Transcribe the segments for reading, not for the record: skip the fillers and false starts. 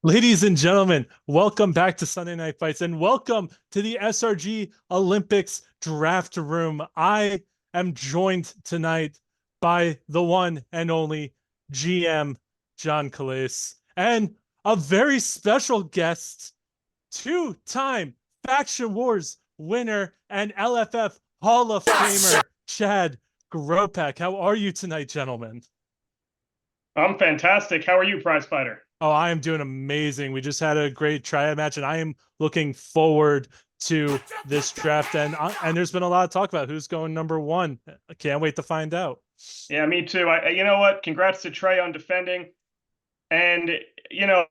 Ladies and gentlemen, welcome back to Sunday Night Fights and welcome to the SRG Olympics draft room. I am joined tonight by the one and only GM John Calais and a very special guest, two-time Faction Wars winner and LFF Hall of Famer Chad Gropek. How are you tonight, gentlemen? I'm fantastic. How are you, prize fighter? Oh, I am doing amazing. We just had a great triad match, and I am looking forward to this draft. And there's been a lot of talk about who's going number one. I can't wait to find out. Yeah, me too. You know what? Congrats to Trey on defending. And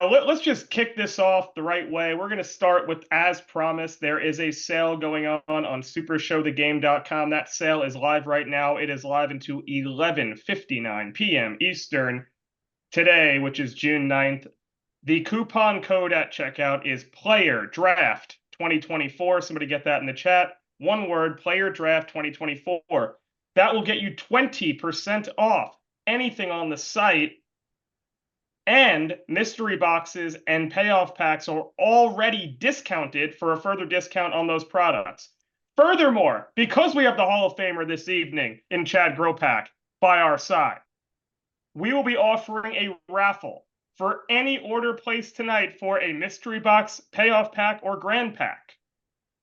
let's just kick this off the right way. We're going to start with, as promised, there is a sale going on supershowthegame.com. That sale is live right now. It is live until 11:59 p.m. Eastern today, which is June 9th. The coupon code at checkout is Player Draft 2024. Somebody get that in the chat. One word, Player Draft 2024. That will get you 20% off anything on the site. And mystery boxes and payoff packs are already discounted for a further discount on those products. Furthermore, because we have the Hall of Famer this evening in Chad Gropak by our side, we will be offering a raffle for any order placed tonight for a mystery box, payoff pack, or grand pack.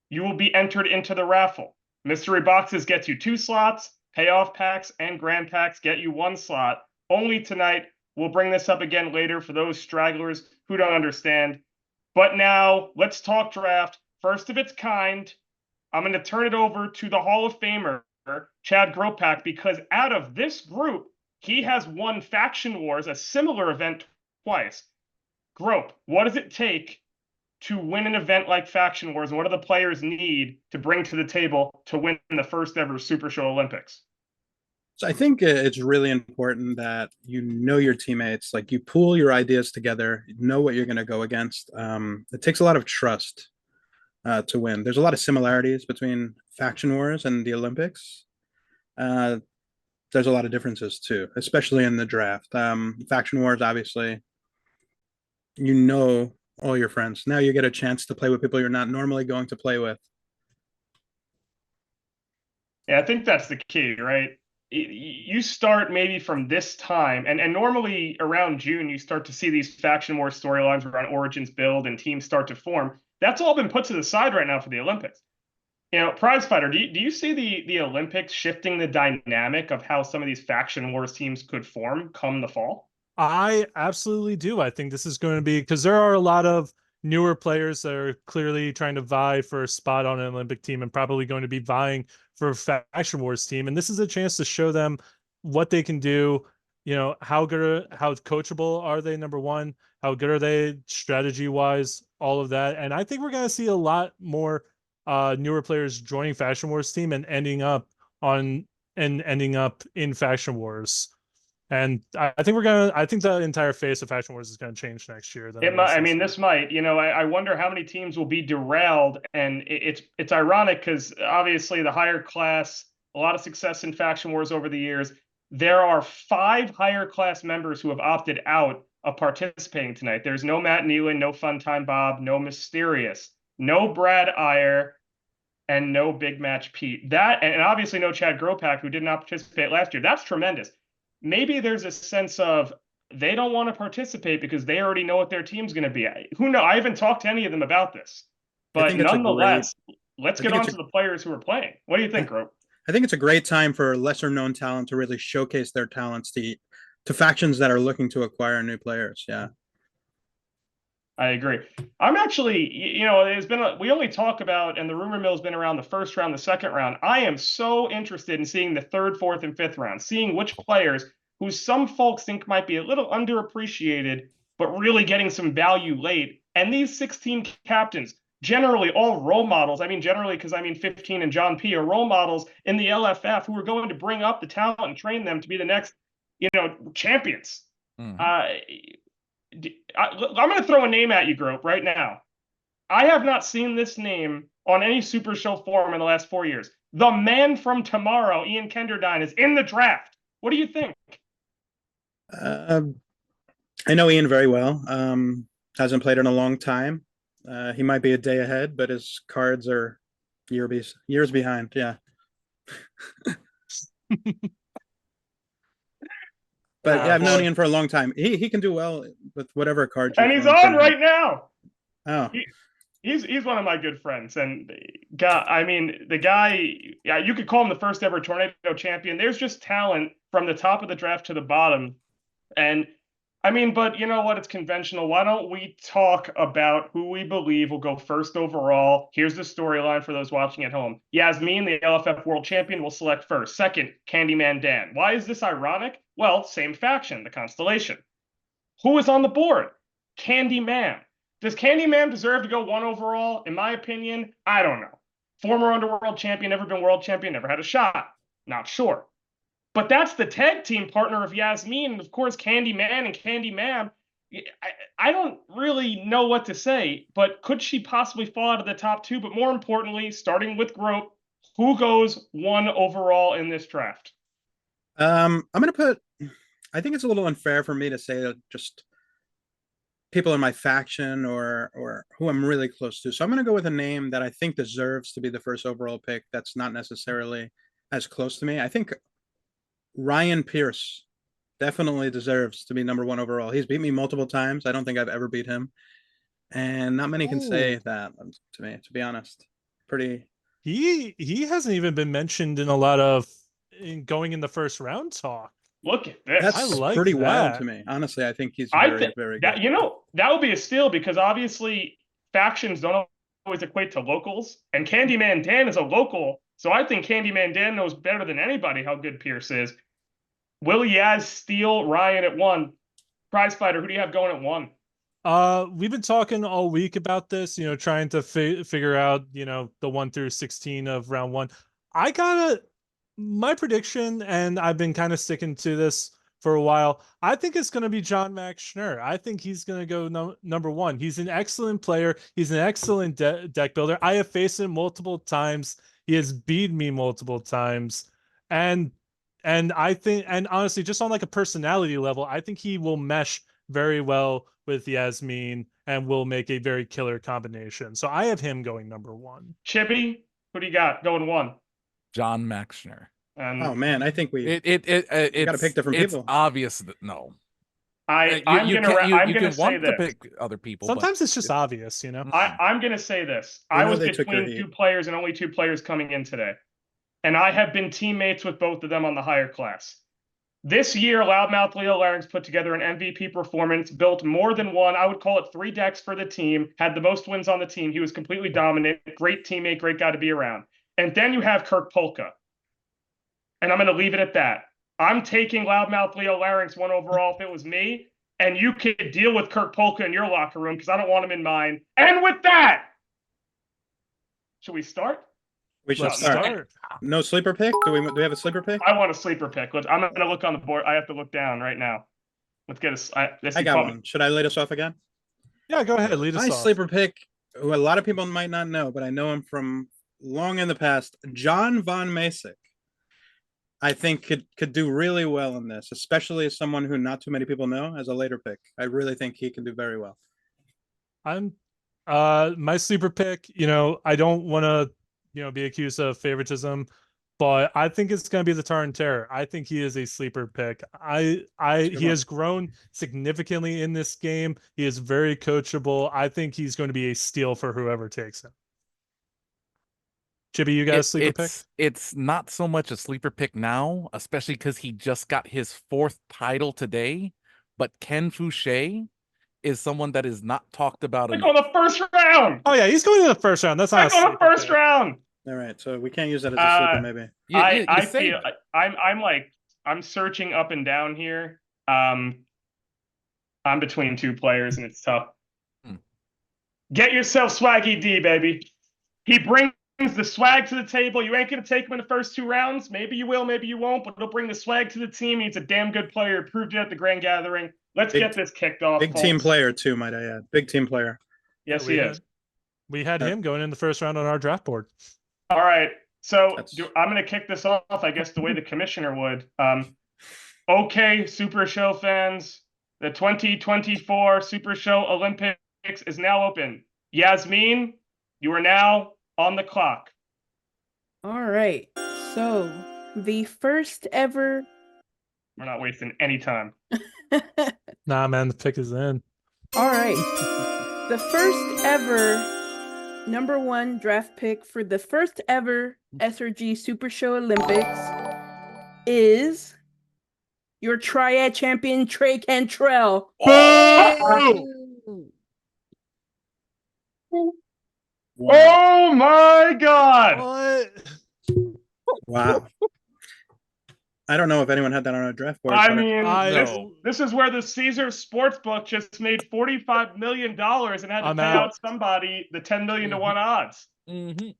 You will be entered into the raffle. Mystery boxes gets you 2 slots, payoff packs and grand packs get you 1 slot. Only tonight. We'll bring this up again later for those stragglers who don't understand. But now, let's talk draft. First of its kind, I'm going to turn it over to the Hall of Famer, Chad Gropak, because out of this group, he has won Faction Wars, a similar event, twice. Grope, what does it take to win an event like Faction Wars? And what do the players need to bring to the table to win the first ever Super Show Olympics? So I think it's really important that you know your teammates, like you pool your ideas together, know what you're going to go against. It takes a lot of trust to win. There's a lot of similarities between Faction Wars and the Olympics. Uh, there's a lot of differences too, especially in the draft. Faction Wars, obviously, you know all your friends. Now you get a chance to play with people you're not normally going to play with. Yeah, I think that's the key, right? You start maybe from this time, and normally around June, you start to see these Faction War storylines around Origins build and teams start to form. That's all been put to the side right now for the Olympics. Prize fighter, do you see the Olympics shifting the dynamic of how some of these Faction Wars teams could form come the fall? I absolutely do. I think this is going to be because there are a lot of newer players that are clearly trying to vie for a spot on an Olympic team and probably going to be vying for a Faction Wars team. And this is a chance to show them what they can do. How good, how coachable are they? Number one, how good are they strategy wise? All of that. And I think we're going to see a lot more newer players joining Faction Wars team and ending up in Faction Wars. And I think I think the entire face of Faction Wars is going to change next year. It might. I mean, this might. I wonder how many teams will be derailed, and it's ironic because obviously the higher class, a lot of success in Faction Wars over the years. There are 5 higher class members who have opted out of participating tonight. There's no Matt Nealon, no Funtime Bob, no Mysterious, no Brad Iyer, and no Big Match Pete. That and obviously no Chad Gropak, who did not participate last year. That's tremendous. Maybe there's a sense of they don't want to participate because they already know what their team's going to be. Who knows? I haven't talked to any of them about this, but nonetheless, let's get on to the players who are playing. What do you think, Grope? I think it's a great time for lesser known talent to really showcase their talents to factions that are looking to acquire new players. Yeah. I agree. I'm actually, we only talk about, and the rumor mill has been around the first round, the second round. I am so interested in seeing the third, fourth, and fifth round, seeing which players who some folks think might be a little underappreciated, but really getting some value late. And these 16 captains, generally all role models. I mean, generally, because 15 and John P. are role models in the LFF who are going to bring up the talent and train them to be the next, champions. I'm going to throw a name at you, Grope, right now. I have not seen this name on any Super Show forum in the last 4 years. The man from tomorrow, Ian Kenderdine, is in the draft. What do you think? I know Ian very well. Hasn't played in a long time. He might be a day ahead, but his cards are years behind. Yeah. But yeah, Oh I've known boy. Ian for a long time. He can do well with whatever cards you And he's throw in on front of him. right now. Oh, He, he's one of my good friends, and God, I mean, the guy, yeah, you could call him the first ever tornado champion. There's just talent from the top of the draft to the bottom, and I mean, but you know what? It's conventional. Why don't we talk about who we believe will go first overall? Here's the storyline for those watching at home. Yasmin, the LFF world champion, will select first. Second, Candyman Dan. Why is this ironic? Well, same faction, the Constellation. Who is on the board? Candyman. Does Candyman deserve to go one overall? In my opinion, I don't know. Former underworld champion, never been world champion, never had a shot. Not sure. But that's the tag team partner of Yasmin, and of course, Candyman and Candyman. I don't really know what to say, but could she possibly fall out of the top two? But more importantly, starting with Grope, who goes one overall in this draft? I'm gonna put. I think it's a little unfair for me to say that just people in my faction or who I'm really close to. So I'm gonna go with a name that I think deserves to be the first overall pick. That's not necessarily as close to me. I think Ryan Pierce definitely deserves to be number one overall. He's beat me multiple times. I don't think I've ever beat him, and not many can say Ooh. that to me. To be honest, pretty. He hasn't even been mentioned in a lot of going in the first round talk. Look at I this. That's like pretty wild to that. me. Honestly, I think he's I very, think very that good. that would be a steal because obviously factions don't always equate to locals, and Candyman Dan is a local, so I think Candyman Dan knows better than anybody how good Pierce is. Will Yaz steal Ryan at one? Prize fighter, who do you have going at one? We've been talking all week about this, trying to figure out, the 1 through 16 of round 1. I got my prediction, and I've been kind of sticking to this for a while. I think it's going to be John Max Schnur. I think he's going to go number 1. He's an excellent player. He's an excellent deck builder. I have faced him multiple times. He has beat me multiple times. And I think, and honestly, just on like a personality level, I think he will mesh very well with Yasmin and will make a very killer combination. So I have him going number 1. Chippy, who do you got going one? John Maxner. Oh And man, I think we got to pick different it's people. obvious that no. I'm You gonna can I'm you gonna can say want to this. pick other people, Sometimes but it's just obvious, I'm gonna say this. We I know was they took your between heat. two players and only two players coming in today, and I have been teammates with both of them on the higher class. This year, Loudmouth Leo Larynx put together an MVP performance, built more than one, I would call it 3 decks for the team, had the most wins on the team. He was completely dominant, great teammate, great guy to be around. And then you have Kirk Polka. And I'm going to leave it at that. I'm taking Loudmouth Leo Larynx one overall if it was me, and you could deal with Kirk Polka in your locker room because I don't want him in mine. And with that, should we start? We should Let's start. start. No sleeper pick? Do we have a sleeper pick? I want a sleeper pick. I'm going to look on the board. I have to look down right now. Let's get I got one. Should I lead us off again? Yeah, go ahead. Lead us My off. sleeper pick, who a lot of people might not know, but I know him from long in the past, John Von Masick. I think could do really well in this, especially as someone who not too many people know as a later pick. I really think he can do very well. I'm my sleeper pick, I don't want to, be accused of favoritism, but I think it's going to be the Taran Terror. I think he is a sleeper pick. He has grown significantly in this game. He is very coachable. I think he's going to be a steal for whoever takes him. Chibi, you got a sleeper pick? It's not so much a sleeper pick now, especially because he just got his 4th title today. But Ken Fouché is someone that is not talked about Pick enough. on the first round. Oh yeah, he's going to the first round. That's not Pick on the first round. All right, so we can't use that as a sleeper, maybe. I feel I'm searching up and down here. I'm between two players and it's tough. Get yourself Swaggy D, baby. He brings the swag to the table. You ain't gonna take him in the first 2 rounds. Maybe you will, maybe you won't, but it'll bring the swag to the team. He's a damn good player. Proved it at the Grand Gathering. Let's get this kicked off. Big team player too, might I add. Big team player. Yes, he is. We had him going in the first round on our draft board. All right. So I'm going to kick this off, I guess, the way the commissioner would. Okay, Super Show fans, the 2024 Super Show Olympics is now open. Yasmin, you are now on the clock. All right. So the first ever. We're not wasting any time. Nah, man, the pick is in. All right. The first ever #1 draft pick for the first ever SRG Super Show Olympics is your triad champion, Trey Cantrell. Wow. Oh my God! What? Wow. I don't know if anyone had that on a draft board. I but mean, know. this is where the Caesar Sportsbook just made $45 million and had to I'm pay out. out somebody the 10 million to 1 odds. Mhm.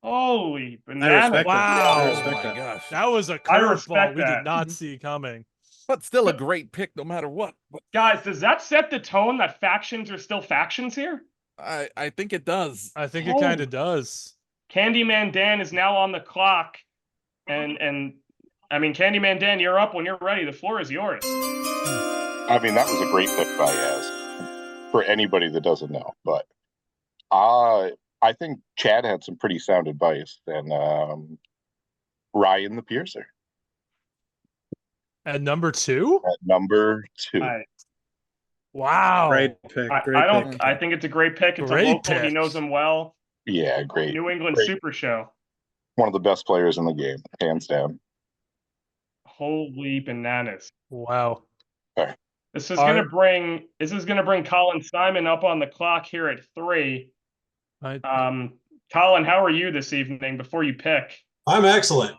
Holy I bananas! respect Wow. that. I Oh respect my that. gosh. That was a I respect curveball we did that. not see coming. But still a great pick no matter what. Guys, does that set the tone that factions are still factions here? I think it does. I think it Oh. kind of does. Candyman Dan is now on the clock, and I mean, Candyman Dan, you're up when you're ready. The floor is yours. I mean, that was a great pick by Yaz for anybody that doesn't know. But I think Chad had some pretty sound advice, and Ryan the Piercer At number 2? at number 2. Wow. Great pick. Great I don't. pick. I think it's a great pick. It's Great a local. He pick. knows him well. Yeah, great. New England Great. Super Show. One of the best players in the game, hands down. Holy bananas! Wow. This is Are- gonna bring. This is gonna bring Colin Simon up on the clock here at 3. Colin, how are you this evening? Before you pick, I'm excellent.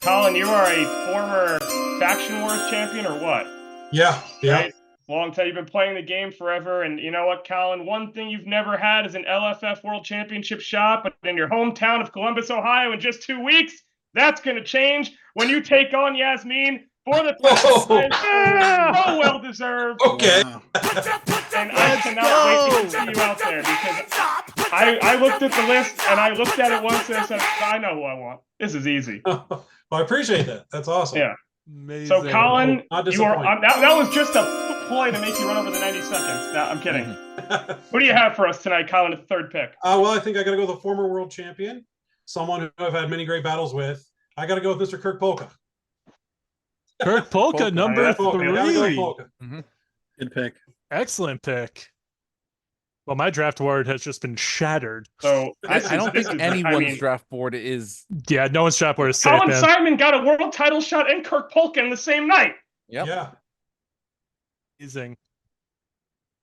Colin, you are a former Faction Wars champion or what? Yeah. Right? Long time. You've been playing the game forever, and you know what, Colin? One thing you've never had is an LFF World Championship shot, but in your hometown of Columbus, Ohio, in just 2 weeks, that's going to change when you take on Yasmin for the Whoa. so well deserved. Okay. Wow. And I cannot wait to see you out there because I looked at the list and I looked at it once and I said, I know who I want. This is easy. Well, I appreciate that. That's awesome. Yeah. Amazing. So, Colin, Not you are disappointed. that was just a ploy to make you run over the 90 seconds. No, I'm kidding. What do you have for us tonight, Colin, at the third pick? Well, I think I got to go with the former world champion, someone who I've had many great battles with. I got to go with Mr. Kirk Polka. Kirk Polka, Polka. number Yeah, Polka. Gotta go with 3. Polka. Good pick. Excellent pick. Well, my draft board has just been shattered. So I this don't is- think I anyone's mean, draft board is. Yeah, no one's draft board is safe, Colin man. Simon got a world title shot and Kirk Polka in the same night. Yep. Yeah. Amazing.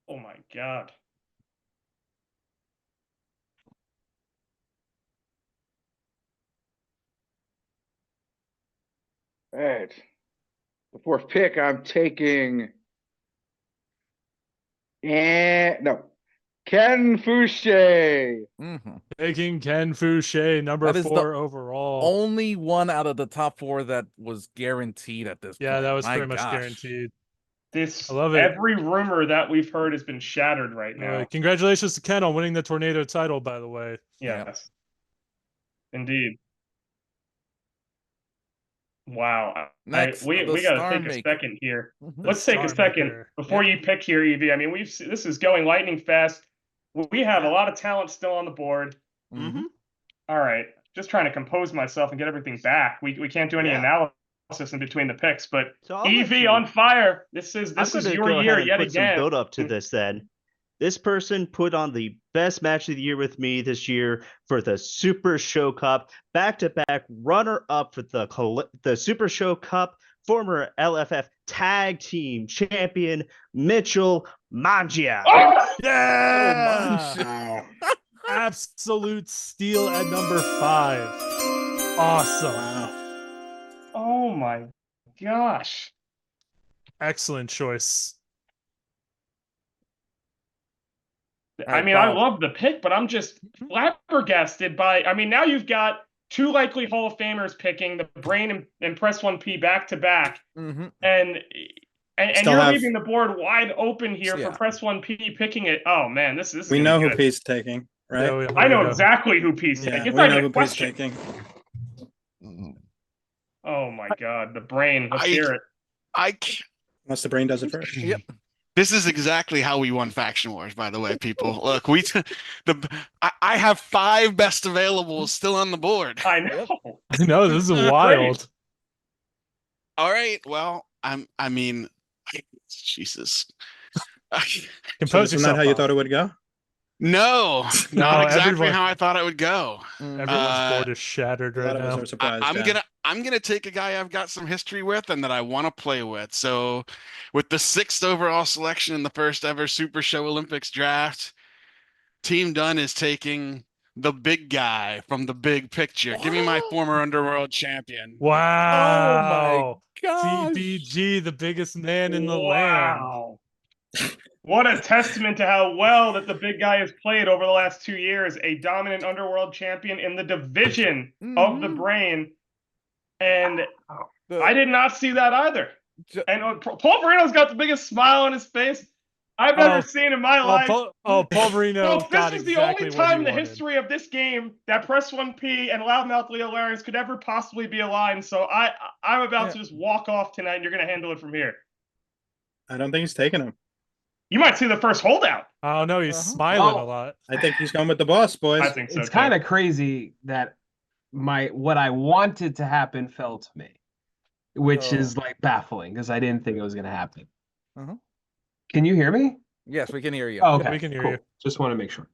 Oh my God. All right. The fourth pick, I'm taking. No. Ken Fouché. Mhm. Taking Ken Fouché, number That is the 4 overall. Only one out of the top 4 that was guaranteed at this point. Yeah, that was My pretty much gosh. guaranteed. This I love it. every rumor that we've heard has been shattered right now. Congratulations to Ken on winning the Tornado title, by the way. Yes. Indeed. Wow. Next, we the got to Star take a Maker. second here. Mhm. Let's take a Star second Maker. before you pick here, Evie. I mean, this is going lightning fast. We have a lot of talent still on the board. Mhm. All right. Just trying to compose myself and get everything back. We can't do any analysis in between the picks, but So I'll let Evie you- on fire. This is I'm gonna your go year ahead and yet put some again. build up to this then. This person put on the best match of the year with me this year for the Super Show Cup, back-to-back runner-up for the Super Show Cup, former LFF Tag Team Champion Mitchell Mangia. Oh! Yeah! Wow. Absolute steal at number 5. Awesome. Wow. Oh my gosh. Excellent choice. I right, mean, I Bob. love the pick, but I'm just flabbergasted by. I mean, now you've got 2 likely Hall of Famers picking the Brain and Press 1P back to back, Mhm. and Still you're have- leaving the board wide open here Yeah. for Press 1P picking it. Oh man, this is. We gonna know be who good. P's taking, right? Yeah, I know we exactly who P's Yeah, taking. we It's not know even who a P's question. taking. Oh my God, the Brain. Let's I- hear it. I can't. Unless the brain does it first. Yep. This is exactly how we won Faction Wars, by the way, people. Look, I have 5 best availables still on the board. I know. I know this is wild. All right, well, Jesus. Compose Isn't that yourself. how you Bob. thought it would go? No, not exactly everyone- how I thought it would go. Everyone's board is shattered A lot right of us now. are surprised. I'm gonna take a guy I've got some history with and that I want to play with. So, with the 6th overall selection in the first ever Super Show Olympics draft, Team Dunn is taking the big guy from the big picture. Give me my former Underworld champion. Wow. Oh my gosh. TBG, the biggest man in the land. Wow. What a testament to how well that the big guy has played over the last 2 years. A dominant Underworld champion in the division of the brain. And I did not see that either. And Paul Verino's got the biggest smile on his face I've ever seen in my life. Paul Verino Folks, got this is the exactly only what he time in the wanted. history of this game that Press 1P and Loudmouth Leo Larynx could ever possibly be aligned. So I'm about to just walk off tonight, and you're going to handle it from here. I don't think he's taking him. You might see the first holdout. Oh no, he's smiling a lot. I think he's going with the boss, boys. I think so. It's kind of crazy that what I wanted to happen fell to me, which is like baffling because I didn't think it was going to happen. Can you hear me? Yes, we can hear you. Oh, okay, we can hear cool. you. Just want to make sure.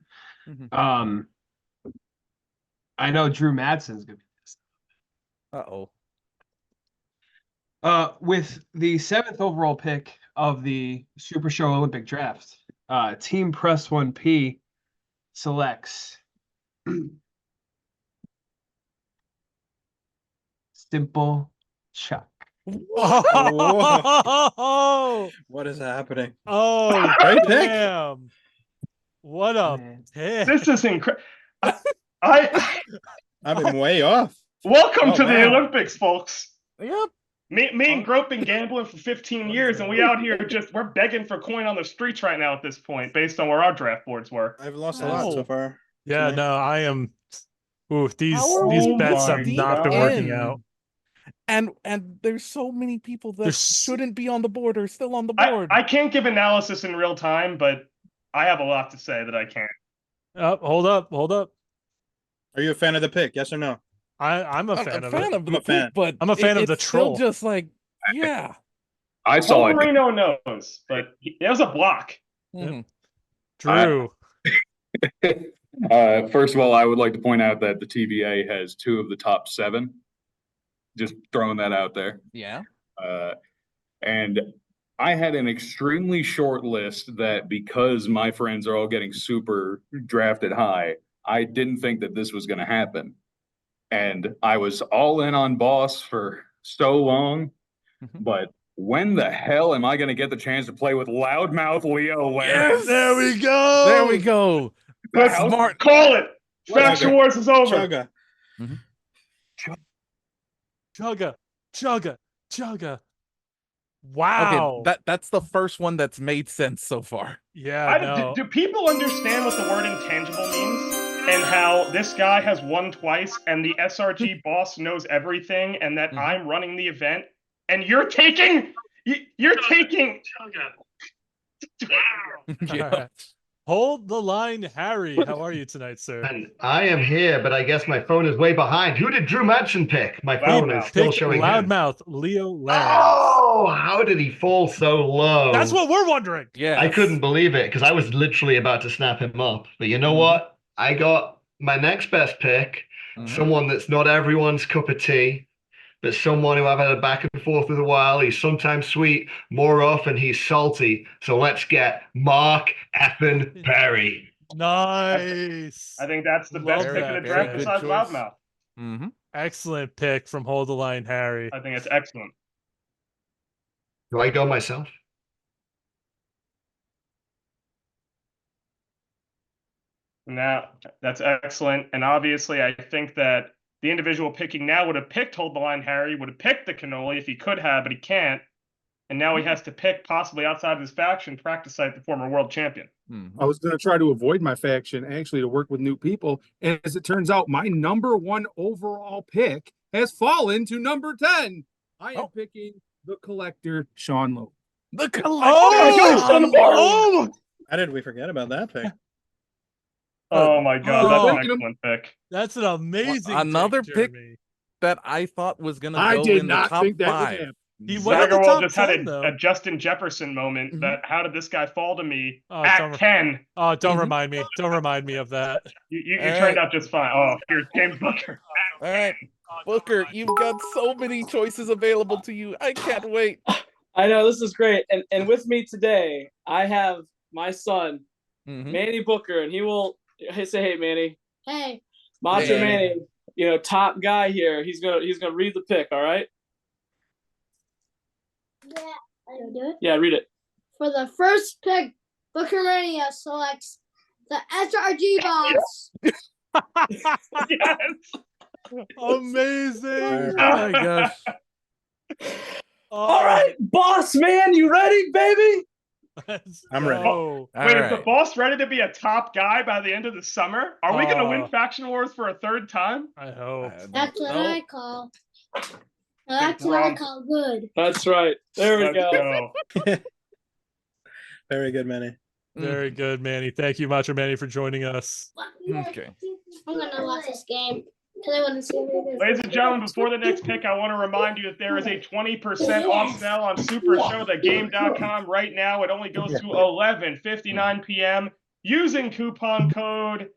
I know Drew Madsen's gonna be pissed. With the 7th overall pick of the Super Show Olympic Draft, Team Press 1P selects Simple Chuck. Oh, what is happening? Oh, Great pick. damn. What a pick. This is incredible. I'm way off. Welcome Oh, to the wow. Olympics, folks. Yep. Me and Grope been gambling for 15 years, and we out here we're begging for coin on the streets right now at this point, based on where our draft boards were. I've lost a lot so far. Yeah, no, I am. Ooh, these Oh bets my have not been working out. And there's so many people that shouldn't be on the board or still on the board. I can't give analysis in real time, but I have a lot to say that I can't. Hold up. Are you a fan of the pick? Yes or no? I'm a fan of it. I'm a fan. But I'm a fan of the it's still troll. just like, yeah. I saw it. Marino knows, but it was a block. Drew. First of all, I would like to point out that the TVA has 2 of the top 7. Just throwing that out there. Yeah. And I had an extremely short list that because my friends are all getting super drafted high, I didn't think that this was going to happen. And I was all in on Boss for so long, but when the hell am I going to get the chance to play with Loudmouth Leo Larynx? Yes, there we go. There we go. Let's Smart. call it. Faction Wars is over. Chugga. Chugga. Wow. Okay, that's the first one that's made sense so far. Yeah, do people understand what the word intangible means? And how this guy has won twice and the SRG boss knows everything and that I'm running the event and you're taking Wow. Hold the line, Harry. How are you tonight, sir? And I am here, but I guess my phone is way behind. Who did Drew Madsen pick? My phone is still showing him. Loudmouth Leo Larynx. Oh, how did he fall so low? That's what we're wondering. Yeah. I couldn't believe it because I was literally about to snap him up. But you know what? I got my next best pick, someone that's not everyone's cup of tea, but someone who I've had a back and forth with a while. He's sometimes sweet, more often he's salty. So let's get Mark effing Perry. Nice. I think that's the best pick of the draft besides Loudmouth. Excellent pick from Hold the Line, Harry. I think it's excellent. Do I go myself? Now, that's excellent. And obviously, I think that the individual picking now would have picked Hold the Line Harry, would have picked the cannoli if he could have, but he can't. And now he has to pick, possibly outside of his faction, practice site the former world champion. I was going to try to avoid my faction, actually, to work with new people. And as it turns out, my number 1 overall pick has fallen to number 10. I am picking the collector, Sean Lowe. The collection. Oh! How did we forget about that pick? Oh my god, that's an excellent pick. That's an amazing another pick, pick that I thought was gonna I go did in the not top think that would 5. happen. He went in the Zagarwal top just 10, had though. a Justin Jefferson moment that how did this guy fall to me at don't 10? Oh, don't remind me. Don't remind me of that. You All turned right. out just fine. Oh, here's James Booker. All right, Booker, you've got so many choices available to you. I can't wait. I know, this is great. And with me today, I have my son, Manny Booker, and he will say, hey, Manny. Hey. Macho Manny, top guy here. He's gonna read the pick, all right? Yeah, I do it. Yeah, read it. For the first pick, Booker Mania selects the SRG boss. Yes. Amazing. Oh my gosh. All right, boss man, you ready, baby? I'm ready. Wait, is the boss ready to be a top guy by the end of the summer? Are we going to win Faction Wars for a third time? I hope. That's what I call. That's what I call good. That's right. There we go. Very good, Manny. Very good, Manny. Thank you, Macho Manny, for joining us. Okay. I'm going to watch this game because I want to see what it is. Ladies and gentlemen, before the next pick, I want to remind you that there is a 20% off sale on supershowthegame.com right now. It only goes to 11:59 p.m. using coupon code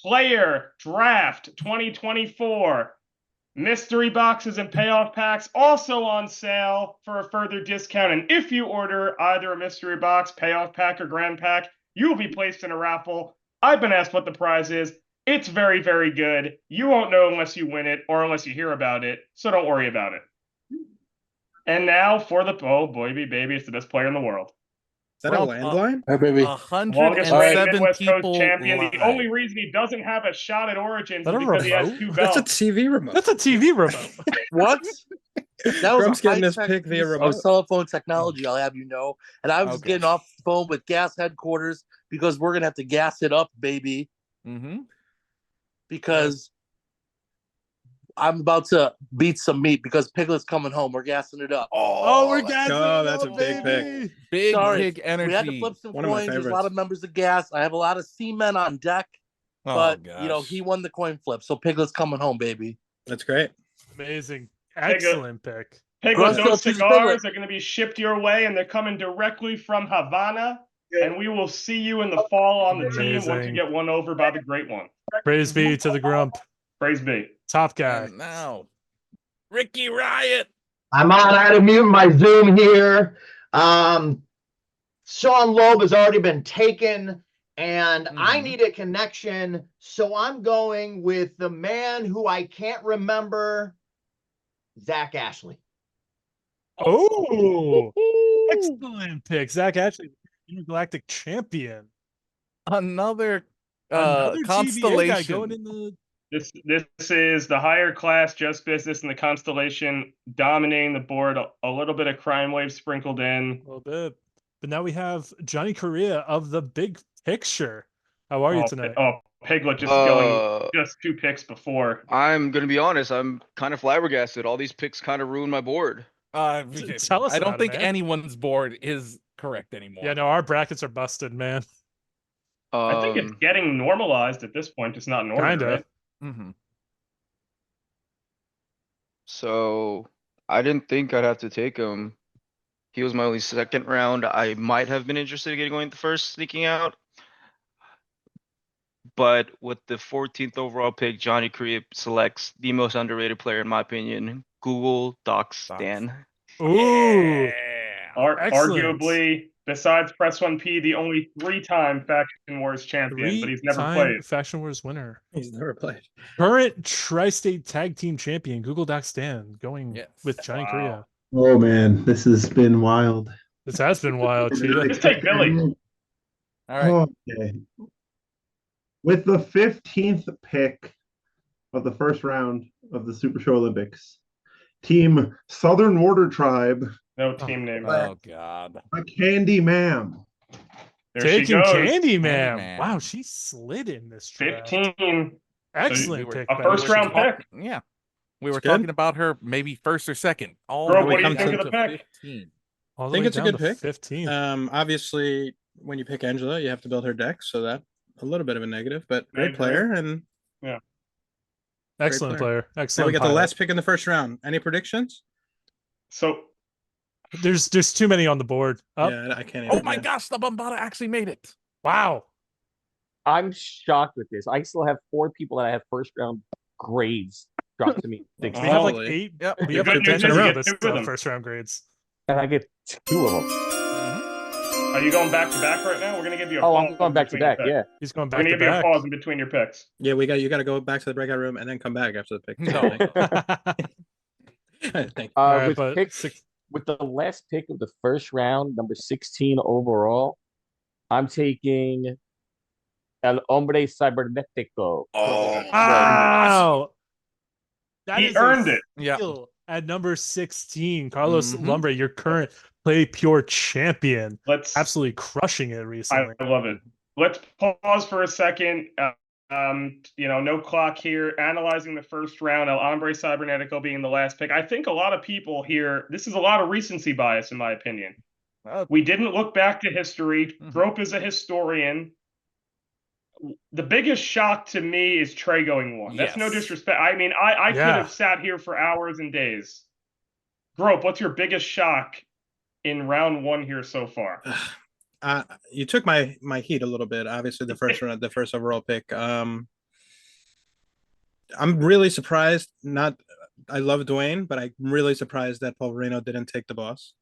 PLAYERDRAFT2024. Mystery boxes and payoff packs also on sale for a further discount. And if you order either a mystery box, payoff pack, or grand pack, you will be placed in a raffle. I've been asked what the prize is. It's very, very good. You won't know unless you win it or unless you hear about it, so don't worry about it. And now for the baby, it's the best player in the world. Is that a landline? Hey, baby. 107 Midwest Coast people champion. live. The only reason he doesn't have a shot at Origins Is is that a because he has remote? 2 That's belts. a TV remote. That's a TV remote. What? That was Trump's a getting his high-tech pick via piece remote. of telephone technology, I'll have you know. And I was just getting off the phone with gas headquarters because we're going to have to gas it up, baby. Because I'm about to beat some meat because Piglet's coming home. We're gassing it up. We're gassing. Oh, that's a big pick. Big Sorry. pig energy. We had to flip some One of my coins. There's a favorites. lot of members of gas. I have a lot of seamen on deck. But, he won the coin flip. So Piglet's coming home, baby. That's great. Amazing. Excellent pick. Piglet, those cigars are going to be shipped your way, and they're coming directly from Havana. And we will see you in the fall on the team once you Amazing. get won over by the Great One. Praise be to the Grump. Praise be. Top guy. And now, Ricky Riot. I'm on. I had to mute my Zoom here. Sean Loeb has already been taken, and I need a connection, so I'm going with the man who I can't remember, Zach Ashley. Oh, excellent pick. Zach Ashley, Intergalactic Champion. Another TVA guy constellation. going in the This is the higher class just business in the constellation dominating the board. A little bit of crime wave sprinkled in. A little bit. But now we have Johnny Correa of the Big Picture. How are you tonight? Piglet just going just 2 picks before. I'm gonna be honest. I'm kind of flabbergasted. All these picks kind of ruined my board. Tell us I don't about it, think man. anyone's board is correct anymore. Yeah, no, our brackets are busted, man. I think it's getting normalized at this point. It's not normal. Kinda. Right? So I didn't think I'd have to take him. He was my only second round. I might have been interested in getting going the first, sneaking out. But with the 14th overall pick, Johnny Correa selects the most underrated player, in my opinion, Google Docs Dan. Ooh. Arguably, besides Press 1P, the only 3-time Faction Wars champion, but he's never played. Faction Wars winner. He's never played. Current Tri-State Tag Team Champion, Google Doc Stan, going with Johnny Correa. Oh man, this has been wild. This has been wild, Cheetah. Let's take Billy. All right. Okay. With the 15th pick of the first round of the Super Show Olympics, Team Southern Warder Tribe. No team name. Oh God. A Candy Ma'am. There she Taking goes. Candy Man. Wow, she slid in this draft. 15. Excellent So pick. a first-round pick. Yeah. We were Good. talking about her maybe first or second. All Girl, the what way do you think down of the to pick? 15. All I the think way it's a down good to pick. 15. Obviously, when you pick Angela, you have to build her deck, so that a little bit of a negative, but great player and yeah, excellent player. Now Excellent. we got pilot. the last pick in the first round. Any predictions? So there's too many on the board. Yeah, I can't. Oh my gosh, the Bombada actually made it. Wow. I'm shocked with this. I still have 4 people that I have first round grades dropped to me. We have like 8. Yep. We the have good like news 10 is you in a row get this 2 of them. first round grades. And I get 2 of them. Are you going back to back right now? We're gonna give you a Oh, pause I'm going back to between your back. picks. Yeah. He's going We're back gonna to give you a back. pause in between your picks. Yeah, you got to go back to the breakout room and then come back after the pick. No. Thank you. With the last pick of the first round, number 16 overall, I'm taking El Hombre Cibernetico. Oh, wow. That He is earned a it. steal at number 16. Carlos Lumbre, your current Play Pure champion. Absolutely crushing it recently. I love it. Let's pause for a second. No clock here. Analyzing the first round, El Hombre Cibernetico being the last pick. I think a lot of people here, this is a lot of recency bias in my opinion. We didn't look back to history. Grope is a historian. The biggest shock to me is Trey going 1. That's no disrespect. I mean, I could have sat here for hours and days. Grope, what's your biggest shock in round 1 here so far? You took my heat a little bit. Obviously, the first round, the first overall pick. I'm really surprised. I love Dwayne, but I'm really surprised that Paul Reno didn't take the boss.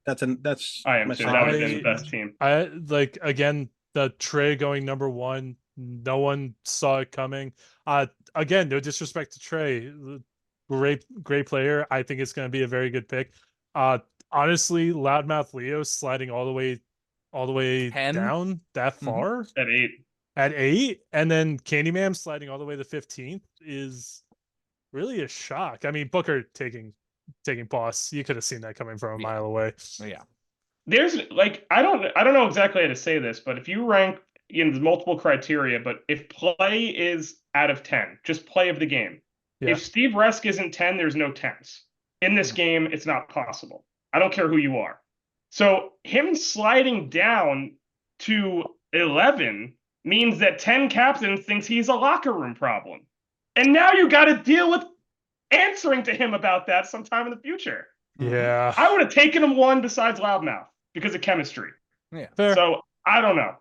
I am too. That would have been the best team. I like again the Trey going number 1. No one saw it coming. Again, no disrespect to Trey, great player. I think it's going to be a very good pick. Honestly, Loudmouth Leo sliding all the way 10? down that far at 8. At 8, and then Candyman sliding all the way to 15th is really a shock. I mean, Booker taking boss. You could have seen that coming from a mile away. Yeah. There's like I don't know exactly how to say this, but if you rank there's multiple criteria, but if play is out of 10, just play of the game. Yeah. If Steve Resk isn't 10, there's no 10s. In this game, it's not possible. I don't care who you are. So him sliding down to 11 means that 10 captain thinks he's a locker room problem. And now you got to deal with answering to him about that sometime in the future. Yeah. I would have taken him 1 besides Loudmouth because of chemistry. Yeah. Fair. So I don't know.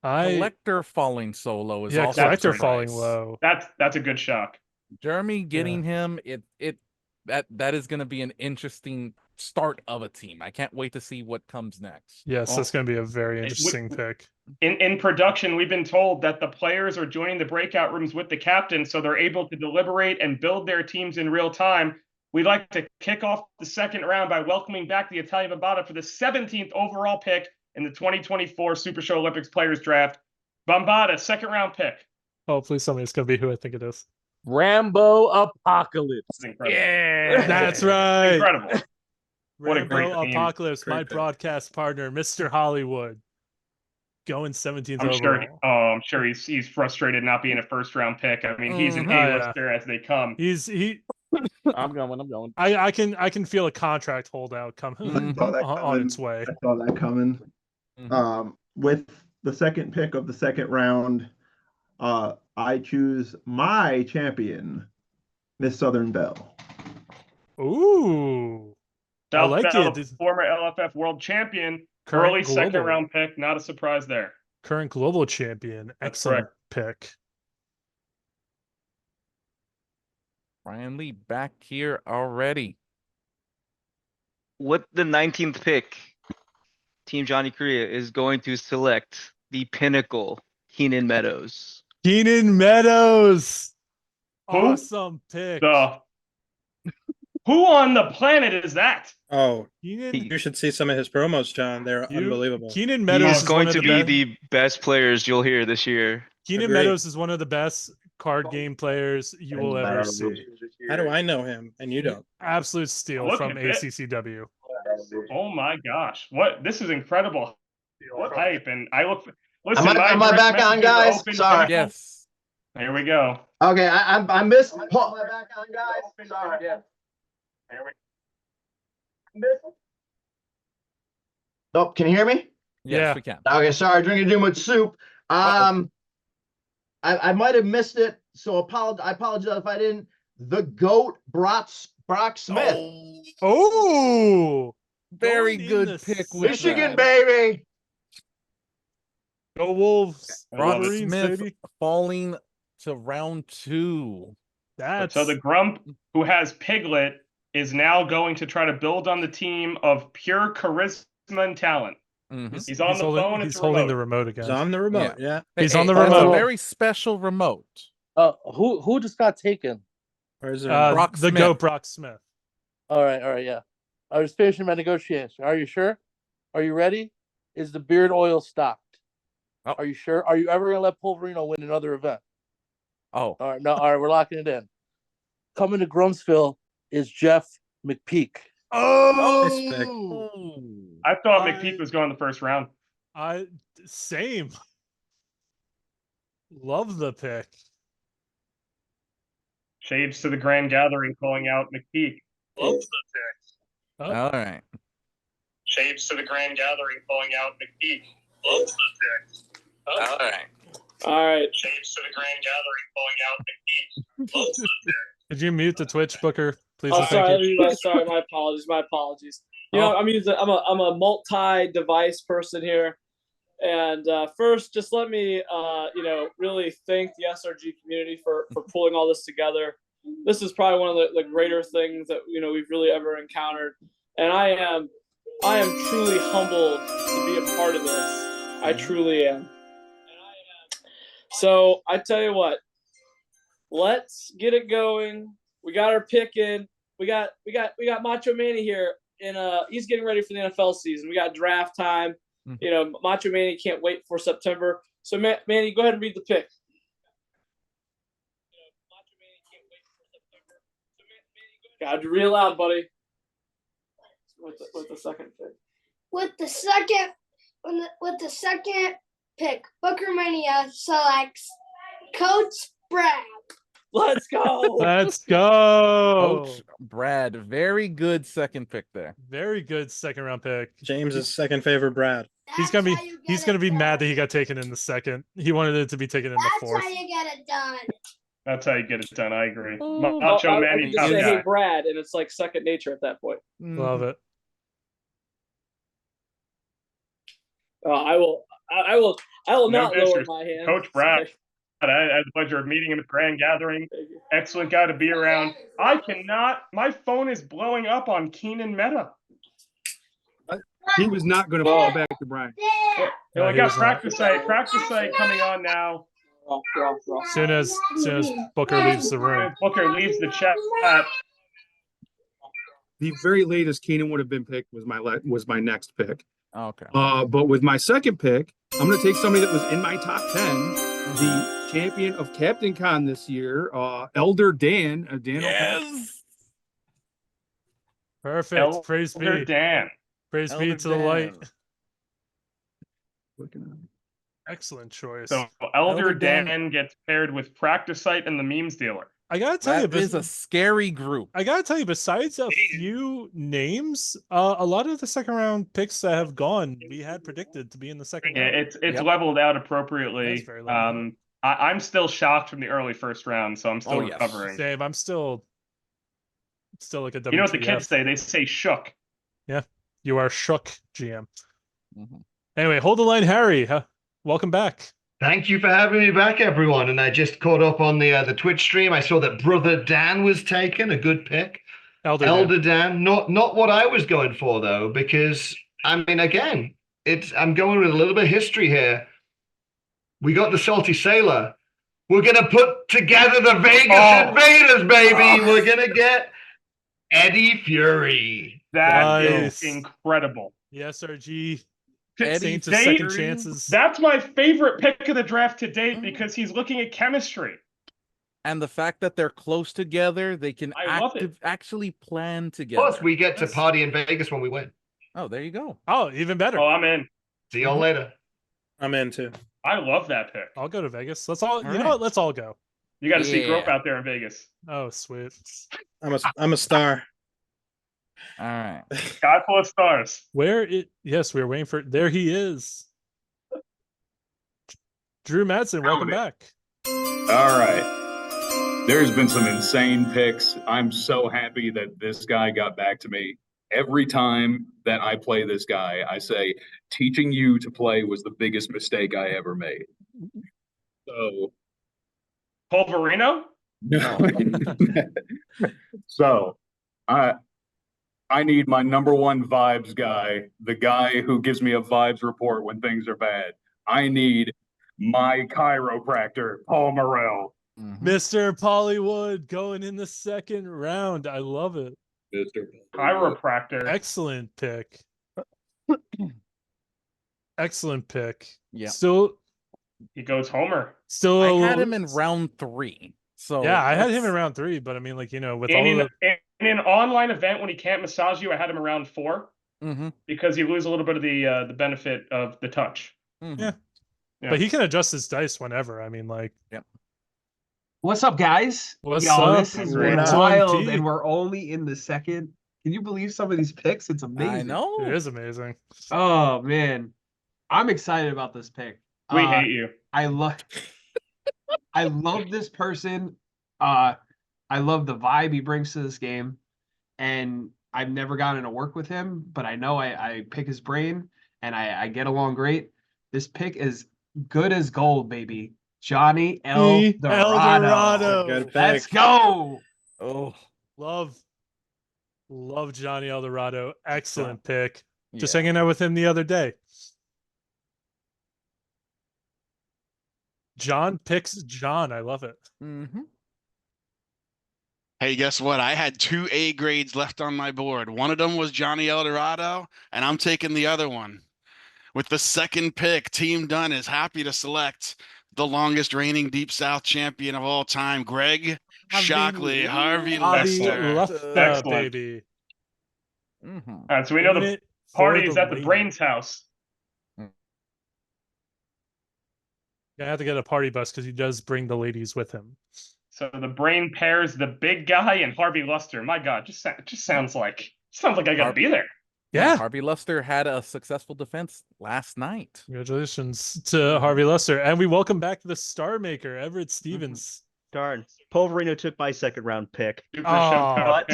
Collector falling so low is also Collector nice. falling low. That's a good shock. Jeremy getting him, that is going to be an interesting start of a team. I can't wait to see what comes next. Yes, that's going to be a very interesting pick. In production, we've been told that the players are joining the breakout rooms with the captain, so they're able to deliberate and build their teams in real time. We'd like to kick off the second round by welcoming back the Italian Bombata for the 17th overall pick in the 2024 Super Show Olympics Players Draft. Bombata, second round pick. Hopefully somebody's going to be who I think it is. Rambo Apocalypse. Yeah, that's right. Incredible. What a great team. Apocalypse, Great my pick. broadcast partner, Mr. Hollywood, going 17th I'm overall. sure. I'm sure he's frustrated not being a first round pick. I mean, he's an A-lister as they come. I'm going. I can feel a contract holdout coming on its way. I saw that coming. With the second pick of the second round, I choose my champion, Miss Southern Belle. Ooh. I like it. Former LFF world champion, Current early global. second round pick. Not a surprise there. Current global champion. Excellent pick. Brian Lee back here already. With the 19th pick, Team Johnny Korea is going to select the pinnacle, Keenan Meadows. Keenan Meadows. Awesome pick. Who on the planet is that? Oh, Keenan, you should see some of his promos, John. They're unbelievable. Keenan Meadows He's is going one to of be the the best players you'll hear this year. Keenan Meadows is one of the best card game players you will ever see. How do I know him and you don't? Absolute steal Look from at it. ACCW. Oh my gosh! This is incredible. What hype! And I look. Listen, Am I back on, guys? Sorry. Yes. There we go. Okay, I missed. Am I back on, guys? Sorry. Yeah. Oh, can you hear me? Yes, we can. Okay, sorry, drinking too much soup. I might have missed it, so I apologize if I didn't. The GOAT, Brock Smith. Oh, very good pick. Michigan, baby. Go Wolves. Brock Wolverines, Smith baby. falling to round 2. So the Grump who has Piglet is now going to try to build on the team of pure charisma and talent. He's on the phone. He's holding the remote again. He's on the remote, yeah. He's on the That's remote. a very special remote. Who just got taken? Or is the GOAT Brock Smith. All right, yeah. I was finishing my negotiation. Are you sure? Are you ready? Is the beard oil stocked? Oh. Are you sure? Are you ever gonna let Pulverino win another event? Oh. All right, no, all right, we're locking it in. Coming to Grumsville is Jeff McPeak. Oh, I thought McPeak was going the first round. Same. Love the pick. Shades to the Grand Gathering calling out McPeak. Love the pick. All right. Shades to the Grand Gathering calling out McPeak. Love the pick. All right. All right. Shades to the Grand Gathering calling out McPeak. Love the pick. Could you mute the Twitch, Booker, please? Oh, and thank you. sorry. My apologies. My apologies. You know, I'm a multi-device person here, and first, just let me really thank the SRG community for pulling all this together. This is probably one of the greater things that we've really ever encountered, and I am truly humbled to be a part of this. I truly am. So I tell you what. Let's get it going. We got our pick in. We got Macho Manny here, and he's getting ready for the NFL season. We got draft time. Macho Manny can't wait for September. So Manny, go ahead and read the pick. Gotta be real loud, buddy. With the second pick. With the second pick, Booker Mania selects Coach Brad. Let's go. Let's go. Coach Brad, very good second pick there. Very good second round pick. James's second favorite Brad. He's gonna be mad that he got taken in the second. He wanted it to be taken in the fourth. That's how you get it done. That's how you get it done. I agree. Oh, Macho I Manny, just tough say, guy. hey, Brad, and it's like second nature at that point. Love it. I will No not lower disrespect. my hand. Coach Brad. I had the pleasure of meeting him at Grand Gathering. Excellent guy to be around. I cannot. My phone is blowing up on Keenan Meta. He was not going to fall back to Brian. We got practice site coming on now. Soon as Booker leaves the room. Booker leaves the chat. The very latest Keenan would have been picked was my next pick. Okay. But with my second pick, I'm going to take somebody that was in my top 10, the champion of Captain Con this year, Elder Dan. Yes. Perfect. Elder Praise be. Dan. Praise Elder be to the Dan. light. Excellent choice. So Elder Dan gets paired with Practice Site and the Memes Dealer. I gotta tell you, That is a scary group. I gotta tell you, besides a few names, a lot of the second round picks that have gone, we had predicted to be in the second Yeah, round. it's leveled out appropriately. That's very leveled I'm still shocked from the early first round, so I'm still recovering. Same. I'm still like a WTF. You know what the kids say? They say shook. Yeah, you are shook, GM. Mhm. Anyway, hold the line, Harry. Welcome back. Thank you for having me back, everyone. And I just caught up on the Twitch stream. I saw that Brother Dan was taken, a good pick. Elder Dan, not what I was going for though, because I mean, again, I'm going with a little bit of history here. We got the Salty Sailor. We're gonna put together the Vegas Invaders, baby. We're gonna get Eddie Fury. That is incredible. The SRG Eddie Saints of second chances. That's my favorite pick of the draft to date because he's looking at chemistry. And the fact that they're close together, they can actually plan together. Plus, we get to party in Vegas when we win. Oh, there you go. Oh, even better. Oh, I'm in. See y'all later. I'm in too. I love that pick. I'll go to Vegas. Let's all. You know right. what? Let's all go. You got to see Grope out there in Vegas. Oh, sweet. I'm a star. All right. Sky full of stars. Yes, we were waiting for. There he is. Drew Madsen, welcome back. All right. There's been some insane picks. I'm so happy that this guy got back to me. Every time that I play this guy, I say, teaching you to play was the biggest mistake I ever made. So, Polverino? no. So, I need my number one vibes guy, the guy who gives me a vibes report when things are bad. I need my chiropractor, Paul Morrell. Mr. Pollywood going in the second round. I love it. Mr. Chiropractor. Excellent pick. Excellent pick. Yeah. Still, he goes Homer. Still, I had him in round 3. So yeah, I had him in round 3, but I mean, like, with all in, of the... in an online event when he can't massage you, I had him around 4 because you lose a little bit of the benefit of the touch. Yeah. But he can adjust his dice whenever. I mean, like, What's up, guys? What's Yo, up? this has been What's wild, up, and we're only in the second. Can you believe some of these picks? It's amazing. I know. It is amazing. Oh man, I'm excited about this pick. We hate you. I love this person. I love the vibe he brings to this game, and I've never gotten to work with him, but I know I pick his brain, and I get along great. This pick is good as gold, baby. Johnny El Dorado. Good pick. Let's go. Oh, love Johnny El Dorado. Excellent pick. Just hanging out with him the other day. John picks John. I love it. Hey, guess what? I had 2 A grades left on my board. One of them was Johnny El Dorado, and I'm taking the other one. With the second pick, Team Dunn is happy to select the longest reigning Deep South champion of all time, Greg Shockley, Harvey Lester. Excellent. Baby. All right, so we know the party is at the Brains house. I have to get a party bus because he does bring the ladies with him. So the brain pairs the big guy and Harvey Luster. My God, just sounds like I gotta be there. Yeah. Harvey Luster had a successful defense last night. Congratulations to Harvey Luster. And we welcome back the star maker, Everett Stevens. Darn. Polverino took my second round pick. But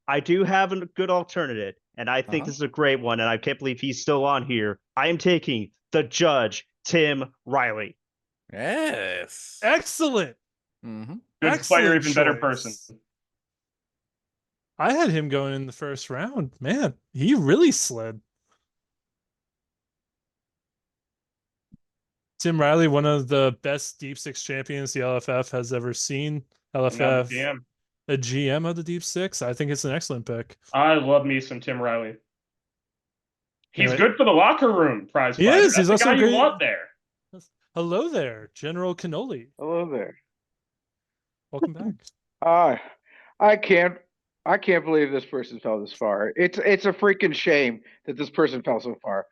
I do have a good alternative, and I think this is a great one, and I can't believe he's still on here. I am taking the judge, Tim Riley. Yes. Excellent. Good player, even better person. I had him going in the first round. Man, he really slid. Tim Riley, one of the best Deep Six champions the LFF has ever seen. LFF, a GM of the Deep Six. I think it's an excellent pick. I love me some Tim Riley. He's good for the locker room, prize fighter. He is. That's He's the also guy great. you want there. Hello there, General Cannoli. Hello there. Welcome back. I can't believe this person fell this far. It's a freaking shame that this person fell so far.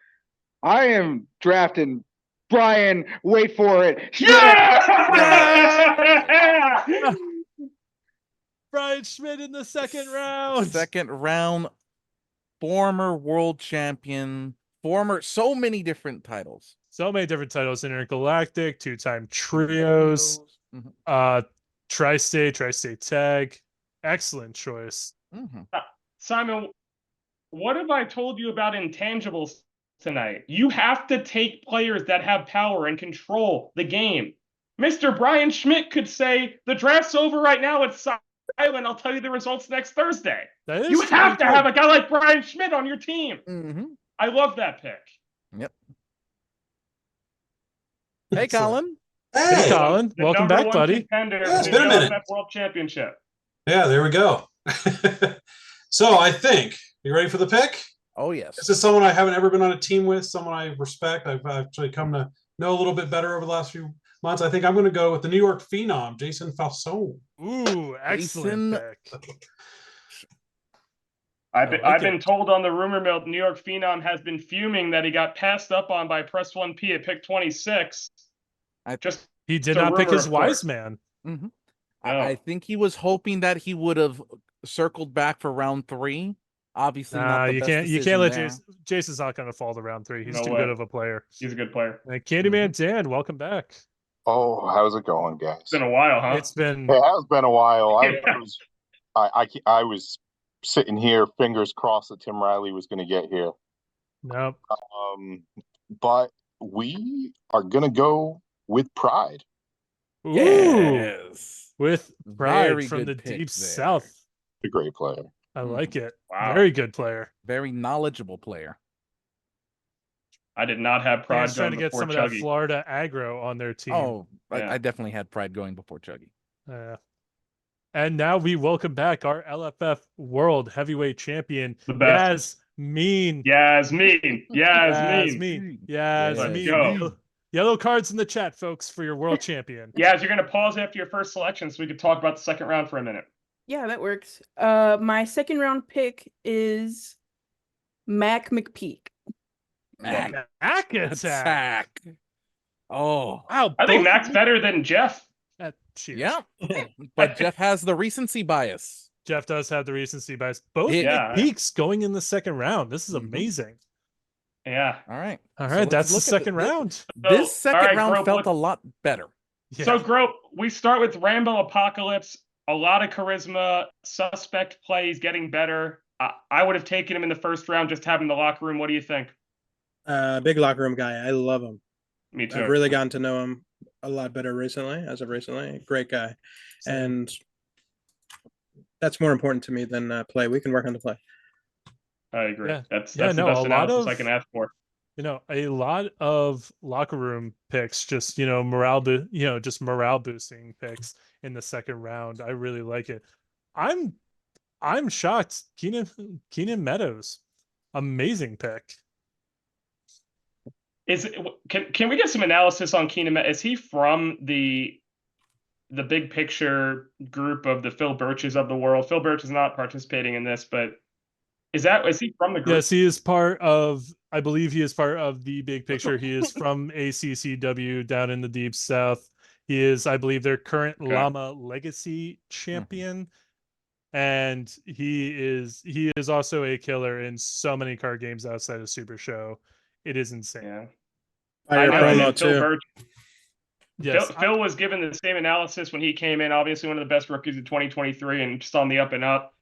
I am drafting Brian. Wait for it. Yeah! Brian Schmidt in the second round. Second round, former world champion, so many different titles. So many different titles: Intergalactic, 2-time trios, tri-state tag. Excellent choice. Simon, what have I told you about intangibles tonight? You have to take players that have power and control the game. Mr. Brian Schmidt could say, the draft's over right now, it's silent, I'll tell you the results next Thursday. You have to have a guy like Brian Schmidt on your team. I love that pick. Yep. Hey, Colin. Hey, Colin. The Welcome number back, one buddy. contender it's for been a the minute. LFF World Championship. Yeah, there we go. So I think, you ready for the pick? Oh, yes. This is someone I haven't ever been on a team with, someone I respect. I've actually come to know a little bit better over the last few months. I think I'm going to go with the New York Phenom, Jason Falsone. Ooh, excellent pick. I've been told on the rumor mill New York Phenom has been fuming that he got passed up on by Press 1P at pick 26. He did not pick his wise man. I think he was hoping that he would have circled back for round 3. Obviously, not the you best can't decision let there. Jason's not going to fall to round 3. He's No too way. good of a player. He's a good player. Candyman Dan, welcome back. Oh, how's it going, guys? It's been a while, huh? It's been. It has been a while. Yeah. I was sitting here, fingers crossed that Tim Riley was going to get here. Nope. But we are going to go with Pride. Ooh, Yes. with Pride Very from good the pick deep there. south. A great player. I like it. Wow. Very good player. Very knowledgeable player. I did not have Dan's Pride trying going to get before some of that Chuggy. Florida aggro on their team. Oh, Yeah. I definitely had Pride going before Chuggy. And now we welcome back our LFF World Heavyweight Champion, The best. Yasmin. Yasmin. Yasmin. Let's go. Yellow cards in the chat, folks, for your world champion. Yaz, you're going to pause after your first selection so we can talk about the second round for a minute. Yeah, that works. My second round pick is Mac McPeak. Mac attack. Oh, wow! I think Mac's better than Jeff. Cheers. Yeah, but Jeff has the recency bias. Jeff does have the recency bias. Both Yeah. McPeaks going in the second round. This is amazing. Yeah. All right. All So right, let's that's the look at second round. This second all right, round Grope, felt a lot better. So, Grope, we start with Rambo Apocalypse. A lot of charisma. Suspect play. He's getting better. I would have taken him in the first round just to have him in the locker room. What do you think? Big locker room guy. I love him. Me too. I've really gotten to know him a lot better recently, as of recently. Great guy. And that's more important to me than play. We can work on the play. I agree. Yeah. That's Yeah, the no, best a lot analysis of- I can ask for. A lot of locker room picks, just morale, just morale boosting picks in the second round. I really like it. I'm shocked. Keenan Meadows, amazing pick. Can we get some analysis on Keenan? Is he from the big picture group of the Phil Birches of the world? Phil Birch is not participating in this, but is he from the group? Yes, he is part of. I believe he is part of the big picture. He is from ACCW down in the deep south. He is, I believe, their current Llama Legacy champion, and he is also a killer in so many card games outside of Super Show. It is insane. Yeah. Fire promo Phil too. Birch. Yes, Phil was given the same analysis when he came in. Obviously, one of the best rookies of 2023, and just on the up and up.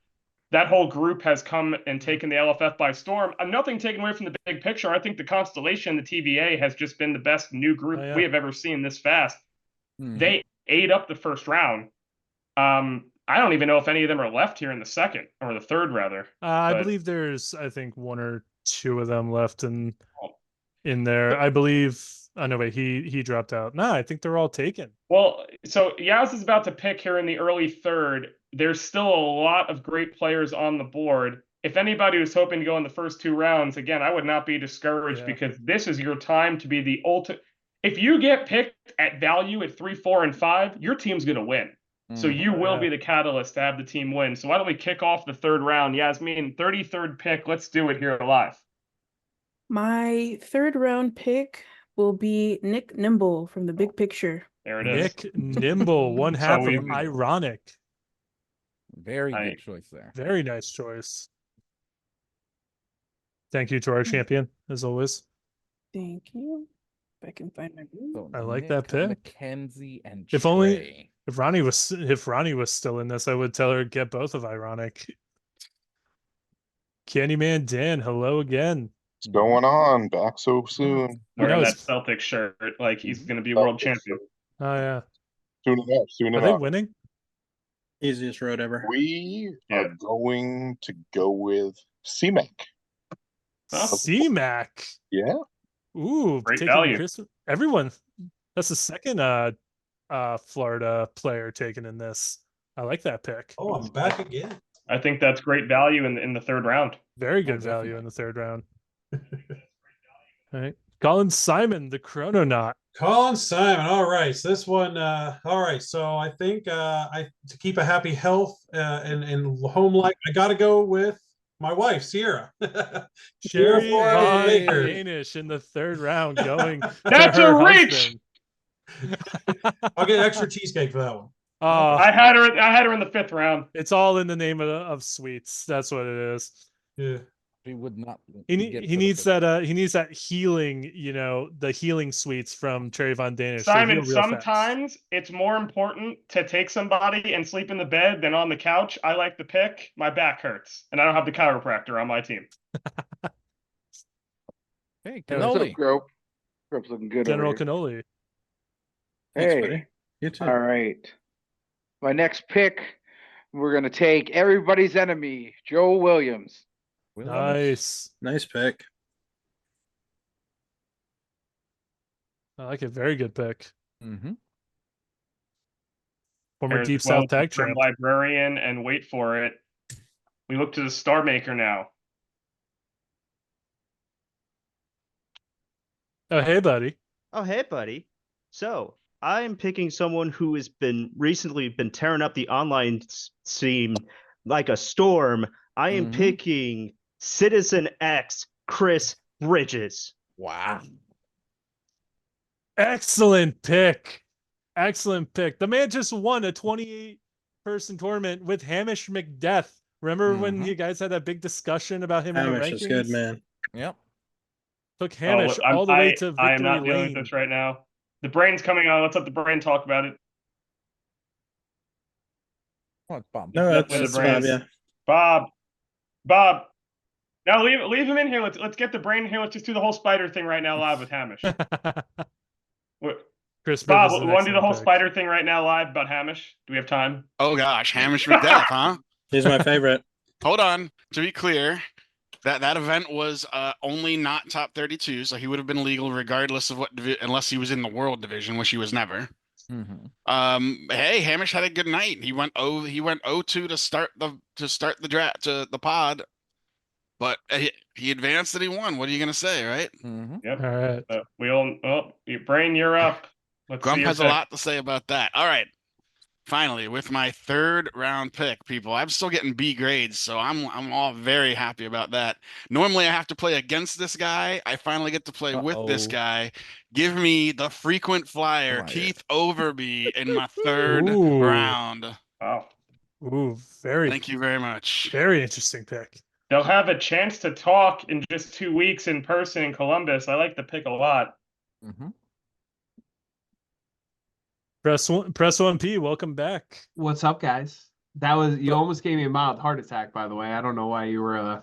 That whole group has come and taken the LFF by storm. Nothing taken away from the big picture. I think the Constellation, the TVA, has just been the best new group we have ever seen this fast. They ate up the first round. I don't even know if any of them are left here in the second or the third, rather. I believe there's, I think, one or two of them left in there. I believe. Oh no, wait, he dropped out. No, I think they're all taken. Well, so Yaz is about to pick here in the early third. There's still a lot of great players on the board. If anybody was hoping to go in the first two rounds, again, I would not be discouraged because this is your time to be the ultimate. If you get picked at value at 3, 4, and 5, your team's going to win. So you will be the catalyst to have the team win. So why don't we kick off the third round? Yasmin, 33rd pick. Let's do it here live. My third round pick will be Nick Nimble from the big picture. There it is. Nick Nimble, one half of Ironic. Very good choice there. Very nice choice. Thank you to our champion, as always. Thank you. If I can find my So I like Nick, that pick. Mackenzie and If Trey. only if Ronnie was still in this, I would tell her get both of Ironic. Candyman Dan, hello again. What's going on? Back so soon. Wearing that Celtic shirt, like he's going to be a world champion. Oh yeah. Soon enough. Soon Are enough. they winning? Easiest road ever. We are going to go with CMAC. C-Mac. Yeah. Ooh, Great taking value. Everyone. That's the second Florida player taken in this. I like that pick. Oh, I'm back again. I think that's great value in the third round. Very good value in the third round. All right. Colin Simon, the Chrononaut. Colin Simon. All right. So this one, all right. So I think to keep a happy health and home life, I gotta go with my wife, Sierra. Sherry Florida Von Baker. Danish in the third round going That's to her a reach! husband. I'll get extra cheesecake for that one. I had her in the fifth round. It's all in the name of sweets. That's what it is. Yeah. He would not. He get he to the needs fifth. that he needs that healing, the healing sweets from Cherry Von Danish. to Simon, heal real fast. sometimes it's more important to take somebody and sleep in the bed than on the couch. I like the pick. My back hurts, and I don't have the chiropractor on my team. Hey, What's up, cannoli. Grope? Grope's looking good General over here. Cannoli. Thanks, Hey. buddy. You too. All right. My next pick, we're going to take everybody's enemy, Joe Williams. Nice. Nice pick. I like it. Very good pick. Mm-hmm. Former There's Deep well South Tag from Champ. Librarian, and wait for it. We look to the Star Maker now. Oh, hey, buddy. Oh, hey, buddy. So I'm picking someone who has recently been tearing up the online scene like a storm. I am picking Citizen X, Chris Bridges. Wow. Excellent pick. Excellent pick. The man just won a 28-person tournament with Hamish McDeath. Remember when you guys had that big discussion about him in the Hamish rankings? is good, man. Yep. Took Hamish all the way to victory I am not dealing lane. with this right now. The brain's coming on. Let's let the brain talk about it. Oh, it's Bob. No, Let that's the brain. Bob, yeah. Bob. Now leave him in here. Let's get the brain in here. Let's just do the whole spider thing right now live with Hamish. Chris Bob, Bridges is we an want to do the excellent whole pick. spider thing right now live about Hamish. Do we have time? Oh gosh, Hamish McDeath, huh? He's my favorite. Hold on. To be clear, that event was only not top 32, so he would have been legal regardless of unless he was in the world division, which he was never. Hey, Hamish had a good night. He went 0-2 to start the draft to the pod, but he advanced and he won. What are you gonna say, right? Yep. All right. Your brain, you're up. Let's see Grump your has a pick. lot to say about that. All right. Finally, with my third round pick, people, I'm still getting B grades, so I'm all very happy about that. Normally, I have to play against this guy. I finally get to play with this guy. Give me the frequent flyer, Keith Overby, in my third round. Wow. Ooh, very. Thank you very much. Very interesting pick. They'll have a chance to talk in just 2 weeks in person in Columbus. I like the pick a lot. Press 1P. Welcome back. What's up, guys? That was you almost gave me a mild heart attack, by the way. I don't know why you were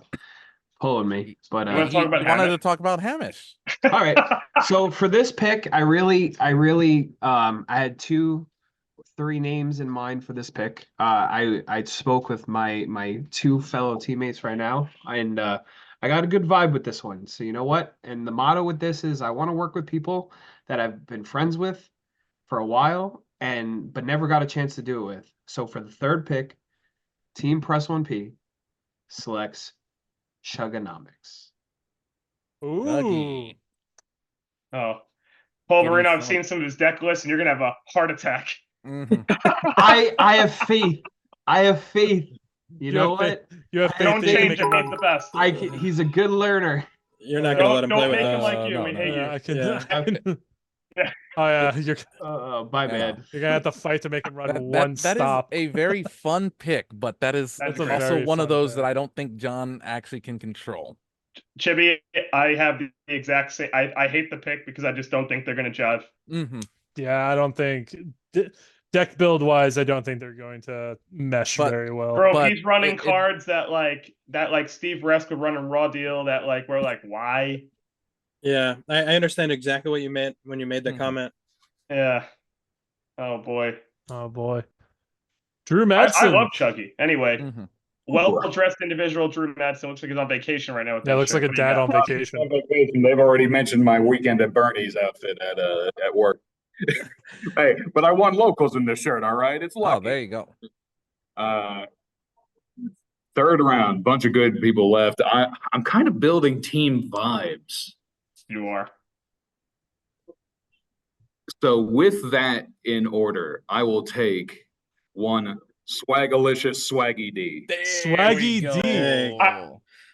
pulling me, but You want to talk about wanted Hamish? to talk about Hamish. all right. So for this pick, I really I had 3 names in mind for this pick. I spoke with my 2 fellow teammates right now, and I got a good vibe with this one. So you know what? And the motto with this is I want to work with people that I've been friends with for a while but never got a chance to do it with. So for the third pick, Team Press 1P selects Chugonomics. Ooh. Oh, Paul Getting Marino, I've fun. seen some of his deck lists, and you're gonna have a heart attack. I have faith. I have faith. You know what? You have faith Don't that you can change make him. it He's run. the best. He's a good learner. You're not gonna let him play Don't with make him us. like you. We hate you. I can. Yeah. I can oh yeah, you're My bad. you're gonna have to fight to make him run That one is stop. a very fun pick, but that is That's a also very one of fun those pick. that I don't think John actually can control. Chibi, I have the exact same. I hate the pick because I just don't think they're gonna jive. Yeah, I don't think deck build wise, I don't think they're going to mesh very well. Bro, he's running cards that Steve Resk would run a raw deal that we're like, why? Yeah, I understand exactly what you meant when you made that comment. Yeah. Oh boy. Oh boy. Drew I Madsen. love Chuggy. Anyway, well-dressed individual Drew Madsen looks like he's on vacation right now. With Yeah, that looks shirt. like a What do you dad got? on vacation. On vacation. They've already mentioned my weekend at Bernie's outfit at work. Hey, but I won locals in this shirt. All right, it's lucky. Oh, there you go. Third round, bunch of good people left. I'm kind of building team vibes. You are. So with that in order, I will take one Swagalicious Swaggy D. Swaggy D.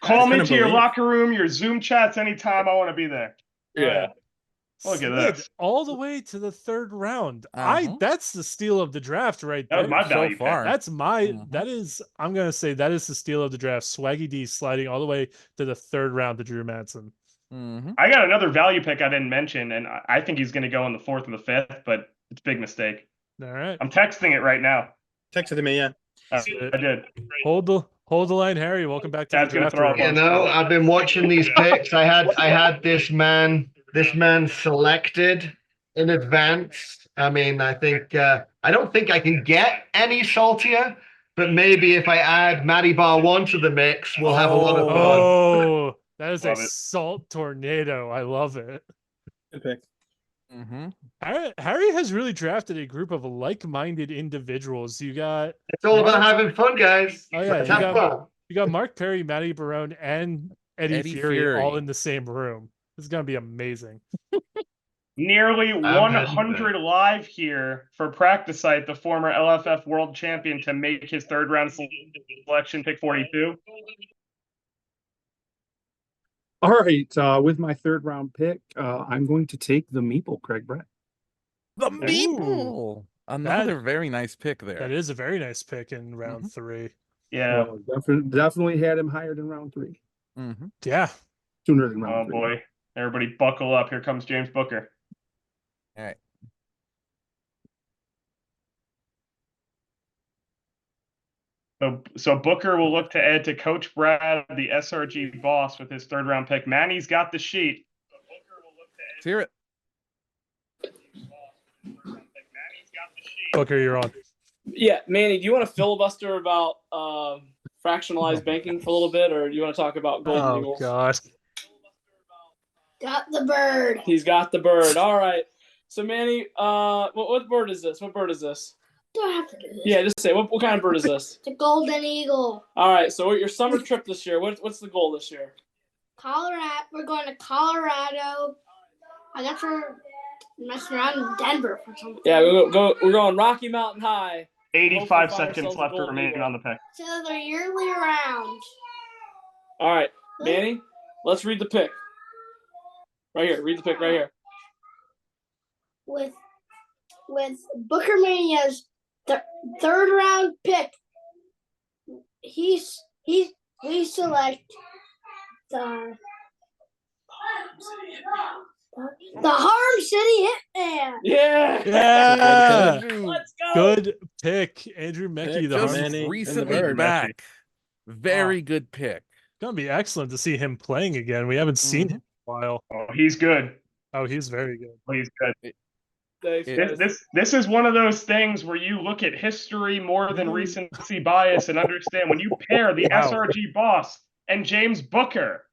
Call me to your locker room, your Zoom chats anytime. I want to be there. Yeah. Look at slid this. all the way to the third round. That's the steal of the draft right That there. was my value so far. pick. That's my I'm gonna say that is the steal of the draft. Swaggy D sliding all the way to the third round to Drew Madsen. I got another value pick I didn't mention, and I think he's going to go in the 4th or the 5th, but it's a big mistake. All right. I'm texting it right now. Text it to me, yeah. I did. Hold the line, Harry. Welcome back to Dad's the gonna draft throw room. up You know, I've been watching these picks. I had this man selected in advance. I mean, I think I don't think I can get any saltier, but maybe if I add Matty Bar 1 to the mix, we'll have a lot of fun. Oh, that is Love a it. salt tornado. I love it. Good pick. Harry has really drafted a group of like-minded individuals. You got It's all about having fun, guys. Oh yeah, Let's have fun. you got Mark Perry, Matty Barone, and Eddie Fury all in the same room. This is gonna be amazing. Nearly I'm 100 live here for Practice Site, the former LFF world champion, to make his 3rd round selection, pick 42. All right, with my 3rd round pick, I'm going to take the Meeple, Craig Brett. The Meeple. Another very nice pick there. That is a very nice pick in round 3. Yeah. Definitely had him higher than round 3. Yeah. Sooner than round 3. Oh boy. Everybody buckle up. Here comes James Booker. All right. So Booker will look to add to Coach Brad, the SRG boss, with his 3rd round pick. Manny's got the sheet. Let's hear it. Booker, you're on. Yeah, Manny, do you want to filibuster about fractionalized banking for a little bit, or do you want to talk about Golden Eagles? God. Got the bird. He's got the bird. All right. So Manny, what bird is this? What bird is this? Don't have to do this. Yeah, just say what kind of bird is this? It's a golden eagle. All right. So your summer trip this year? What's the goal this year? Colorado. We're going to Colorado. I guess we're messing around in Denver for something. Yeah, we're going Rocky Mountain High. 85 seconds left remaining on the pick. So they're yearly round. All right, Manny, let's read the pick. Right here. Read the pick right here. With Booker Mania's 3rd round pick, we select the Harm City Hitman. Yeah. Yeah. Let's go. Good pick, Andrew Meckie. The Just Harmony recently back. Very good pick. It's gonna be excellent to see him playing again. We haven't seen him in a while. Oh, he's good. Oh, he's very good. Oh, he's good. Thanks, This is one of those things where you look at history more than recency bias and understand when you pair the SRG boss and James Booker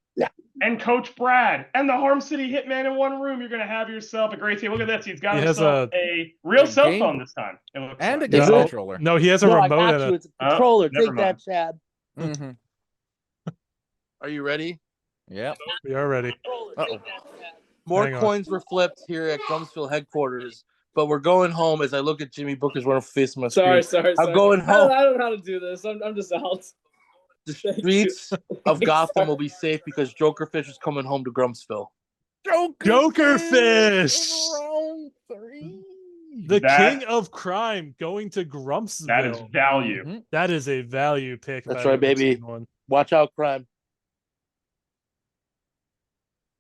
and Coach Brad and the Harm City Hitman in one room, you're going to have yourself a great team. Look at this. He's got himself a real cell phone this time. It looks and like. a game controller. No, he has a No, I remote. got And you. It's a controller. never Take mind. that, Chad. Mm-hmm. Are you ready? Yep. We are ready. Uh-oh. More Hang on. coins were flipped here at Grumsville headquarters, but we're going home as I look at Jimmy Booker's wonderful face on my screen. Sorry. I'm going home. I don't know how to do this. I'm just out. The streets of Gotham will be safe because Jokerfish is coming home to Grumsville. Jokerfish! Round 3. The king of crime going to Grumpsville. That is value. That is a value pick. That's by right, the baby. one. Watch out, crime.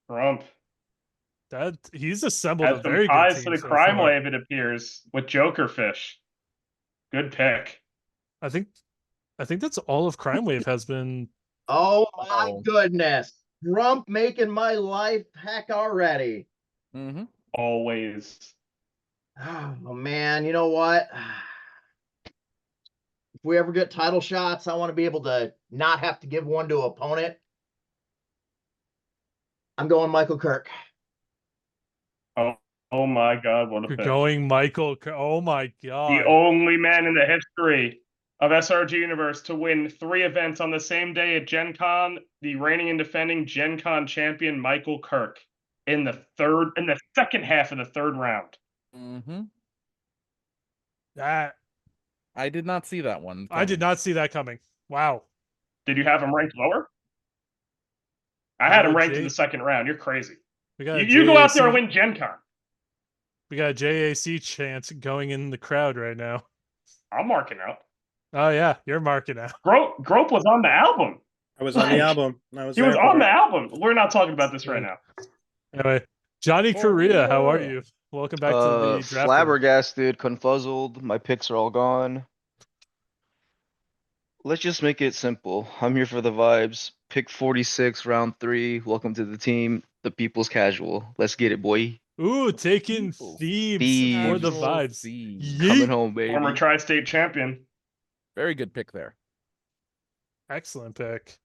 Grump. That he's assembled Has a some very good ties team to the so crime far. wave, it appears, with Jokerfish. Good pick. I think that's all of Crime Wave has been. Oh my goodness. Grump making my life heck already. Always. Oh man, you know what? If we ever get title shots, I want to be able to not have to give one to an opponent. I'm going Michael Kirk. Oh my God, what a You're pick. going Michael. Oh my God. The only man in the history of SRG Universe to win 3 events on the same day at Gen Con, the reigning and defending Gen Con champion Michael Kirk in the second half of the 3rd round. That I did not see that one. I did not see that coming. Wow. Did you have him ranked lower? I had him ranked in the 2nd round. You're crazy. We got You go out there and win Gen Con. We got a JAC chant going in the crowd right now. I'm marking out. Oh yeah, you're marking out. Grope was on the album. I was on the album. He was on the album. We're not talking about this right now. Anyway, Johnny Korea, how are you? Welcome back to the draft. Flabbergasted, confuzzled. My picks are all gone. Let's just make it simple. I'm here for the vibes. Pick 46, round 3. Welcome to the team. The People's Casual. Let's get it, boy. Ooh, taking Thebes for the vibes. Coming home, baby. Former tri-state champion. Very good pick there. Excellent pick.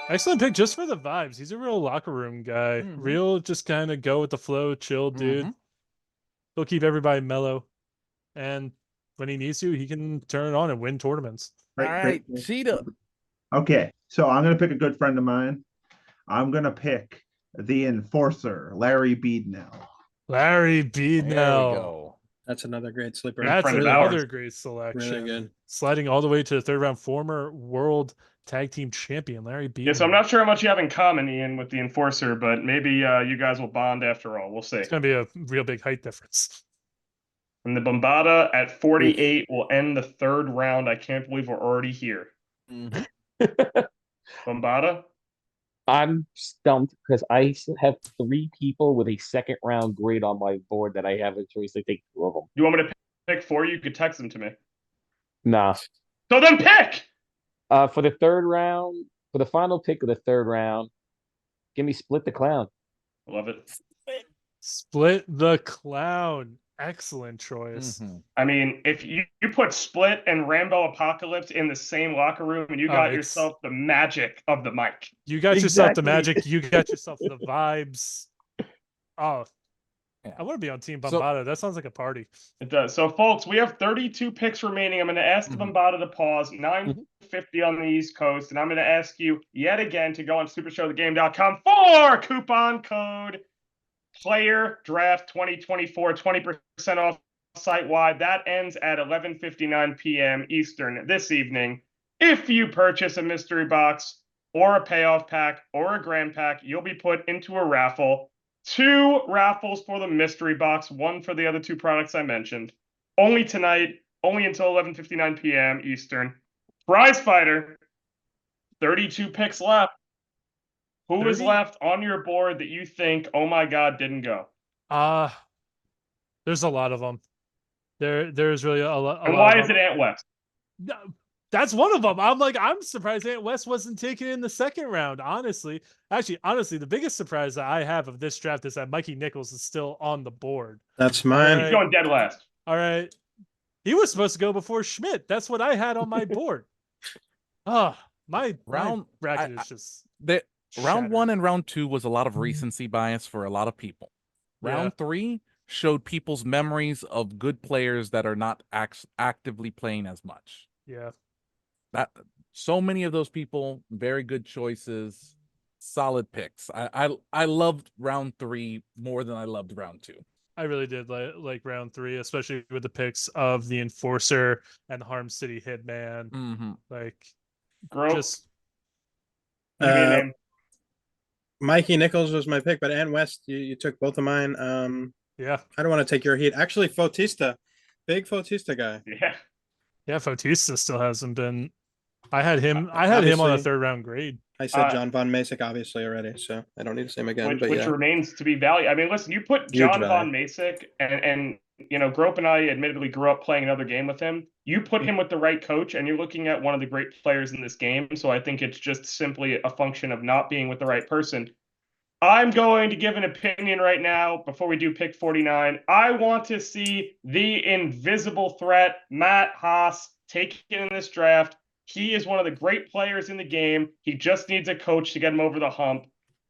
Excellent pick just for the vibes. He's a real locker room guy. Real just kind of go with the flow, chill dude. He'll keep everybody mellow. And when he needs to, he can turn it on and win tournaments. All right, Cheetah. Okay, so I'm going to pick a good friend of mine. I'm going to pick the Enforcer, Larry Beadnell. Larry Beadnell. There we go. That's another great sleeper. That's another great selection. Really good. Sliding all the way to the third round, former world tag team champion, Larry Beadnell. Yeah, so I'm not sure how much you have in common, Ian, with the Enforcer, but maybe you guys will bond after all. We'll see. It's going to be a real big height difference. And the Bombada at 48 will end the third round. I can't believe we're already here. Bombada? I'm stumped because I have 3 people with a second round grade on my board that I have a choice to take 2 of them. You want me to pick 4? You could text them to me. Nah. So then pick! For the third round, for the final pick of the third round, give me Split the Clown. Love it. Split the Clown. Excellent choice. I mean, if you put Split and Rambo Apocalypse in the same locker room, and you got yourself the magic of the mic. You got yourself the magic. You got yourself the vibes. Oh, I want to be on Team Bombada. That sounds like a party. It does. So, folks, we have 32 picks remaining. I'm going to ask the Bombada to pause. 9:50 on the East Coast. And I'm going to ask you yet again to go on supershowthegame.com for coupon code Player Draft 2024, 20% off site-wide. That ends at 11:59 p.m. Eastern this evening. If you purchase a mystery box or a payoff pack or a grand pack, you'll be put into a raffle. 2 raffles for the mystery box, 1 for the other 2 products I mentioned. Only tonight, only until 11:59 p.m. Eastern. Prize Fighter, 32 picks left. Who is left on your board that you think, oh my God, didn't go? There's a lot of them. There's really a lot. And why is it Ant West? That's one of them. I'm surprised Ant West wasn't taken in the second round, honestly. Honestly, the biggest surprise that I have of this draft is that Mikey Nichols is still on the board. That's mine. He's going dead last. All right. He was supposed to go before Schmidt. That's what I had on my board. My bracket is just... Round 1 and round 2 was a lot of recency bias for a lot of people. Round 3 showed people's memories of good players that are not actively playing as much. Yeah. So many of those people, very good choices, solid picks. I loved round 3 more than I loved round 2. I really did like round 3, especially with the picks of the Enforcer and the Harm City Hitman. Just Mikey Nichols was my pick, but Ant West, you took both of mine. Yeah. I don't want to take your heat. Actually, Fotista. Big Fotista guy. Yeah. Yeah, Fotista still hasn't been. I had him on a third round grade. I said John Von Masick obviously already, so I don't need to say him again. Which remains to be valued. I mean, listen, you put John Von Masick and Grope and I admittedly grew up playing another game with him. You put him with the right coach, and you're looking at one of the great players in this game. So I think it's just simply a function of not being with the right person. I'm going to give an opinion right now before we do pick 49. I want to see the invisible threat, Matt Haas, taken in this draft. He is one of the great players in the game. He just needs a coach to get him over the hump.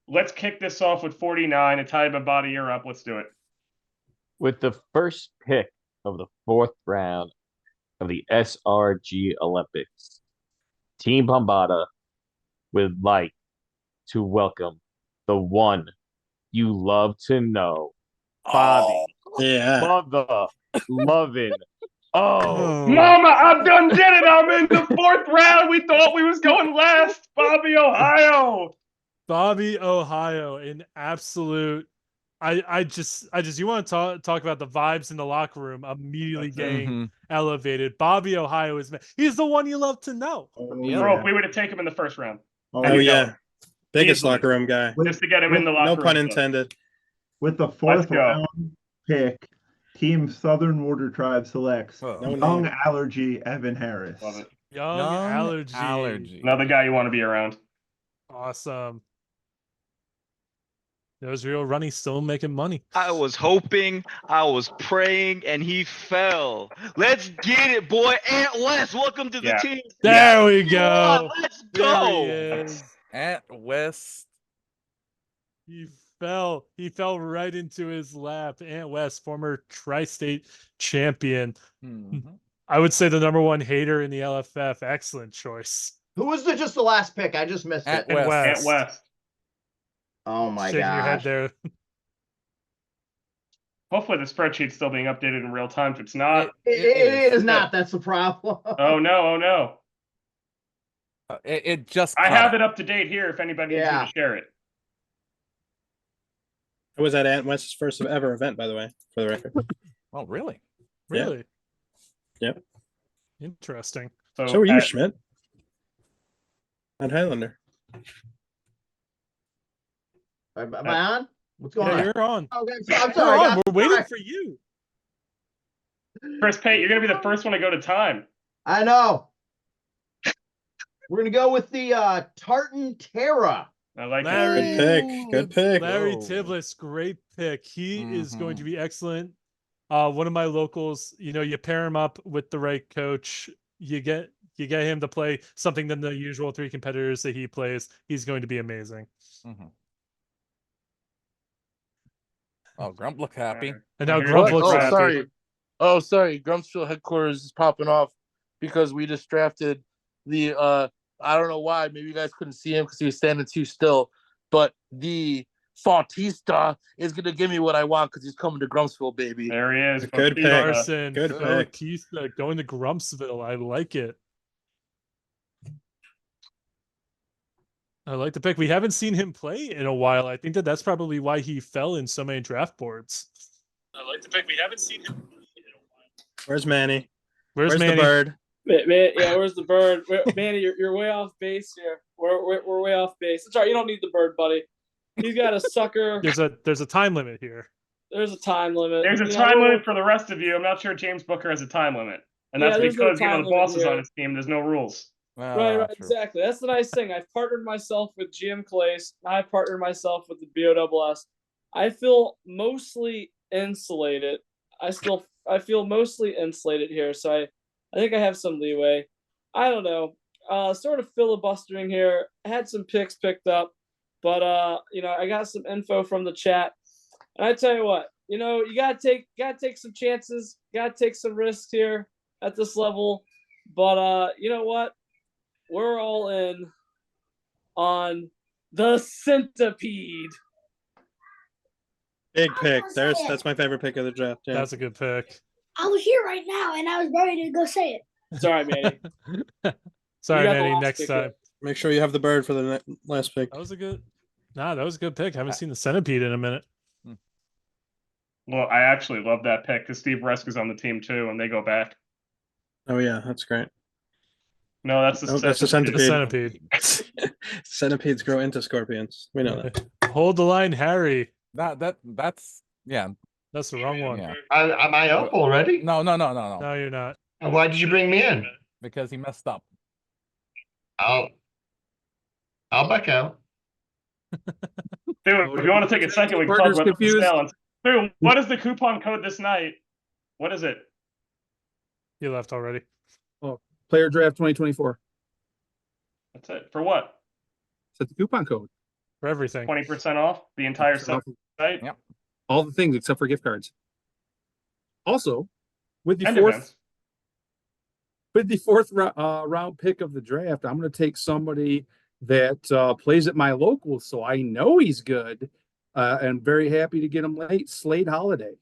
Let's kick this off with 49. Italia Bombada, you're up. Let's do it. With the first pick of the 4th round of the SRG Olympics, Team Bombada would like to welcome the one you love to know, Bobby. Mother loving. Mama, I done did it. I'm in the 4th round. We thought we was going last. Bobby, Ohio. Bobby Ohio, an absolute. I just you want to talk about the vibes in the locker room immediately getting elevated. Bobby Ohio he's the one you love to know. Bro, if we would have taken him in the first round. Oh yeah, biggest locker room guy. Just to get him in the locker No room. pun intended. With the fourth round pick, Team Southern Water Tribe selects young allergy Evan Harris. Love it. Young allergy. Another guy you want to be around. Awesome. There's real Runny still making money. I was hoping, I was praying, and he fell. Let's get it, boy. Ant West, welcome to the team. There we go. Let's There go. he is. Ant West. He fell right into his lap. Ant West, former tri-state champion. I would say the number one hater in the LFF. Excellent choice. Who was just the last pick? I just missed it. Ant West. Oh my Shaking your head gosh. there. Hopefully the spreadsheet's still being updated in real time. If it's not, It is not. That's the problem. Oh no. It just. I have it up to date here. If anybody needs me to share it. I was at Ant West's first ever event, by the way, for the record. Oh, really? Really? Yep. Interesting. So were you, Schmidt? At Highlander. Am I on? What's going on? You're on. Okay, I'm sorry. You're on. guys. We're waiting Sorry. for you. Chris Pate, you're gonna be the first one to go to time. I know. We're gonna go with the Tartan Terra. I like Larry, Good pick. Larry Tiblis, great pick. He is going to be excellent. One of my locals, you pair him up with the right coach, you get him to play something than the usual three competitors that he plays. He's going to be amazing. Oh, Grump look happy. And now Grump looks happy. Sorry. Grumpsville headquarters is popping off because we just drafted the I don't know why. Maybe you guys couldn't see him because he was standing too still. But the Fautista is gonna give me what I want because he's coming to Grumpsville, baby. There he is. Good pick. Carson, Good pick. Fautista going to Grumpsville. I like it. I like the pick. We haven't seen him play in a while. I think that's probably why he fell in so many draft boards. I like the pick. We haven't seen him play in a while. Where's Manny? Where's the Manny? bird? Yeah, where's the bird? Manny, you're way off base here. We're way off base. It's all right. You don't need the bird, buddy. He's got a sucker. There's a time limit here. There's a time limit. There's a time limit for the rest of you. I'm not sure James Booker has a time limit, and that's there's no because time the limit boss is here. on his team. There's no rules. Right, exactly. That's the nice thing. I've partnered myself with GM Clace. I partnered myself with the BOSS. I feel mostly insulated. I feel mostly insulated here, so I think I have some leeway. I don't know. Sort of filibustering here. I had some picks picked up, but I got some info from the chat. And I tell you what, you gotta take some chances, gotta take some risks here at this level. But you know what? We're all in on the centipede. Big pick. That's my favorite pick of the draft. Yeah. That's a good pick. I was here right now, and I was ready to go say it. Sorry, Manny. Sorry, You got the Manny. last Next pick time. here. Make sure you have the bird for the last pick. That was a good pick. I haven't seen the centipede in a minute. Well, I actually love that pick because Steve Resk is on the team too, and they go back. Oh yeah, that's great. No, that's the centipede. The centipede. Centipedes grow into scorpions. We know that. Hold the line, Harry. That's yeah. That's the wrong one. Yeah. Am I up already? No. No, you're not. And why did you bring me in? Because he messed up. I'll back out. Dude, if you want to take a second, we can talk about the balance. Dude, what is the coupon code this night? What is it? You left already. Oh, player draft 2024. That's it. For what? Set the coupon code. For everything. 20% off the entire site? Yep. All the things except for gift cards. Also, with the And fourth events. round pick of the draft, I'm going to take somebody that plays at my local, so I know he's good. And very happy to get him late. Slade Holiday.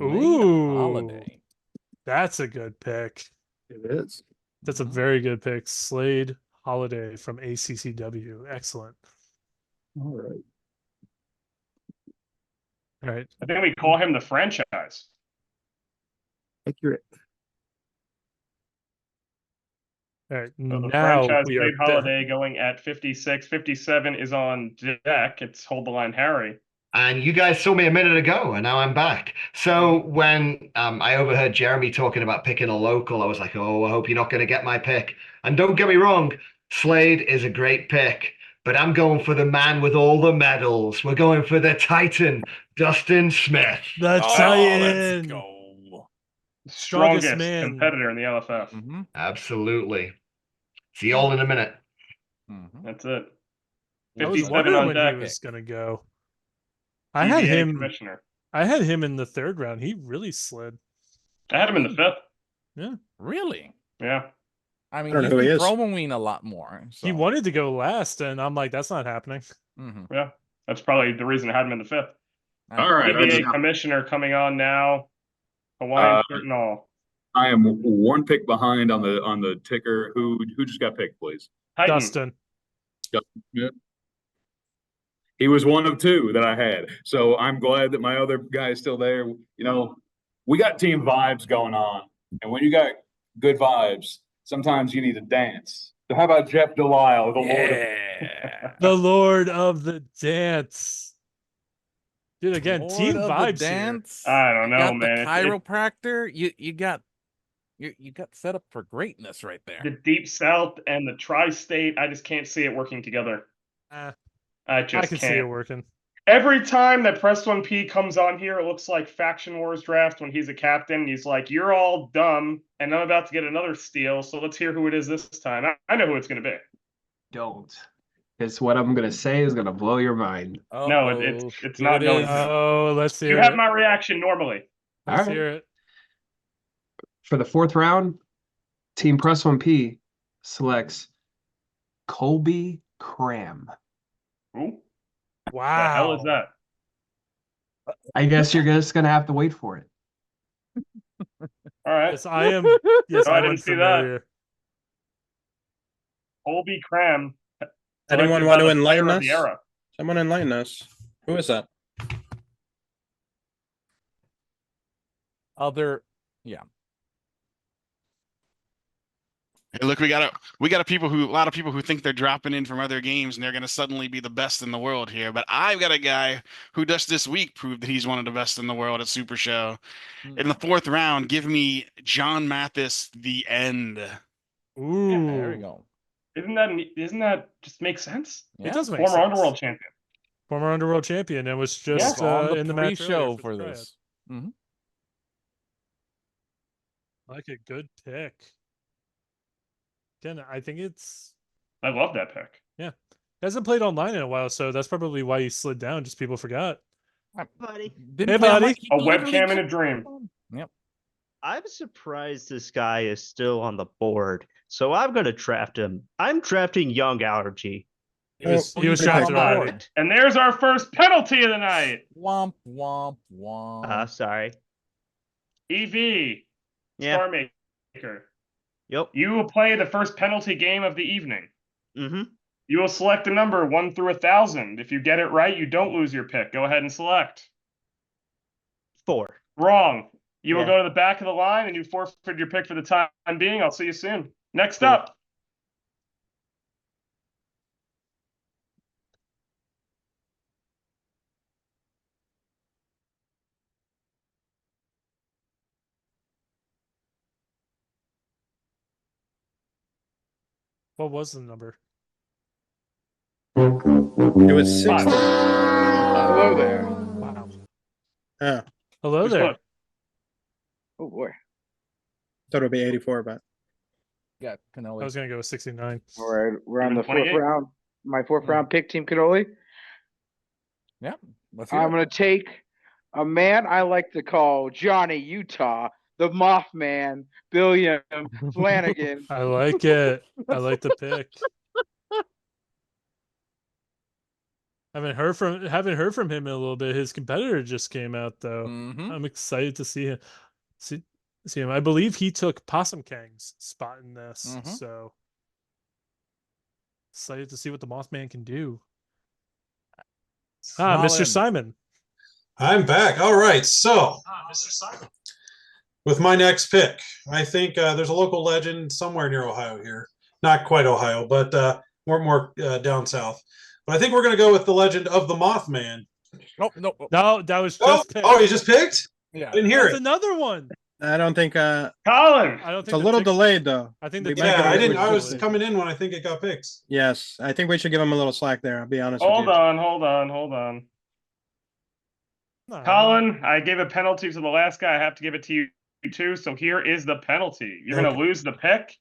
Ooh. Holiday. That's a good pick. It is. That's a very good pick. Slade Holiday from ACCW. Excellent. All right. All right. I think we call him the franchise. Accurate. All right. So the Now franchise we are Big Holiday going at 56. 57 is on deck. It's Hold the Line Harry. And you guys saw me a minute ago, and now I'm back. So when I overheard Jeremy talking about picking a local, I was like, oh, I hope you're not going to get my pick. And don't get me wrong, Slade is a great pick, but I'm going for the man with all the medals. We're going for the Titan, Dustin Smith. The Titan. Let's go. Strongest man. competitor in the LFF. Absolutely. See you all in a minute. That's it. I was 57 wondering on when deck. he was gonna go. I had TVA him. commissioner. I had him in the third round. He really slid. I had him in the fifth. Yeah. Really? Yeah. I mean, I don't he's know who he been is. promoing a lot more. He So. wanted to go last, and I'm like, that's not happening. Yeah. That's probably the reason I had him in the fifth. All right. TVA commissioner coming on now. Hawaiian shirt and all. I am one pick behind on the ticker. Who just got picked, please? Titan. Dustin. Dustin Smith. He was one of two that I had. So I'm glad that my other guy is still there. You know, we got team vibes going on. And when you got good vibes, sometimes you need to dance. So how about Jeff Delisle, the Lord of The Lord of the Dance. Dude, again, Lord team of the vibes dance. here. I don't You know, got man. the chiropractor. You got set up for greatness right there. The Deep South and the Tri-State, I just can't see it working together. I just I can can't. see it working. Every time that Press 1P comes on here, it looks like Faction Wars draft when he's a captain. And he's like, you're all dumb, and I'm about to get another steal, so let's hear who it is this time. I know who it's going to be. Don't. Because what I'm going to say is going to blow your mind. No, it's not going to. Oh, let's hear You it. have my reaction normally. Let's All right. hear it. For the fourth round, Team Press 1P selects Colby Cram. Who? Wow. The hell is that? I guess you're just going to have to wait for it. All right. Yes, I am. Yes, No, I I didn't went see familiar. that. Colby Cram. Anyone selected want by to the enlighten player of us? the era. Someone enlighten us. Who is that? Yeah. Hey, look, we got a lot of people who think they're dropping in from other games and they're going to suddenly be the best in the world here. But I've got a guy who just this week proved that he's one of the best in the world at Super Show. In the fourth round, give me John Mathis, the end. Ooh. Yeah, there we go. Isn't that just make sense? It does make Former sense. Underworld champion. Former Underworld champion and was just on the in the match pre-show earlier for the this. triad. I like a good pick. Again, I think I love that pick. Yeah. Hasn't played online in a while, so that's probably why he slid down. Just people forgot. Buddy. Hey, buddy. A webcam in a dream. Yep. I'm surprised this guy is still on the board. So I'm going to draft him. I'm drafting Young Allergy. He was drafted already. And there's our first penalty of the night. Womp, womp, womp. Sorry. EV. Yeah. Star Maker. Yep. You will play the first penalty game of the evening. Mm-hmm. You will select a number 1 through 1,000. If you get it right, you don't lose your pick. Go ahead and select. 4. Wrong. You will Yeah. go to the back of the line and you forfeit your pick for the time being. I'll see you soon. Next up. What was the number? It was 60. Hello there. Wow. Yeah. Hello Who's there. close? Oh boy. Thought it would be 84, but Got Canoli. I was gonna go with 69. All right, we're on the fourth 28. round. My fourth round pick, Team Canoli. Yeah. Let's hear I'm it. going to take a man I like to call Johnny Utah, the Mothman, Billiam Flanagan. I like it. I like the pick. Haven't heard from him in a little bit. His competitor just came out though. I'm excited to see him. See him. I believe he took Possum Kang's spot in this. So excited to see what the Mothman can do. Mr. Simon. I'm back. All right. So, Mr. Simon. With my next pick, I think there's a local legend somewhere near Ohio here. Not quite Ohio, but more down south. But I think we're going to go with the legend of the Mothman. No, that was just picked. Oh, he just picked? Yeah. I didn't hear That's it. another one. I don't think. Colin. I don't think It's a little delayed though. I think We the might ticker give him I a didn't. quick I was delay. coming in when I think it got picked. Yes, I think we should give him a little slack there. I'll be honest with Hold you. on. Colin, I gave a penalty to the last guy. I have to give it to you too. So here is the penalty. You're going to lose the pick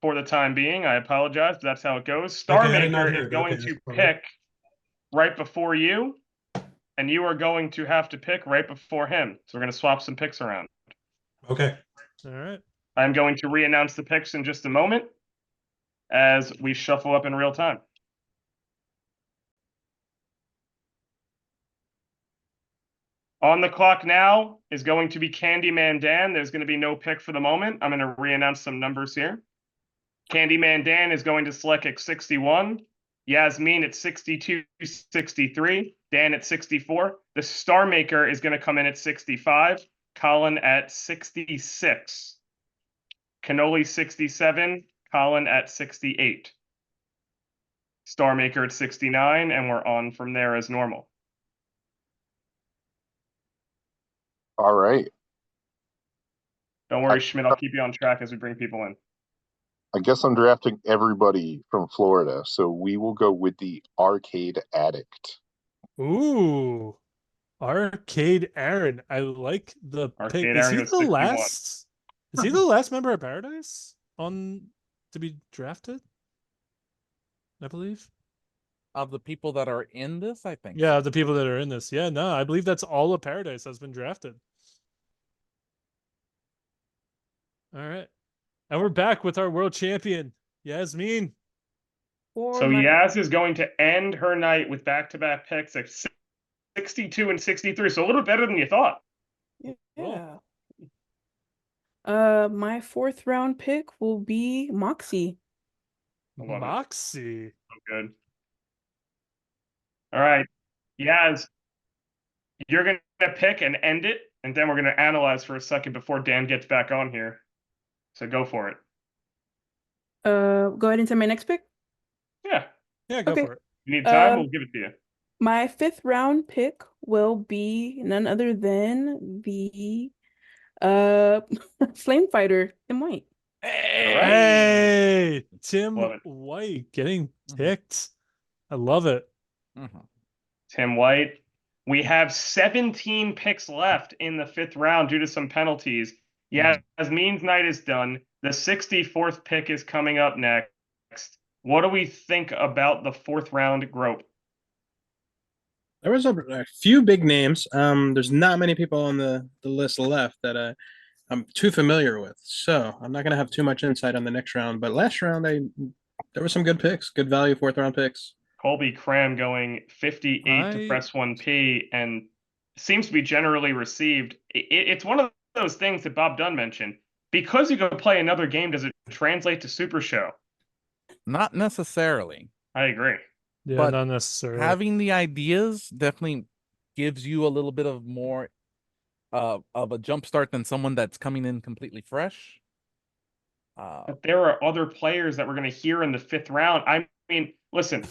for the time being. I apologize, but that's how it goes. Star Okay, I did not Maker hear is it. going Okay, to that's fine. pick right before you, and you are going to have to pick right before him. So we're going to swap some picks around. Okay. All right. I'm going to re-announce the picks in just a moment as we shuffle up in real time. On the clock now is going to be Candyman Dan. There's going to be no pick for the moment. I'm going to re-announce some numbers here. Candyman Dan is going to select at 61. Yasmin at 62, 63. Dan at 64. The Star Maker is going to come in at 65. Colin at 66. Cannoli 67. Colin at 68. Star Maker at 69. And we're on from there as normal. All right. Don't worry, Schmidt. I'll keep you on track as we bring people in. I guess I'm drafting everybody from Florida, so we will go with the Arcade Addict. Ooh. Arcade Aaron. I like the pick. Arcade Is Aaron he goes the 61. last? Is he the last member of Paradise to be drafted? I believe. Of the people that are in this, I think. Yeah, the people that are in this. Yeah, no, I believe that's all of Paradise has been drafted. All right. And we're back with our world champion, Yasmin. So Yaz is going to end her night with back-to-back picks at 62 and 63. So a little bit better than you thought. Yeah. My fourth round pick will be Moxie. Moxie. So good. All right. Yaz, you're going to pick and end it, and then we're going to analyze for a second before Dan gets back on here. So go for it. Go ahead and say my next pick. Yeah. Yeah, go Okay. for it. You need time, we'll give it to you. My fifth round pick will be none other than the Flame Fighter in white. Hey, Tim White getting picked. I love it. Tim White. We have 17 picks left in the fifth round due to some penalties. Yasmin's night is done. The 64th pick is coming up next. What do we think about the fourth round group? There was a few big names. There's not many people on the list left that I'm too familiar with, so I'm not gonna have too much insight on the next round. But last round, there were some good picks, good value fourth round picks. Colby Cram going 58 to press 1P and seems to be generally received. It's one of those things that Bob Dunn mentioned. Because you go play another game, does it translate to Super Show? Not necessarily. I agree. Yeah, But not necessarily. having the ideas definitely gives you a little bit of more of a jump start than someone that's coming in completely fresh. But there are other players that we're going to hear in the fifth round. I mean, listen,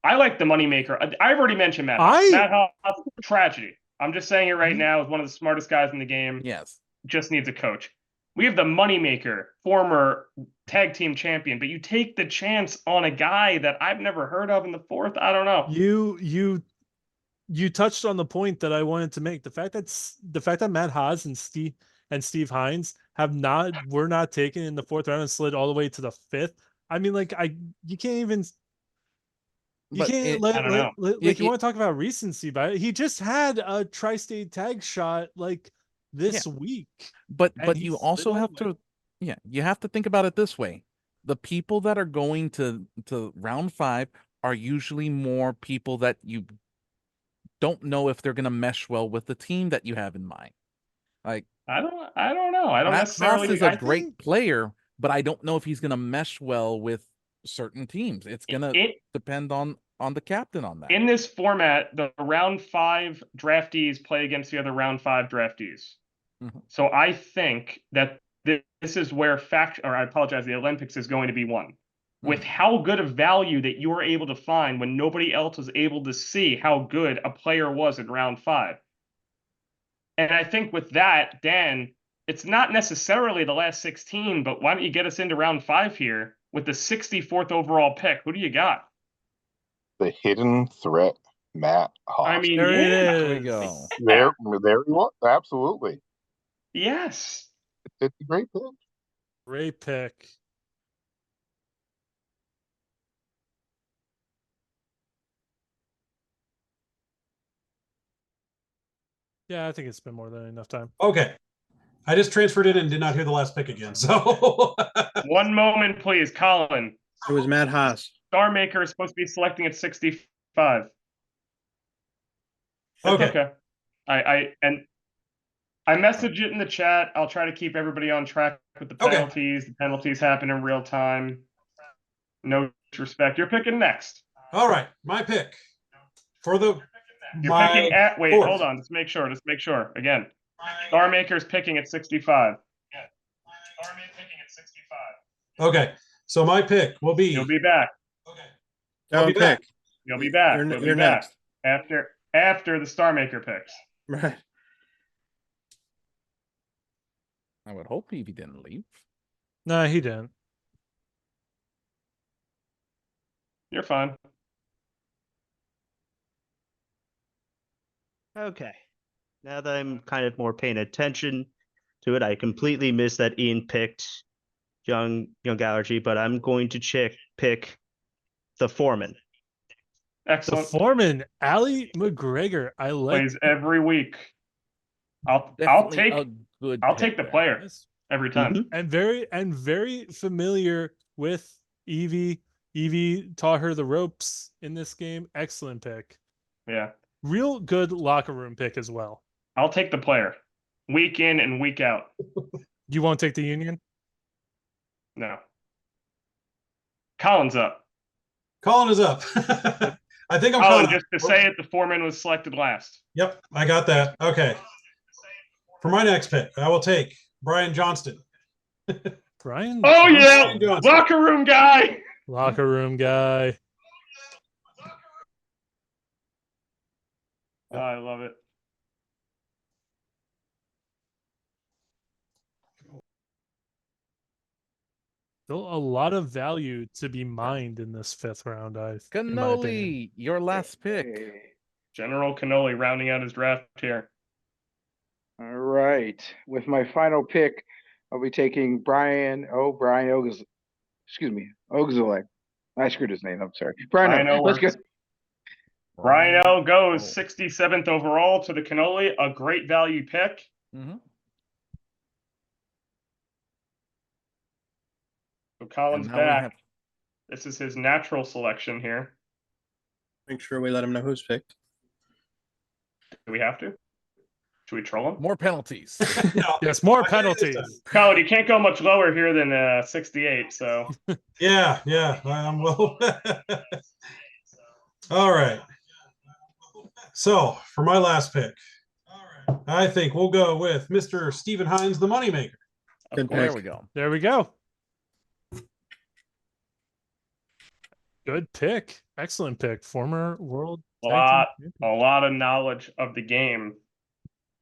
I like the moneymaker. I've already mentioned Matt. Matt Haas, tragedy. I'm just saying it right now. Is one of the smartest guys in the game. Yes. Just needs a coach. We have the moneymaker, former tag team champion, but you take the chance on a guy that I've never heard of in the fourth. I don't know. You touched on the point that I wanted to make. The fact that Matt Haas and Steve Hines were not taken in the fourth round and slid all the way to the fifth. I mean, like you can't even. You can't you want to talk about recency, but he just had a tri-state tag shot like this week. But you also have to you have to think about it this way. The people that are going to round 5 are usually more people that you don't know if they're going to mesh well with the team that you have in mind. Like I don't know. I don't Matt necessarily. Haas is a great player, but I don't know if he's going to mesh well with certain teams. It's going to depend on on the captain on that. In this format, the round 5 draftees play against the other round 5 draftees. So I think that this is where the Olympics is going to be won. With how good of value that you were able to find when nobody else was able to see how good a player was in round 5. And I think with that, Dan, it's not necessarily the last 16, but why don't you get us into round 5 here with the 64th overall pick? Who do you got? The hidden threat, Matt Haas. I mean, There it yeah. is. There we go. There he was. Absolutely. Yes. It's a great pick. Great pick. Yeah, I think it's been more than enough time. Okay. I just transferred in and did not hear the last pick again. So One moment, please, Colin. It was Matt Haas. Star Maker is supposed to be selecting at 65. That's Okay. I message it in the chat. I'll try to keep everybody on track with the Okay. penalties. The penalties happen in real time. No disrespect. You're picking next. All right. My pick for the You're my picking at wait, fourth. hold on. Just make sure. Again. Star Maker's picking at 65. Okay. So my pick will be You'll be back. I'll be back. You'll be back. You're- You'll be you're back. next. After the Star Maker picks. Right. I would hope Evie didn't leave. No, he didn't. You're fine. Okay. Now that I'm kind of more paying attention to it, I completely missed that Ian picked young allergy, but I'm going to pick the foreman. The Excellent. foreman, Ali McGregor. I like Plays every week. I'll Definitely take a good I'll pick take the there. player Yes. every time. Mhm. and very familiar with Evie. Evie taught her the ropes in this game. Excellent pick. Yeah. Real good locker room pick as well. I'll take the player. Week in and week out. You won't take the Union? No. Colin's up. Colin is up. I think I'm Colin, caught up. just to say it, the foreman was selected last. Yep, I got that. Okay. For my next pick, I will take Brian Johnston. Brian? Oh Johnson? yeah, Brian Johnson. locker room guy. Locker room guy. Oh, I love it. Still a lot of value to be mined in this 5th round, in my opinion. Cannoli, your last pick. General Cannoli rounding out his draft here. All right. With my final pick, I'll be taking Brian Ogles. Excuse me, Ogzalek. I screwed his name. I'm sorry. Brian O Let's go. works. Brian O goes 67th overall to the Cannoli. A great value pick. Mm-hmm. So Colin's now we back. have- This is his natural selection here. Make sure we let him know who's picked. Do we have to? Should we troll him? More penalties. Yes, more penalties. Colin, you can't go much lower here than 68. So Yeah. Well. All right. So for my last pick, I think we'll go with Mr. Stephen Hines, the moneymaker. Good There pick. we go. There we go. Good pick. Excellent pick. Former world a tag team lot of knowledge of the game.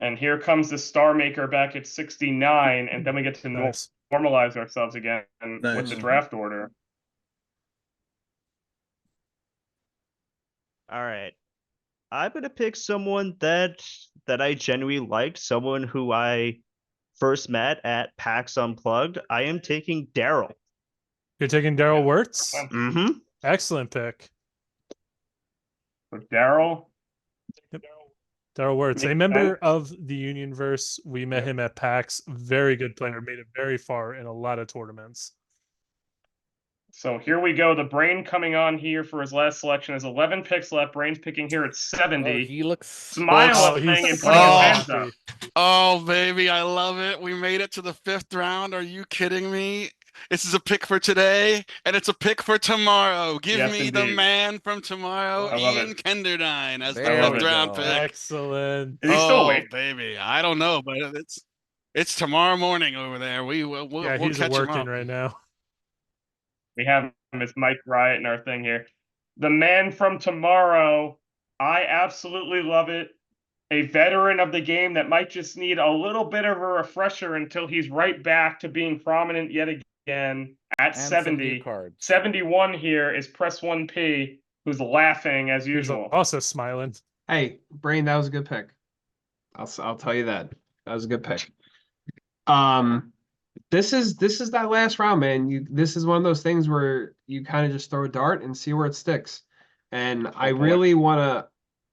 And here comes the Star Maker back at 69, and then we get to Nice. normalize ourselves again with Nice. the draft order. All right. I'm gonna pick someone that I genuinely liked, someone who I first met at PAX Unplugged. I am taking Daryl. You're taking Daryl Wirtz? Mm-hmm. Excellent pick. So Daryl. Daryl Wirtz, a Makes member sense. of the Unionverse. We met him at PAX. Very good player. Made it very far in a lot of tournaments. So here we go. The Brain coming on here for his last selection is 11 picks left. Brain's picking here at 70. He looks smiling and putting his hands up. Oh, baby, I love it. We made it to the 5th round. Are you kidding me? This is a pick for today, and it's a pick for tomorrow. Give Yes, me the indeed. man from tomorrow, I love Ian it. Kenderdine, as the There 5th we round go. pick. Excellent. Is he still Oh, awake? baby, I don't know, but it's tomorrow morning over there. We'll Yeah, we'll he's catch him working up. right now. We have him as Mike Riot in our thing here. The man from tomorrow. I absolutely love it. A veteran of the game that might just need a little bit of a refresher until he's right back to being prominent yet again at And some new 70. cards. 71 here is Press 1P, who's laughing as He's usual. also smiling. Hey, Brain, that was a good pick. I'll tell you that. That was a good pick. This is that last round, man. This is one of those things where you kind of just throw a dart and see where it sticks. And I really want to.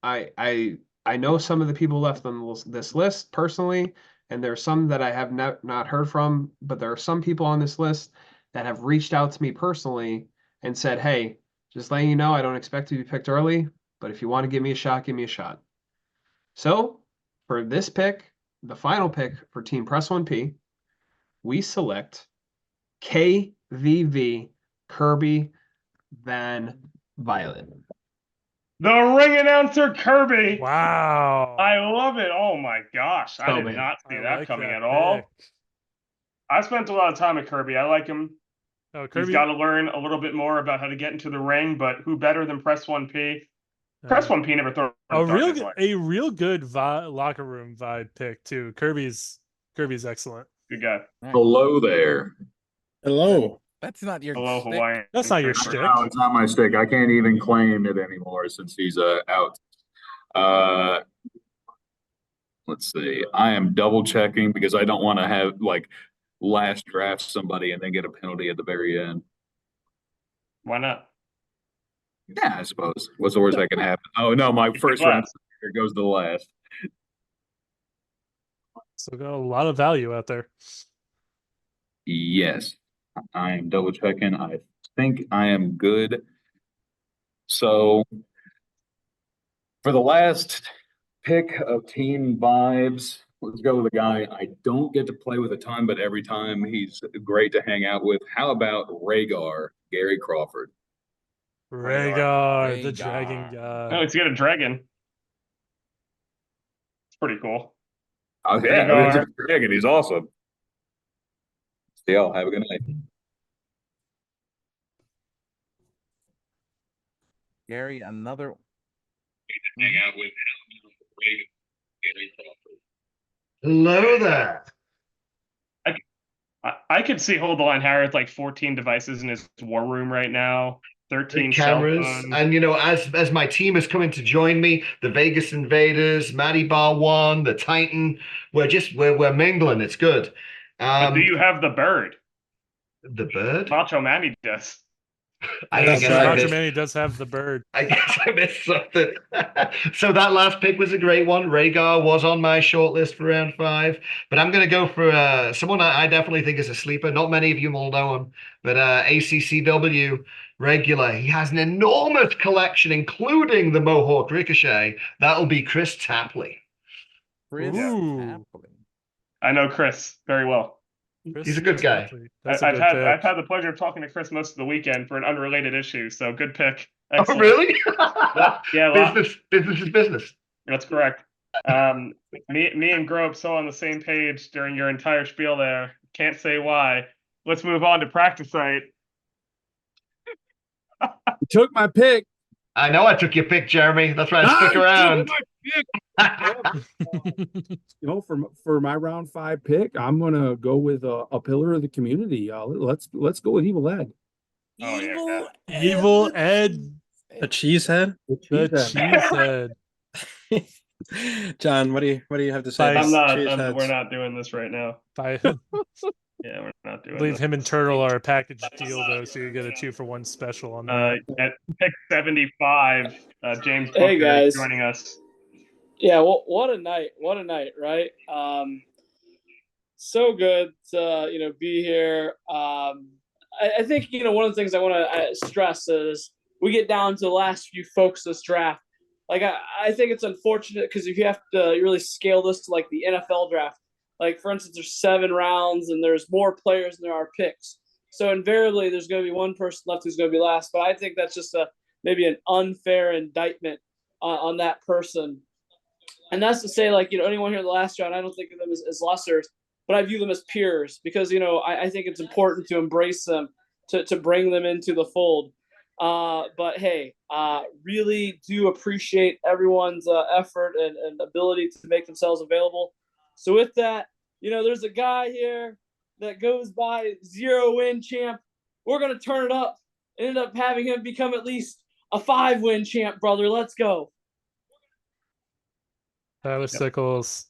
I know some of the people left on this list personally, and there are some that I have not heard from, but there are some people on this list that have reached out to me personally and said, "Hey, just letting you know, I don't expect to be picked early, but if you want to give me a shot, give me a shot." So for this pick, the final pick for Team Press 1P, we select KVV Kirby Van Violet. The ring announcer Kirby. Wow. I love it. Oh my gosh. I did big. not see I that like coming that at all. pick. I spent a lot of time with Kirby. I like him. Oh, He's Kirby. got to learn a little bit more about how to get into the ring, but who better than Press 1P? Press 1P never thrown a real his way. good locker room vibe pick too. Kirby's excellent. Good guy. Hello there. Hello. That's not your Hello, stick. Hawaiian. That's not your shtick. No, it's not my stick. I can't even claim it anymore since he's out. Let's see. I am double checking because I don't want to have last draft somebody and then get a penalty at the very end. Why not? Yeah, I suppose. What's the worst that can happen? Oh no, my first round here goes to the last. So got a lot of value out there. Yes, I am double checking. I think I am good. So for the last pick of Team Vibes, let's go with a guy I don't get to play with a ton, but every time he's great to hang out with. How about Rhaegar, Gary Crawford? Rhaegar, the dragon god. Oh, he's got a dragon. It's pretty cool. Oh, yeah, I mean, it's a dragon. He's awesome. See y'all. Have a good night. Gary, another. Hang out with Gary Crawford. Hello there. I could see Hold the Line Harry with like 14 devices in his war room right now. 13 cameras, cell phones. and as my team is coming to join me, the Vegas Invaders, Matty Bar One, the Titan, we're mingling. It's good. But do you have the bird? The bird? Macho Manny does. Macho Manny does have the bird. I guess I missed something. So that last pick was a great one. Rhaegar was on my short list for round 5, but I'm going to go for someone I definitely think is a sleeper. Not many of you will know him, but ACCW regular. He has an enormous collection, including the Mohawk Ricochet. That'll be Chris Tapley. I know Chris very well. He's a good guy. I've had the pleasure of talking to Chris most of the weekend for an unrelated issue, so good pick. Oh, Excellent. really? Yeah, business is business. That's correct. Me and Grope so on the same page during your entire spiel there. Can't say why. Let's move on to practice site. You took my pick. I know I took your pick, Jeremy. That's why I stuck around. For my round 5 pick, I'm gonna go with a pillar of the community. Let's go with Evil Ed. Evil Ed. A cheesehead? The cheesehead. John, what do you have to say? We're not doing this right now. Yeah, we're not doing. I believe him and Turtle are a package deal though, so you get a 2-for-1 special on that. At pick 75, James Booker Hey, guys. is joining us. Yeah, well, what a night, right? So good to be here. I think one of the things I want to stress is we get down to the last few folks this draft. Like I think it's unfortunate because if you have to really scale this to like the NFL draft, like for instance, there's 7 rounds and there's more players than there are picks. So invariably, there's going to be one person left who's going to be last. But I think that's just maybe an unfair indictment on that person. And that's to say, like, anyone here in the last round, I don't think of them as lessers, but I view them as peers because, I think it's important to embrace them, to bring them into the fold. But hey, really do appreciate everyone's effort and ability to make themselves available. So with that, there's a guy here that goes by 0-win champ. We're going to turn it up and end up having him become at least a 5-win champ, brother. Let's go. Tyler Sickles.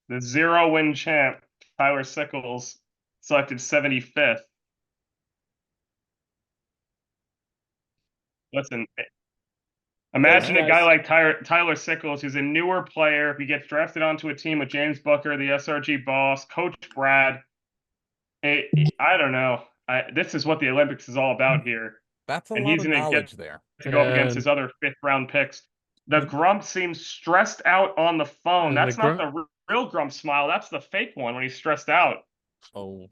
The 0-win champ, Tyler Sickles, selected 75th. Listen, imagine a guy like Tyler Sickles, who's a newer player. He gets drafted onto a team with James Booker, the SRG boss, Coach Brad. I don't know. This is what the Olympics is all about here. That's a and lot he's of gonna knowledge get there. to go up against his other 5th-round picks. The Grump seems stressed out on the phone. And That's the not the real Grump smile. That's the fake one when he's stressed out. Oh.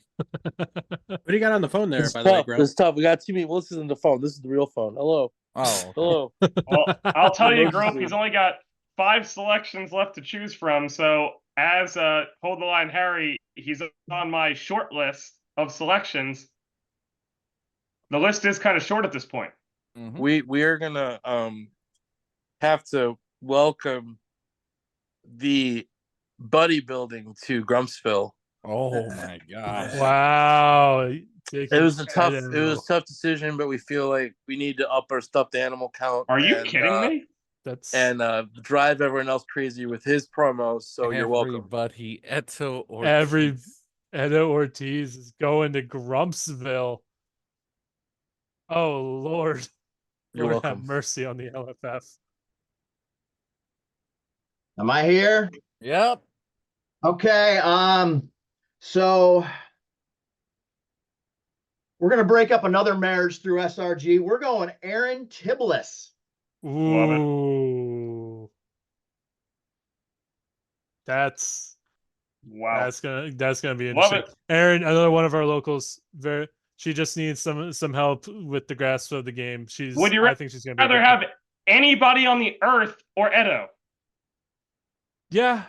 What do you got on the phone there, It's by the way, tough. Grump? It's tough. We got too many. Well, this isn't the phone. This is the real phone. Hello. Oh. Hello. Well, I'll tell you, Emergency. Grump, he's only got 5 selections left to choose from. So as Hold the Line Harry, he's on my short list of selections. The list is kind of short at this point. Mm-hmm. We are gonna have to welcome the buddy building to Grumpsville. Oh my gosh! Wow, It was a tough decision, but we feel like we need to up our stuffed animal count. Are you kidding me? And drive everyone else crazy with his promos. So you're welcome. Everybody, Eto Ortiz. Edo Ortiz is going to Grumpsville. Oh Lord, You're Lord have welcome. mercy on the LFF. Am I here? Yep. Okay. So we're gonna break up another marriage through SRG. We're going Aaron Tiblis. Ooh, that's wow. That's gonna be Love interesting. it. Aaron, another one of our locals. She just needs some help with the grasp of the game. I think she's gonna be rather have anybody on the earth or Edo? Yeah,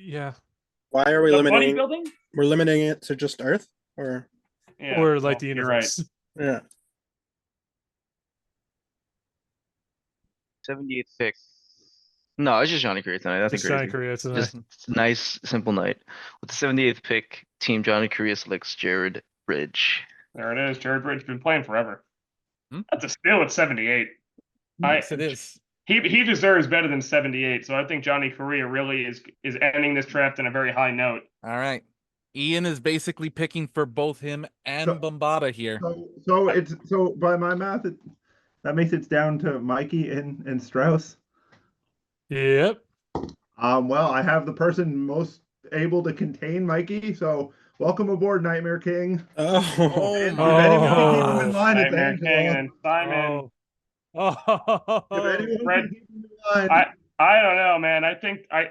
yeah. Why are we limiting? Bodybuilding? We're limiting it to just Earth, or or like the universe. Right. Yeah. 78th pick. No, it's just Johnny Career tonight. Nothing Just Johnny crazy. Career tonight. Just a nice, simple night. With the 78th pick, Team Johnny Career selects Jared Bridge. There it is. Jared Bridge been playing forever. That's a steal at 78. Yes, it is. He deserves better than 78. So I think Johnny Correa really is ending this draft on a very high note. All right. Ian is basically picking for both him and Bombada here. So by my math, that makes it down to Mikey and Strauss. Yep. Well, I have the person most able to contain Mikey, so welcome aboard, Nightmare King. Oh, if anyone can keep him in line, it's Nightmare Angela. King and Simon. Fred, I don't know, man.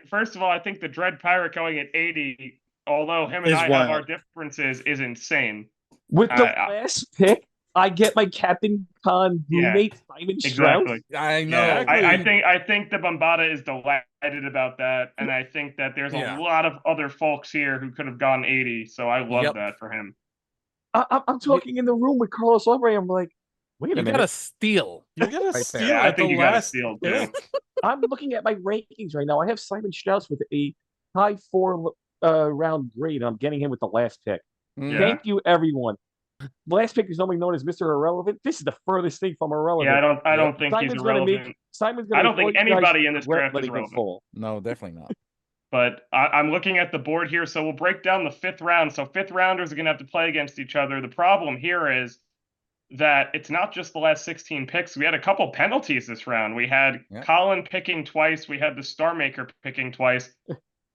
First of all, I think the Dread Pirate going at 80, although him and Is I have wild. our differences, is insane. With the last pick, I get my Captain Con roommate Simon Strauss. Exactly. I know. Yeah, I think the Bombada is delighted about that, and I think that there's a lot of other folks here who could have gone 80. So I love that for him. I'm talking in the room with Carlos Aubrey. I'm like, wait a minute. You got to steal. You got to steal I at think the you got to last steal too. pick. I'm looking at my rankings right now. I have Simon Strauss with a high 4 round grade. I'm getting him with the last pick. Yeah. Thank you, everyone. Last pick is normally known as Mr. Irrelevant. This is the furthest thing from irrelevant. Yeah, I don't think he's irrelevant. I don't think anybody in this draft is relevant. No, definitely not. But I'm looking at the board here, so we'll break down the 5th round. So 5th rounders are going to have to play against each other. The problem here is that it's not just the last 16 picks. We had a couple penalties this round. We had Colin picking twice. We had the Star Maker picking twice.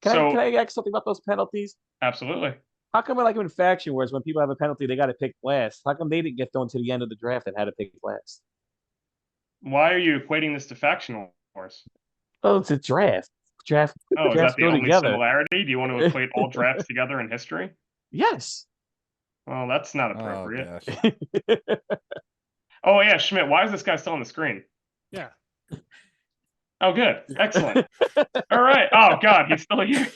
Can I ask something about those penalties? Absolutely. How come like in Faction Wars, when people have a penalty, they got to pick last? How come they didn't get thrown to the end of the draft and had to pick last? Why are you equating this to faction wars? Oh, it's a draft. Draft. Oh, is that drafts the go only together. similarity? Do you want to equate all drafts together in history? Yes. Well, that's not appropriate. gosh. Oh yeah, Schmidt, why is this guy still on the screen? Yeah. Oh, good. Excellent. All right. Oh God, he's still here.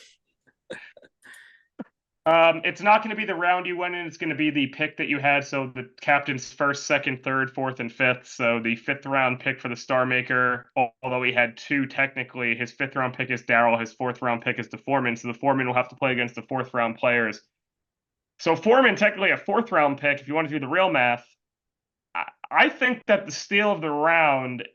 It's not going to be the round you went in. It's going to be the pick that you had. So the captain's first, second, third, fourth, and fifth. So the fifth round pick for the Star Maker, although he had two technically, his fifth round pick is Daryl. His fourth round pick is the Foreman. So the Foreman will have to play against the fourth round players. So Foreman technically a fourth round pick. If you want to do the real math, I think that the steal of the round.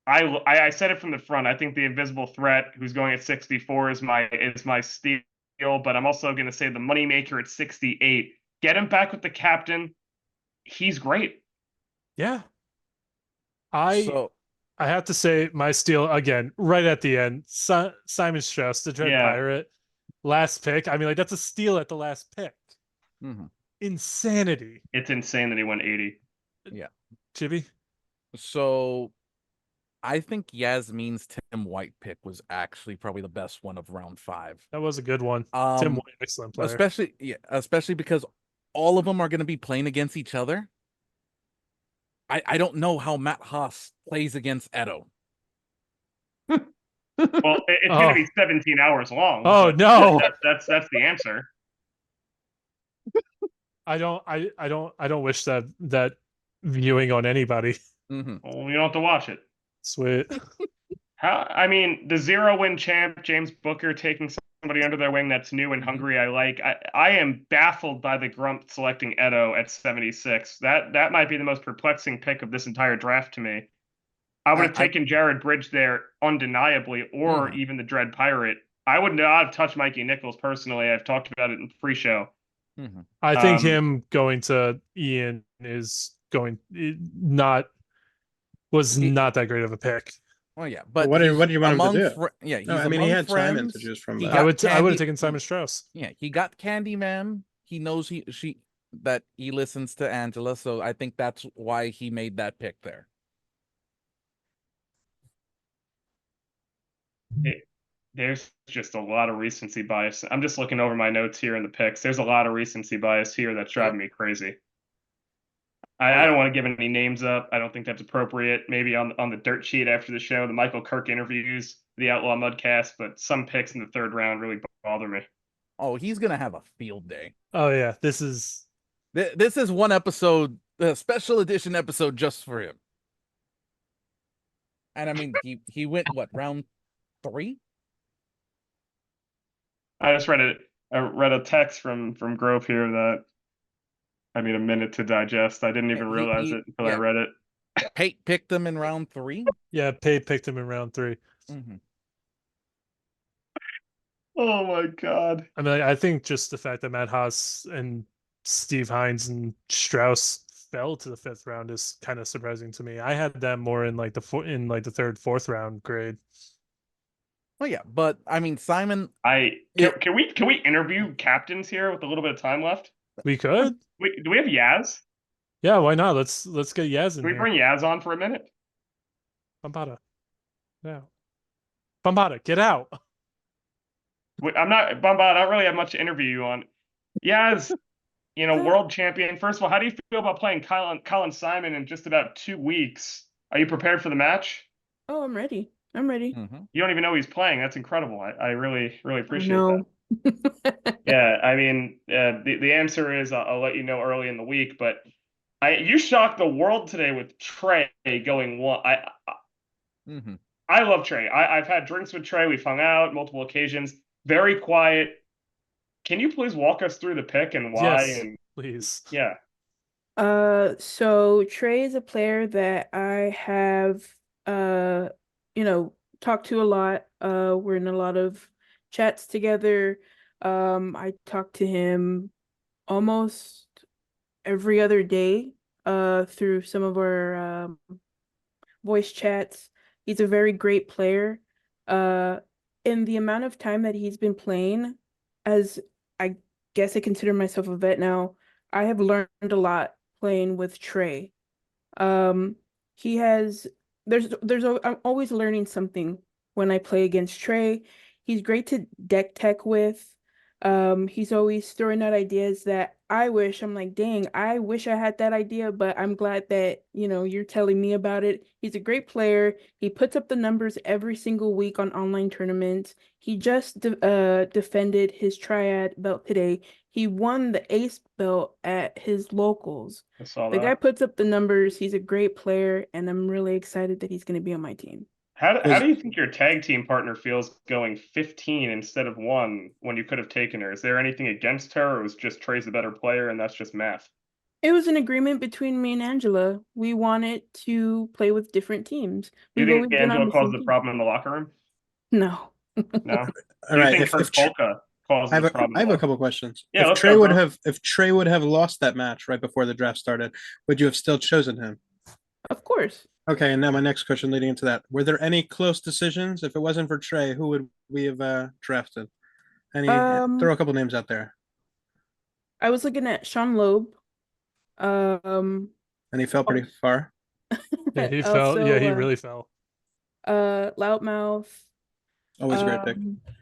I said it from the front. I think the Invisible Threat, who's going at 64, is my steal. But I'm also going to say the moneymaker at 68. Get him back with the captain. He's great. Yeah. I have to say my steal again right at the end. Simon Strauss, the Dread Pirate, last pick. I mean, like that's a steal at the last pick. Insanity. It's insane that he went 80. Yeah. Chibi? So I think Yasmin's Tim White pick was actually probably the best one of round 5. That was a good one. Tim White, excellent player. Especially because all of them are going to be playing against each other. I don't know how Matt Haas plays against Edo. Well, it's going to be 17 hours long. Oh no, that's the answer. I don't wish that viewing on anybody. Well, you don't have to watch it. Sweet. I mean, the 0-win champ, James Booker, taking somebody under their wing that's new and hungry. I am baffled by the Grump selecting Edo at 76. That might be the most perplexing pick of this entire draft to me. I would have taken Jared Bridge there undeniably, or even the Dread Pirate. I would not have touched Mikey Nichols personally. I've talked about it in the pre-show. I think him going to Ian not that great of a pick. Oh yeah, but what do you want him to do? He's I mean, he had friends. Simon to choose from. I would have taken Simon Strauss. Yeah, he got Candyman. He knows that he listens to Angela, so I think that's why he made that pick there. There's just a lot of recency bias. I'm just looking over my notes here in the picks. There's a lot of recency bias here that's driving me crazy. I don't want to give any names up. I don't think that's appropriate. Maybe on the dirt sheet after the show, the Michael Kirk interviews, the Outlaw Mudcast, but some picks in the third round really bother me. Oh, he's gonna have a field day. Oh yeah, this is one episode, a special edition episode just for him. And I mean, he went round 3? I just read a text from Grove here that I need a minute to digest. I didn't even realize it until I read it. Pate picked them in round 3? Yeah, Pate picked him in round 3. Oh my God. I mean, I think just the fact that Matt Haas and Steve Hines and Strauss fell to the 5th round is kind of surprising to me. I had them more in like the 3rd, 4th round grade. Oh yeah, but I mean, Simon. Can we interview captains here with a little bit of time left? We could. Do we have Yaz? Yeah, why not? Let's get Yaz in Can we here. bring Yaz on for a minute? Bambada. No. Bambada, get out. I'm not Bambada. I don't really have much to interview you on. Yaz, world champion. First of all, how do you feel about playing Colin Simon in just about 2 weeks? Are you prepared for the match? Oh, I'm ready. You don't even know he's playing. That's incredible. I really, really appreciate that. Yeah, I mean, the answer is I'll let you know early in the week. But you shocked the world today with Trey going 1. I love Trey. I've had drinks with Trey. We've hung out multiple occasions. Very quiet. Can you please walk us through the pick and why? Yes, please. Yeah. So Trey is a player that I have talked to a lot. We're in a lot of chats together. I talk to him almost every other day through some of our voice chats. He's a very great player. In the amount of time that he's been playing, as I guess I consider myself a vet now, I have learned a lot playing with Trey. Um, he has I'm always learning something when I play against Trey. He's great to deck tech with. He's always throwing out ideas that I'm like, dang, I wish I had that idea, but I'm glad that, you're telling me about it. He's a great player. He puts up the numbers every single week on online tournaments. He just defended his triad belt today. He won the ace belt at his locals. I saw The guy that. puts up the numbers. He's a great player, and I'm really excited that he's going to be on my team. How do you think your tag team partner feels going 15 instead of 1 when you could have taken her? Is there anything against her, or was just Trey's a better player and that's just math? It was an agreement between me and Angela. We wanted to play with different teams. Do you We've always think been on Angela the caused same the team. problem in the locker room? No. No. All Do you right. think Kurt Polka caused I have this a, problem? I have a couple questions. Yeah, if let's Trey go, would bro. if Trey would have lost that match right before the draft started, would you have still chosen him? Of course. Okay, and now my next question leading into that. Were there any close decisions? If it wasn't for Trey, who would we have drafted? Throw a couple names out there. I was looking at Sean Loeb. And he fell pretty far. Yeah, he fell. Also, Yeah, he really fell. Loudmouth. Always a great pick.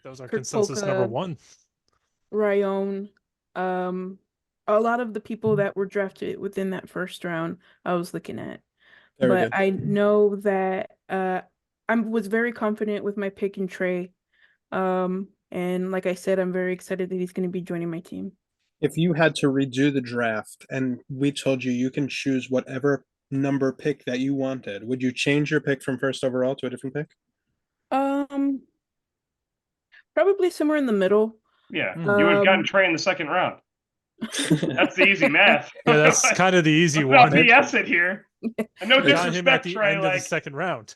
That was our Kurt consensus Polka, number 1. Ryan. A lot of the people that were drafted within that first round, I was looking at. Very But good. I know that I was very confident with my pick in Trey. And like I said, I'm very excited that he's going to be joining my team. If you had to redo the draft and we told you you can choose whatever number pick that you wanted, would you change your pick from first overall to a different pick? Probably somewhere in the middle. Yeah, you would have gotten Trey in the second round. That's the easy math. Yeah, that's kind of the easy Let's one. not BS it here. And no Got him at disrespect, the Trey. end of the Like, second round.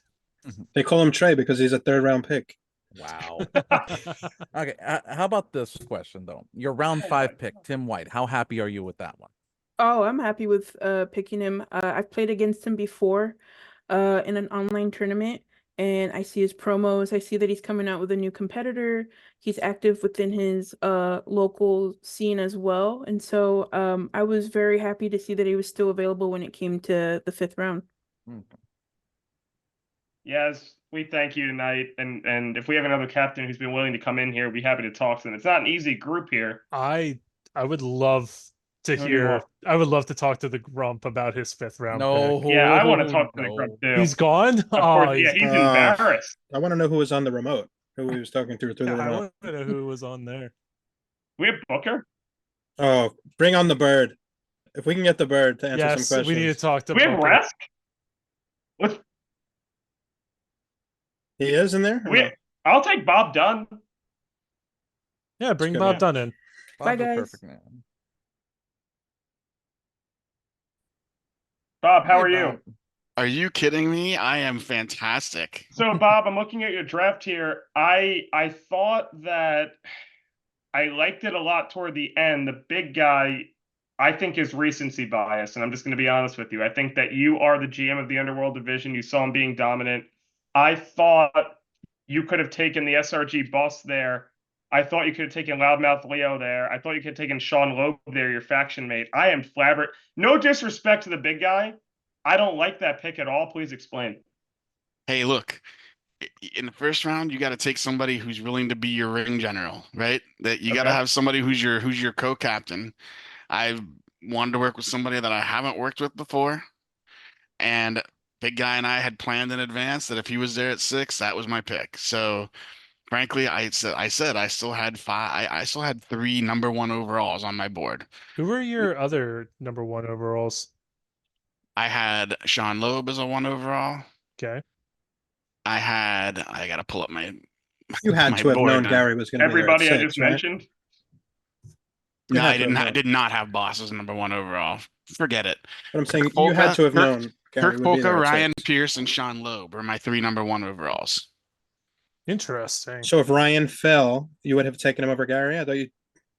They call him Trey because he's a third round pick. Wow. Okay, how about this question though? Your round 5 pick, Tim White. How happy are you with that one? Oh, I'm happy with picking him. I've played against him before in an online tournament, and I see his promos. I see that he's coming out with a new competitor. He's active within his local scene as well. And so I was very happy to see that he was still available when it came to the 5th round. yes, we thank you tonight. And if we have another captain who's been willing to come in here, we'd be happy to talk to them. It's not an easy group here. I would love to Who do you hear. want? I would love to talk to the Grump about his 5th round No. pick. Yeah, I want to talk to the group too. He's gone? Of course, yeah, he's embarrassed. I want to know who was on the remote, who he was talking through the I remote. want to know who was on there. We have Booker. Oh, bring on the bird. If we can get the bird to answer some Yes, questions. we need to talk to We have Booker. Resk. He is in there? or no? I'll take Bob Dunn. Yeah, bring good, Bob man. Dunn in. Bye, Bob's a guys. perfect man. Bob, how Hey, are you? Bob. Are you kidding me? I am fantastic. So, Bob, I'm looking at your draft here. I thought that I liked it a lot toward the end. The big guy, I think, is recency bias, and I'm just going to be honest with you. I think that you are the GM of the Underworld division. You saw him being dominant. I thought you could have taken the SRG boss there. I thought you could have taken Loudmouth Leo there. I thought you could have taken Sean Loeb there, your faction mate. I am flabbergasted. No disrespect to the big guy. I don't like that pick at all. Please explain. Hey, look, in the first round, you got to take somebody who's willing to be your ring general, right? That you got to Okay. have somebody who's your co-captain. I wanted to work with somebody that I haven't worked with before, and Big Guy and I had planned in advance that if he was there at 6, that was my pick. So, frankly, I said I still had 5. I still had 3 number 1 overalls on my board. Who were your other number 1 overalls? I had Sean Loeb as a 1 overall. Okay. I gotta pull up my. You had my to have board known now. Gary was going to be there Everybody at I 6, just right? mentioned. You No, had I to did have not. known. Did not have bosses number 1 overall. Forget it. But I'm saying Kirk you had Polka- to have Kirk- known Gary Kirk would be Polka, there at Ryan 6. Pierce, and Sean Loeb were my 3 number 1 overalls. Interesting. So if Ryan fell, you would have taken him over Gary? I thought you.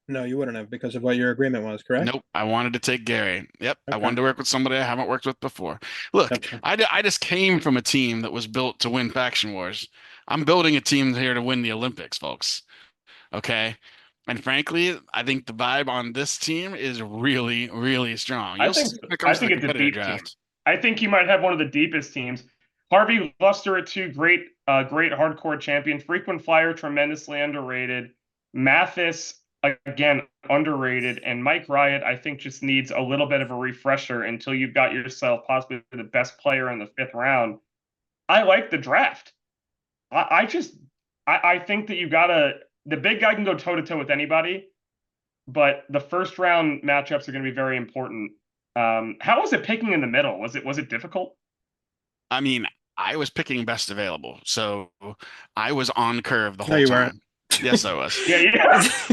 No, you wouldn't have because of what your agreement was, correct? Nope, I wanted to take Gary. Yep, I Okay. wanted to work with somebody I haven't worked with before. Look, Gotcha. I just came from a team that was built to win Faction Wars. I'm building a team here to win the Olympics, folks. Okay, And frankly, I think the vibe on this team is really, really strong. You'll see when it I comes to think the it's a competitor deep team. draft. I think you might have one of the deepest teams. Harvey Luster at 2, great hardcore champion. Frequent Flyer, tremendously underrated. Mathis, again, underrated. And Mike Riot, I think, just needs a little bit of a refresher until you've got yourself possibly the best player in the 5th round. I like the draft. I think that the big guy can go toe-to-toe with anybody, but the first round matchups are going to be very important. How was it picking in the middle? Was it difficult? I mean, I was picking best available, so I was on curve the No, whole you time. weren't. Yes, I was. Yeah. Yes,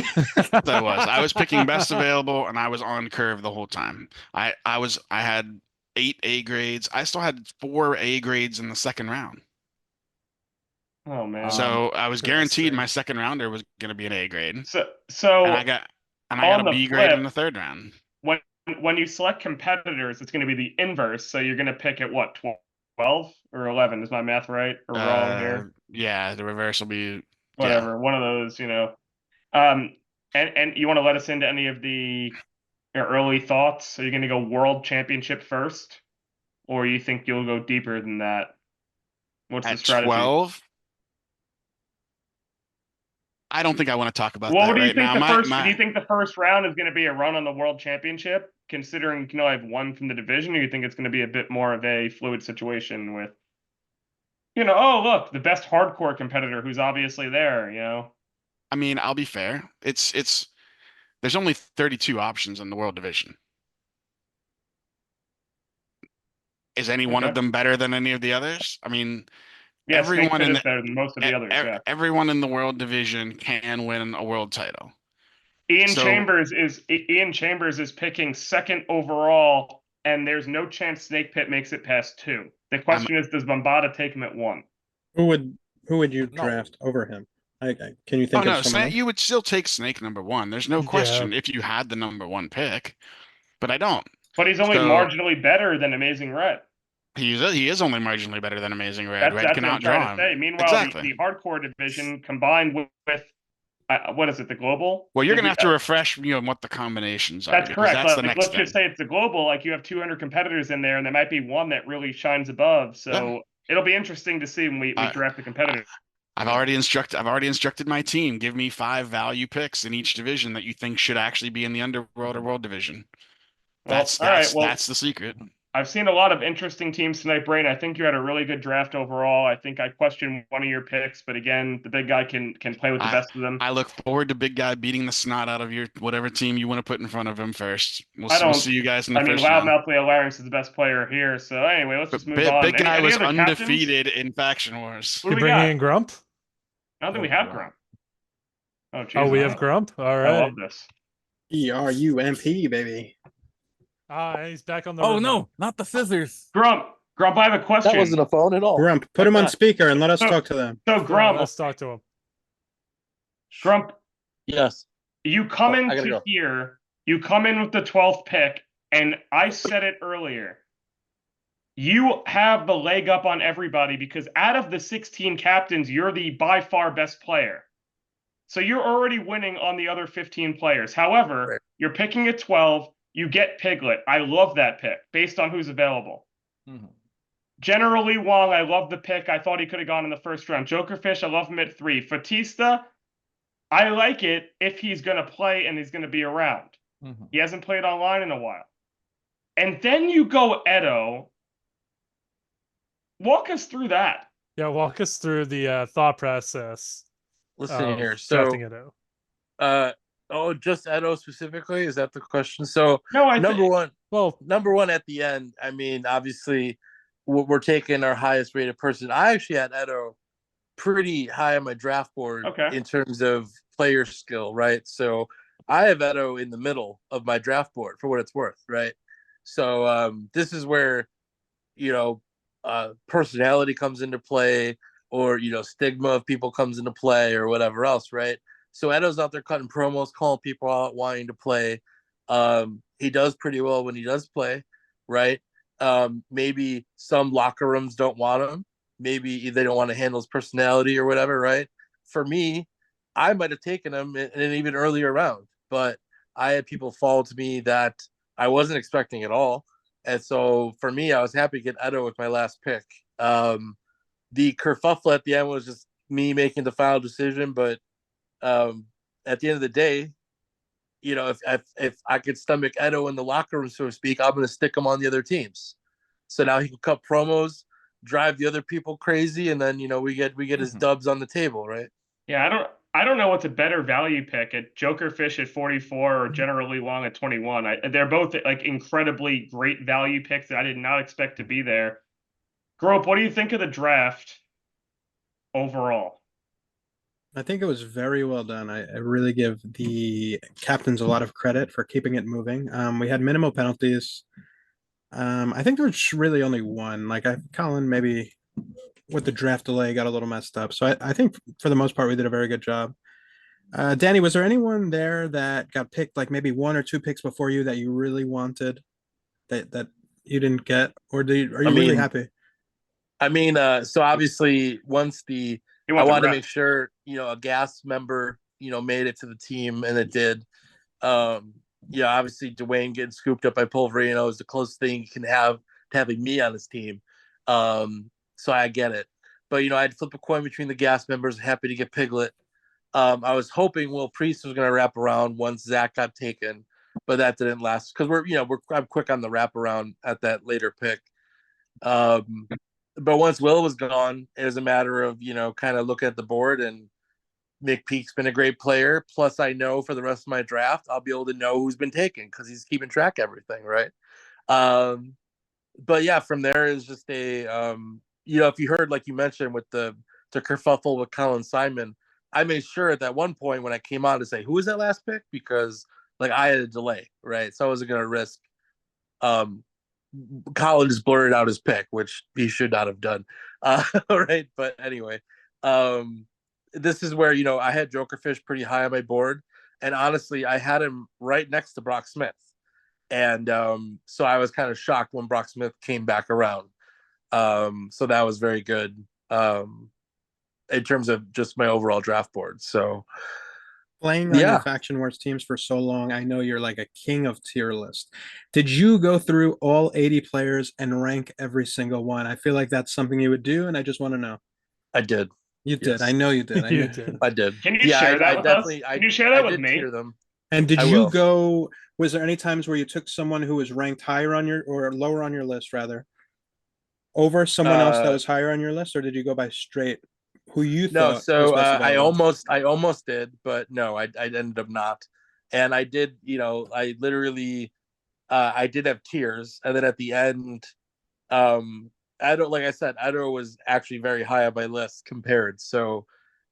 I was. I was picking best available, and I was on curve the whole time. I had 8 A grades. I still had 4 A grades in the second round. Oh man. So I was guaranteed my second rounder was going to be an A grade. So and I got a B grade in the third round. When you select competitors, it's going to be the inverse. So you're going to pick at what, 12 or 11? Is my math right or wrong here? Yeah, the reverse will be whatever. One of those, And you want to let us into any of your early thoughts? Are you going to go world championship first, or you think you'll go deeper than that? What's the At strategy? 12. I don't think I want to talk about Well, that do you right think now. do you think the first round is going to be a run on the world championship, considering I have 1 from the division, or you think it's going to be a bit more of a fluid situation with, oh look, the best hardcore competitor who's obviously there, I mean, I'll be fair. There's only 32 options in the world division. Is any one of them better than any of the others? I mean, yeah, everyone Snake in Pit is better than most of the others. Yeah. Everyone in the world division can win a world title. Ian Chambers is picking 2nd overall, and there's no chance Snake Pit makes it past 2. The question is, does Bombada take him at 1? Who would you draft over him? Can you think of someone else? You would still take Snake number 1. There's no question if you had the number 1 pick, but I don't. But he's only marginally better than Amazing Red. He is only marginally better than Amazing Red. That's can what I'm outdraw trying to say. him. Meanwhile, Exactly. the hardcore division combined with what is it, the global? Well, you're going to have to refresh what the combinations are. That's correct. That's the next let's thing. just say it's the global. You have 200 competitors in there, and there might be one that really shines above. So it'll be interesting to see when we draft the competitors. I've already instructed my team. Give me 5 value picks in each division that you think should actually be in the underworld or world division. That's the secret. I've seen a lot of interesting teams tonight, Brain. I think you had a really good draft overall. I think I questioned one of your picks, but again, the big guy can play with the best of them. I look forward to big guy beating the snot out of your whatever team you want to put in front of him first. We'll see you guys in the first round. Loudmouth Leo Larynx is the best player here. So anyway, let's just move on. Big guy was other undefeated captains? in Faction Wars. What do we bringing got? in Grump? I don't think we have Grump. Oh, geez, Oh, we have Grump? All right. I love this. ERUMP, baby. He's back on the Oh room no, now. not the scissors. Grump, I have a question. That wasn't a phone at all. Grump, put him on speaker and let us talk to them. So Grump, Let's talk to him. Grump, Yes. you come I gotta into go. here, you come in with the 12th pick, and I said it earlier. You have the leg up on everybody because out of the 16 captains, you're the by far best player. So you're already winning on the other 15 players. However, you're picking at 12, you get Piglet. I love that pick based on who's available. Generally, Wong, I love the pick. I thought he could have gone in the first round. Jokerfish, I love him at 3. Fatista, I like it if he's going to play and he's going to be around. He hasn't played online in a while. And then you go Edo. Walk us through that. Yeah, walk us through the thought process. Listen here. drafting So, Edo. Just Edo specifically? Is that the question? So, no, number one at the end. I mean, obviously, we're taking our highest rated person. I actually had Edo pretty high on my draft board in terms of player skill, right? So, I have Edo in the middle of my draft board for what it's worth, right? So, this is where, personality comes into play, or stigma of people comes into play, or whatever else, right? So Edo's out there cutting promos, calling people out, wanting to play. He does pretty well when he does play, right? Maybe some locker rooms don't want him. Maybe they don't want to handle his personality or whatever, right? For me, I might have taken him in an even earlier round, but I had people fall to me that I wasn't expecting at all. And so for me, I was happy to get Edo with my last pick. The kerfuffle at the end was just me making the final decision, but at the end of the day, you know, if I could stomach Edo in the locker room, so to speak, I'm going to stick him on the other teams. So now he can cut promos, drive the other people crazy, and then we get his dubs on the table, right? Yeah, I don't know what's a better value pick at Jokerfish at 44 or Generally Long at 21. They're both like incredibly great value picks that I did not expect to be there. Grope, what do you think of the draft overall? I think it was very well done. I really give the captains a lot of credit for keeping it moving. We had minimal penalties. I think there was really only one. Colin maybe with the draft delay got a little messed up. So I think for the most part we did a very good job. Danny, was there anyone there that got picked like maybe one or two picks before you that you really wanted that you didn't get, or are you really happy? I mean, so obviously once I wanted to make sure, a gas member, made it to the team, and it did. Obviously Dwayne getting scooped up by Pulverino is the closest thing you can have to having me on his team. So I get it. But, I'd flip a coin between the gas members, happy to get Piglet. I was hoping Will Priest was going to wrap around once Zach got taken, but that didn't last because I'm quick on the wraparound at that later pick. But once Will was gone, it was a matter of, kind of looking at the board, and McPeak's been a great player. Plus, I know for the rest of my draft, I'll be able to know who's been taken because he's keeping track of everything, right? But yeah, from there is just if you heard, like you mentioned, with the kerfuffle with Colin Simon, I made sure at that one point when I came on to say, who was that last pick? Because I had a delay, right? So I wasn't going to risk Colin just blurted out his pick, which he should not have done. Right. But anyway, this is where, I had Jokerfish pretty high on my board. And honestly, I had him right next to Brock Smith. And so I was kind of shocked when Brock Smith came back around. So that was very good in terms of just my overall draft board. So playing on your Faction Wars teams for so long, I know you're like a king of tier list. Did you go through all 80 players and rank every single one? I feel like that's something you would do, and I just want to know. I did. You did. I know you did. You did. I did. Can you share that with us? Can you share that with me? Tier them. And did you go? Was there any times where you took someone who was ranked higher on your or lower on your list, rather, over someone else that was higher on your list, or did you go by straight who you thought? No, so I almost did, but no, I ended up not. And I did, I literally, I did have tiers, and then at the end, Edo, like I said, Edo was actually very high on my list compared. So,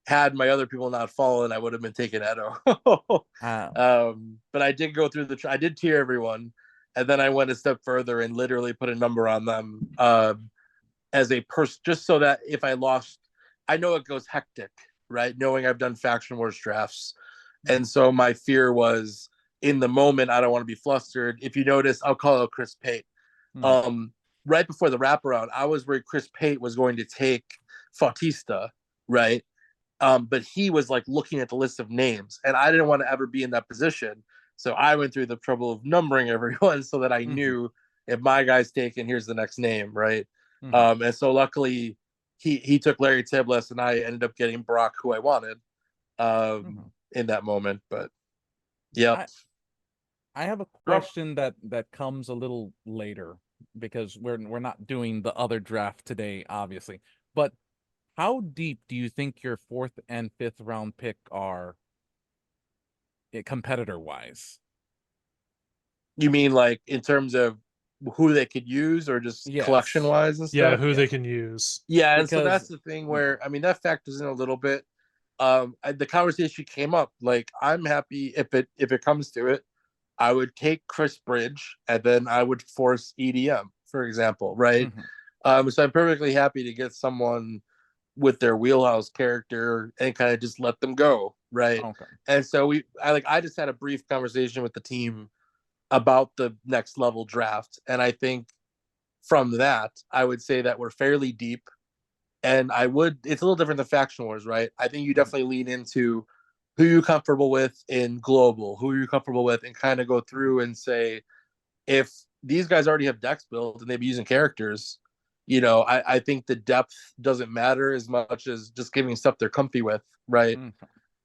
had my other people not fallen, I would have been taking Edo. But I did go through I did tier everyone, and then I went a step further and literally put a number on them as a person, just so that if I lost. I know it goes hectic, right? Knowing I've done Faction Wars drafts. And so my fear was in the moment, I don't want to be flustered. If you notice, I'll call out Chris Pate. Right before the wraparound, I was where Chris Pate was going to take Fautista, right? But he was like looking at the list of names, and I didn't want to ever be in that position. So I went through the trouble of numbering everyone so that I knew if my guy's taken, here's the next name, right? And so luckily, he took Larry Tiblis, and I ended up getting Brock, who I wanted in that moment. But yeah, I have a question that comes a little later because we're not doing the other draft today, obviously. But how deep do you think your 4th and 5th round pick are, competitor wise? You mean like in terms of who they could use, or just collection wise and stuff? Yeah, who they can use. Yeah, and so that's the thing where that factors in a little bit. The conversation came up. Like, I'm happy if it comes to it, I would take Chris Bridge, and then I would force EDM, for example, right? So I'm perfectly happy to get someone with their wheelhouse character and kind of just let them go, right? Okay. And so I just had a brief conversation with the team about the next level draft, and I think from that I would say that we're fairly deep, and it's a little different than Faction Wars, right? I think you definitely lean into who you're comfortable with in global, who you're comfortable with, and kind of go through and say, if these guys already have decks built and they be using characters, I think the depth doesn't matter as much as just giving stuff they're comfy with, right?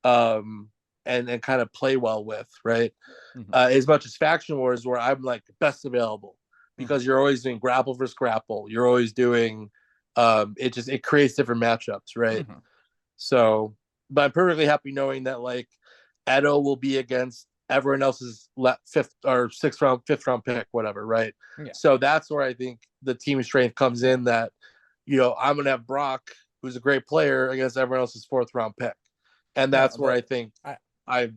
And kind of play well with, right? As much as Faction Wars, where I'm like best available, because you're always doing grapple versus grapple. You're always doing it creates different matchups, right? So, but I'm perfectly happy knowing that like Edo will be against everyone else's fifth or fifth round pick, whatever, right? Yeah. So that's where I think the team strength comes in, that I'm gonna have Brock, who's a great player, against everyone else's fourth round pick, and that's where I think my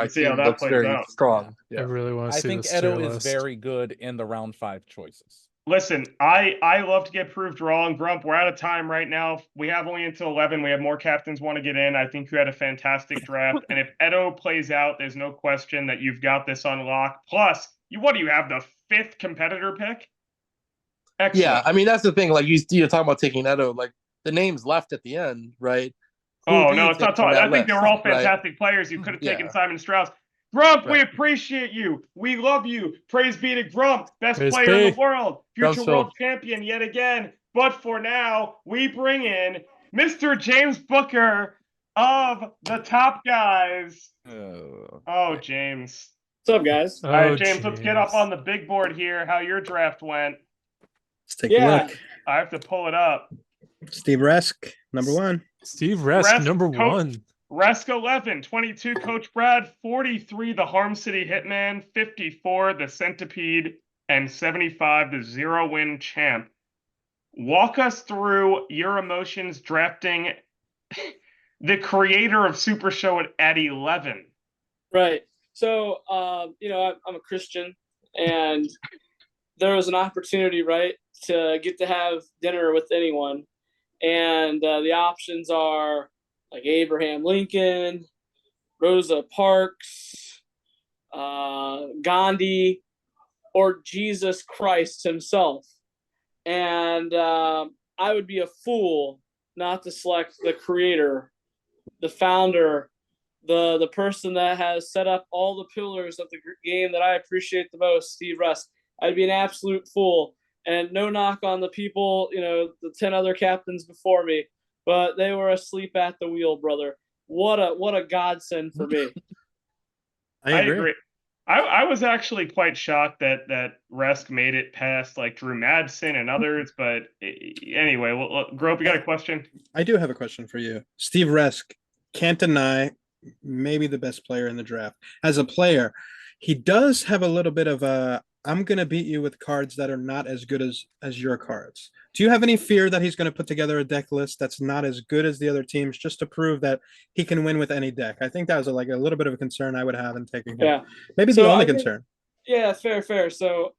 see how team that looks plays very out. strong. I really want to I see think this tier Edo is list. very good in the round 5 choices. Listen, I love to get proved wrong. Grump, we're out of time right now. We have only until 11. We have more captains want to get in. I think you had a fantastic draft. And if Edo plays out, there's no question that you've got this on lock. Plus, you have the 5th competitor pick? Excellent. Yeah, I mean, that's the thing. Like, you're talking about taking Edo, like, the names left at the end, right? Oh, no, it's not talking. I think they were all fantastic players. You could have taken Simon Strauss. Grump, we appreciate you. We love you. Praise be to Grump, best player in the world, future world champion yet again. But for now, we bring in Mr. James Booker of the Top Guys. Oh, James. What's up, guys? All right, James, let's get up on the big board here, how your draft went. Let's take a look. I have to pull it up. Steve Resk, number 1. Steve Resk, number 1. Resk 11, 22, Coach Brad, 43, the Harm City Hitman, 54, the Centipede, and 75, the Zero-Win Champ. Walk us through your emotions drafting the creator of Super Show at 11. Right. So, I'm a Christian, and there was an opportunity, right, to get to have dinner with anyone. And the options are like Abraham Lincoln, Rosa Parks, Gandhi, or Jesus Christ himself. And I would be a fool not to select the creator, the founder, the person that has set up all the pillars of the game that I appreciate the most, Steve Resk. I'd be an absolute fool. And no knock on the people, the 10 other captains before me, but they were asleep at the wheel, brother. What a godsend for me. I agree. I was actually quite shocked that Resk made it past like Drew Madsen and others, but anyway, Grope, you got a question? I do have a question for you. Steve Resk, can't deny, maybe the best player in the draft. As a player, he does have a little bit of a I'm going to beat you with cards that are not as good as your cards. Do you have any fear that he's going to put together a deck list that's not as good as the other teams just to prove that he can win with any deck? I think that was a little bit of a concern I would have in taking him. Yeah. Maybe the only concern. Yeah, fair. So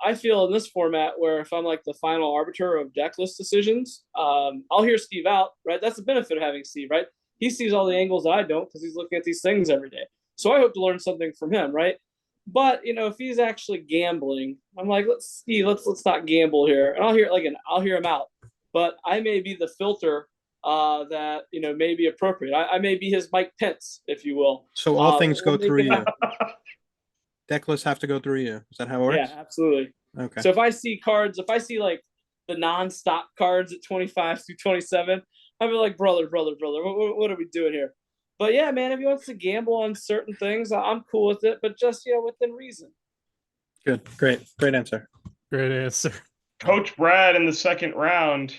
I feel in this format where if I'm like the final arbiter of deck list decisions, I'll hear Steve out, right? That's the benefit of having Steve, right? He sees all the angles that I don't because he's looking at these things every day. So I hope to learn something from him, right? But if he's actually gambling, I'm like, let's not gamble here, and I'll hear him out. But I may be the filter that may be appropriate. I may be his Mike Pence, if you will. So all things go through you. Deck lists have to go through you. Is that how it works? Yeah, absolutely. Okay. So if I see like the non-stop cards at 25 through 27, I'll be like, brother, what are we doing here? But yeah, man, if he wants to gamble on certain things, I'm cool with it, but just within reason. Good, great answer. Great answer. Coach Brad in the second round.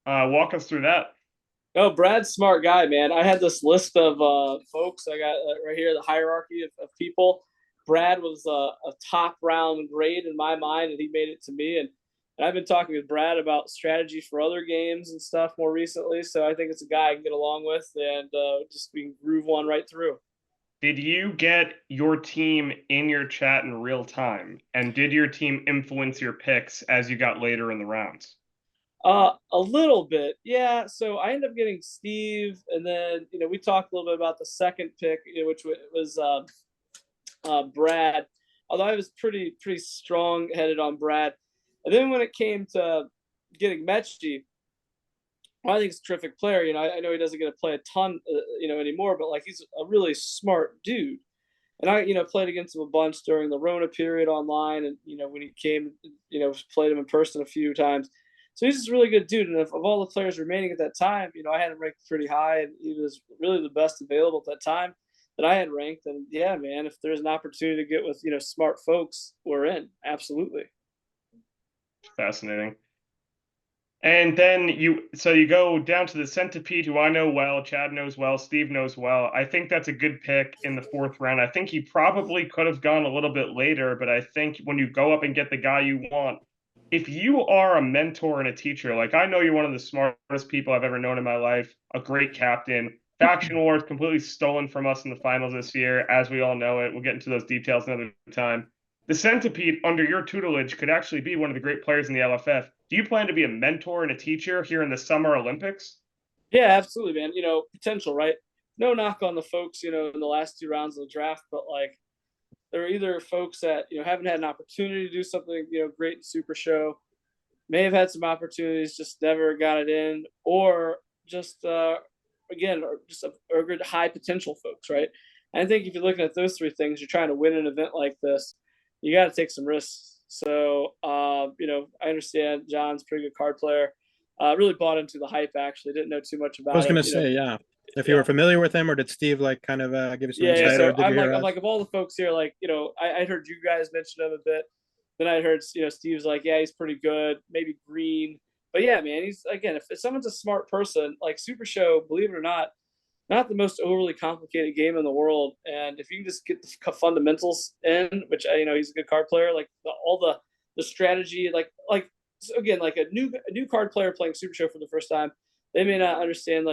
Walk us through that. Oh, Brad's smart guy, man. I had this list of folks. I got right here the hierarchy of people. Brad was a top round grade in my mind, and he made it to me. And I've been talking with Brad about strategy for other games and stuff more recently. So I think it's a guy I can get along with, and just we can groove one right through. Did you get your team in your chat in real time? And did your team influence your picks as you got later in the rounds? A little bit, yeah. So I ended up getting Steve, and then we talked a little bit about the second pick, which was Brad. Although I was pretty strong headed on Brad. And then when it came to getting Mechie, Well, I think he's a terrific player. I know he doesn't get to play a ton, anymore, but like he's a really smart dude. And I, played against him a bunch during the Rona period online, and when he came, played him in person a few times. So he's just a really good dude. And of all the players remaining at that time, I had him ranked pretty high, and he was really the best available at that time that I had ranked. And yeah, man, if there's an opportunity to get with smart folks, we're in. Absolutely. Fascinating. And then you go down to the Centipede, who I know well, Chad knows well, Steve knows well. I think that's a good pick in the 4th round. I think he probably could have gone a little bit later, but I think when you go up and get the guy you want, if you are a mentor and a teacher, like I know you're one of the smartest people I've ever known in my life, a great captain. Faction Wars completely stolen from us in the finals this year, as we all know it. We'll get into those details another time. The Centipede, under your tutelage, could actually be one of the great players in the LFF. Do you plan to be a mentor and a teacher here in the Summer Olympics? Yeah, absolutely, man. Potential, right? No knock on the folks, in the last 2 rounds of the draft, but like there are either folks that, haven't had an opportunity to do something, great in Super Show, may have had some opportunities, just never got it in, or just, again, just a good high potential folks, right? And I think if you're looking at those 3 things, you're trying to win an event like this, you got to take some risks. So, I understand John's a pretty good card player. Really bought into the hype, actually. Didn't know too much about it. I was going to say, yeah. If you were familiar with him, or did Steve kind of give you some insight? So or did I'm you like, of all the folks here, like, I heard you guys mention him a bit. Then I heard, Steve's like, yeah, he's pretty good. Maybe Green. But yeah, man, he's, again, if someone's a smart person, like Super Show, believe it or not the most overly complicated game in the world. And if you can just get the fundamentals in, which he's a good card player, like all the strategy, so again, like a new card player playing Super Show for the first time, they may not understand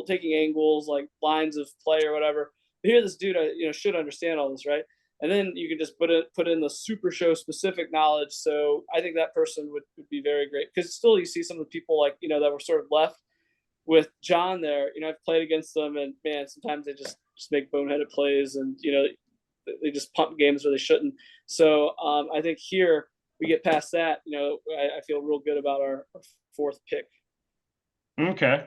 taking angles, like lines of play or whatever. But here, this dude, should understand all this, right? And then you can just put in the Super Show specific knowledge. So I think that person would be very great, because still you see some of the people like that were sort of left with John there. I've played against them, and man, sometimes they just make boneheaded plays, and they just pump games where they shouldn't. So I think here we get past that. I feel real good about our 4th pick. Okay,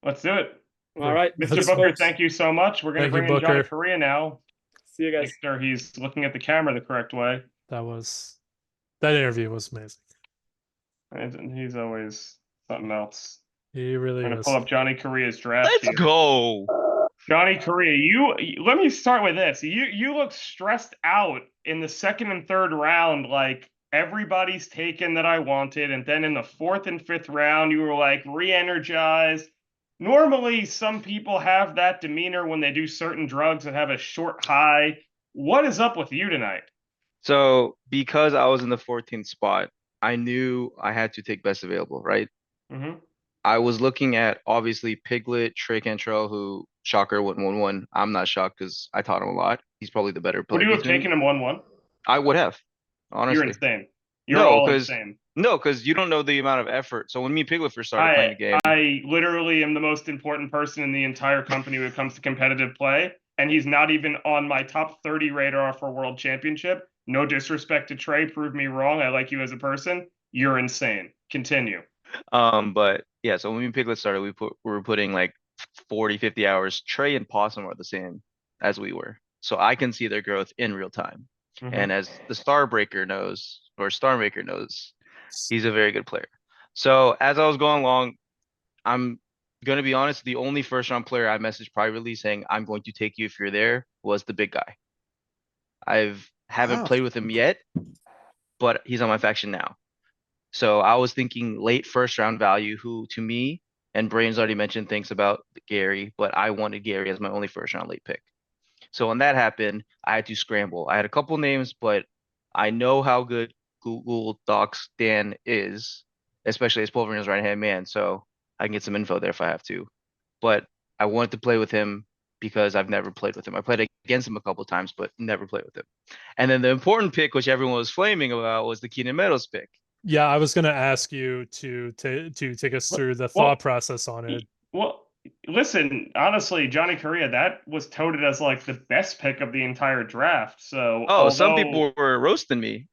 let's do it. All right, Mr. Booker, thank you so much. We're going to bring in Johnny Correa now. See you guys. Make sure he's looking at the camera the correct way. That interview was amazing. And he's always something else. He really is. I'm going to pull up Johnny Correa's draft. Let's go. Johnny Correa, let me start with this. You look stressed out in the 2nd and 3rd round, like everybody's taken that I wanted, and then in the 4th and 5th round, you were like re-energized. Normally, some people have that demeanor when they do certain drugs and have a short high. What is up with you tonight? So because I was in the 14th spot, I knew I had to take best available, right? Mm-hmm. I was looking at, obviously, Piglet, Trey Cantrell, who, shocker, went 1-1. I'm not shocked because I taught him a lot. He's probably the better player. Would you have taken him 1-1? I would have, honestly. You're insane. You're all insane. No, because you don't know the amount of effort. So when me and Piglet first started playing the game, I literally am the most important person in the entire company when it comes to competitive play, and he's not even on my top 30 radar for World Championship. No disrespect to Trey, prove me wrong. I like you as a person. You're insane. Continue. But yeah, so when me and Piglet started, we were putting like 40, 50 hours. Trey and Possum are the same as we were. So I can see their growth in real time. Mhm. And as the Starbreaker knows, or Starmaker knows, he's a very good player. So as I was going along, I'm going to be honest, the only 1st round player I messaged privately saying, I'm going to take you if you're there, was the big guy. Haven't played with him yet, but he's on my faction now. So I was thinking late 1st round value, who to me, and Brain's already mentioned things about Gary, but I wanted Gary as my only 1st round late pick. So when that happened, I had to scramble. I had a couple names, but I know how good Google Docs Dan is, especially as Pulverina's right-hand man. So I can get some info there if I have to. But I wanted to play with him because I've never played with him. I played against him a couple of times, but never played with him. And then the important pick, which everyone was flaming about, was the Keenan Meadows pick. Yeah, I was going to ask you to take us through the thought process on it. Well, listen, honestly, Johnny Correa, that was touted as like the best pick of the entire draft. So, some people were roasting me.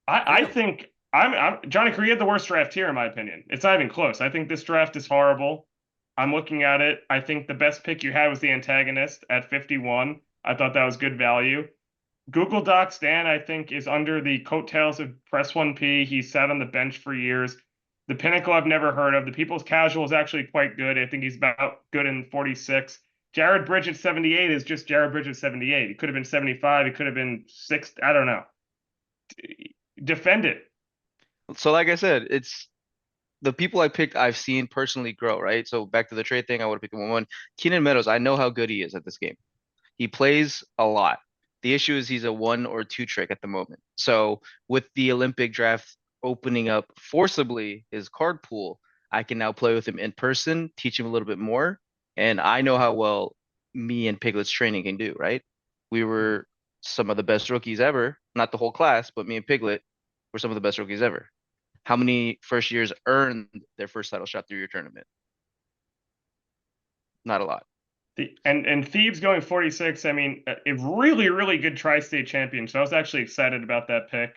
I think I'm Johnny Cree had the worst draft here, in my opinion. It's not even close. I think this draft is horrible. I'm looking at it. I think the best pick you had was the antagonist at 51. I thought that was good value. Google Docs Dan, I think, is under the coattails of Press 1P. He sat on the bench for years. The Pinnacle I've never heard of. The People's Casual is actually quite good. I think he's about good in 46. Jared Bridge at 78 is just Jared Bridge at 78. He could have been 75. He could have been 6. I don't know. Defend it. So like I said, it's the people I picked I've seen personally grow, right? So back to the trade thing, I would have picked him 1-1. Keenan Meadows, I know how good he is at this game. He plays a lot. The issue is he's a 1 or 2 trick at the moment. So with the Olympic draft opening up forcibly his card pool, I can now play with him in person, teach him a little bit more. And I know how well me and Piglet's training can do, right? We were some of the best rookies ever, not the whole class, but me and Piglet were some of the best rookies ever. How many first years earned their first title shot through your tournament? Not a lot. And Thebes going 46. I mean, a really, really good tri-state champion. So I was actually excited about that pick.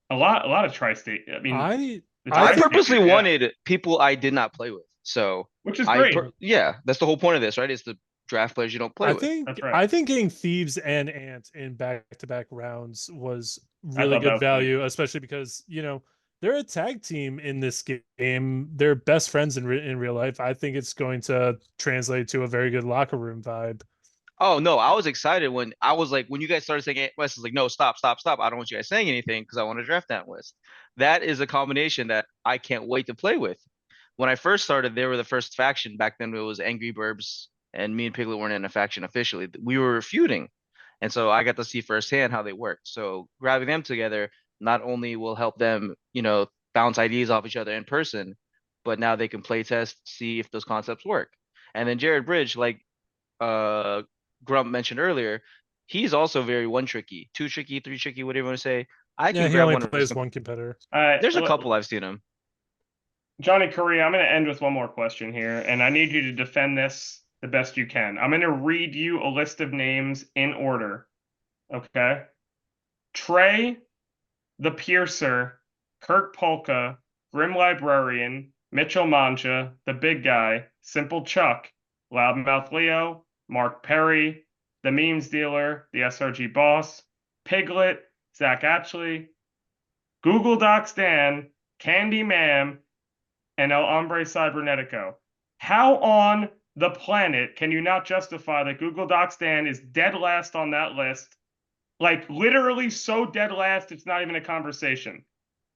A lot of tri-state. I mean, I purposely wanted people I did not play with. So which is great. Yeah, that's the whole point of this, right? Is the draft players you don't play with. I think getting Thieves and Ant in back-to-back rounds was really good value, especially because, you know, they're a tag team in this game. They're best friends in real life. I think it's going to translate to a very good locker room vibe. Oh no, I was excited when you guys started saying Ant West, I was like, no, stop. I don't want you guys saying anything because I want to draft Ant West. That is a combination that I can't wait to play with. When I first started, they were the first faction. Back then it was Angry Burbs, and me and Piglet weren't in a faction officially. We were feuding. And so I got to see firsthand how they work. So grabbing them together not only will help them, you know, bounce ideas off each other in person, but now they can play test, see if those concepts work. And then Jared Bridge, like Grump mentioned earlier, he's also very 1 tricky, 2 tricky, 3 tricky, whatever you want to say. I can grab one of plays one competitor. There's a couple I've seen him. Johnny Correa, I'm going to end with one more question here, and I need you to defend this the best you can. I'm going to read you a list of names in order. Okay? Trey, the Piercer, Kirk Polka, Grim Librarian, Mitchell Manja, the Big Guy, Simple Chuck, Loudmouth Leo, Mark Perry, the Memes Dealer, the SRG Boss, Piglet, Zach Atchley, Google Docs Dan, Candy Ma'am, and El Hombre Cybernetico. How on the planet can you not justify that Google Docs Dan is dead last on that list? Like, literally so dead last, it's not even a conversation.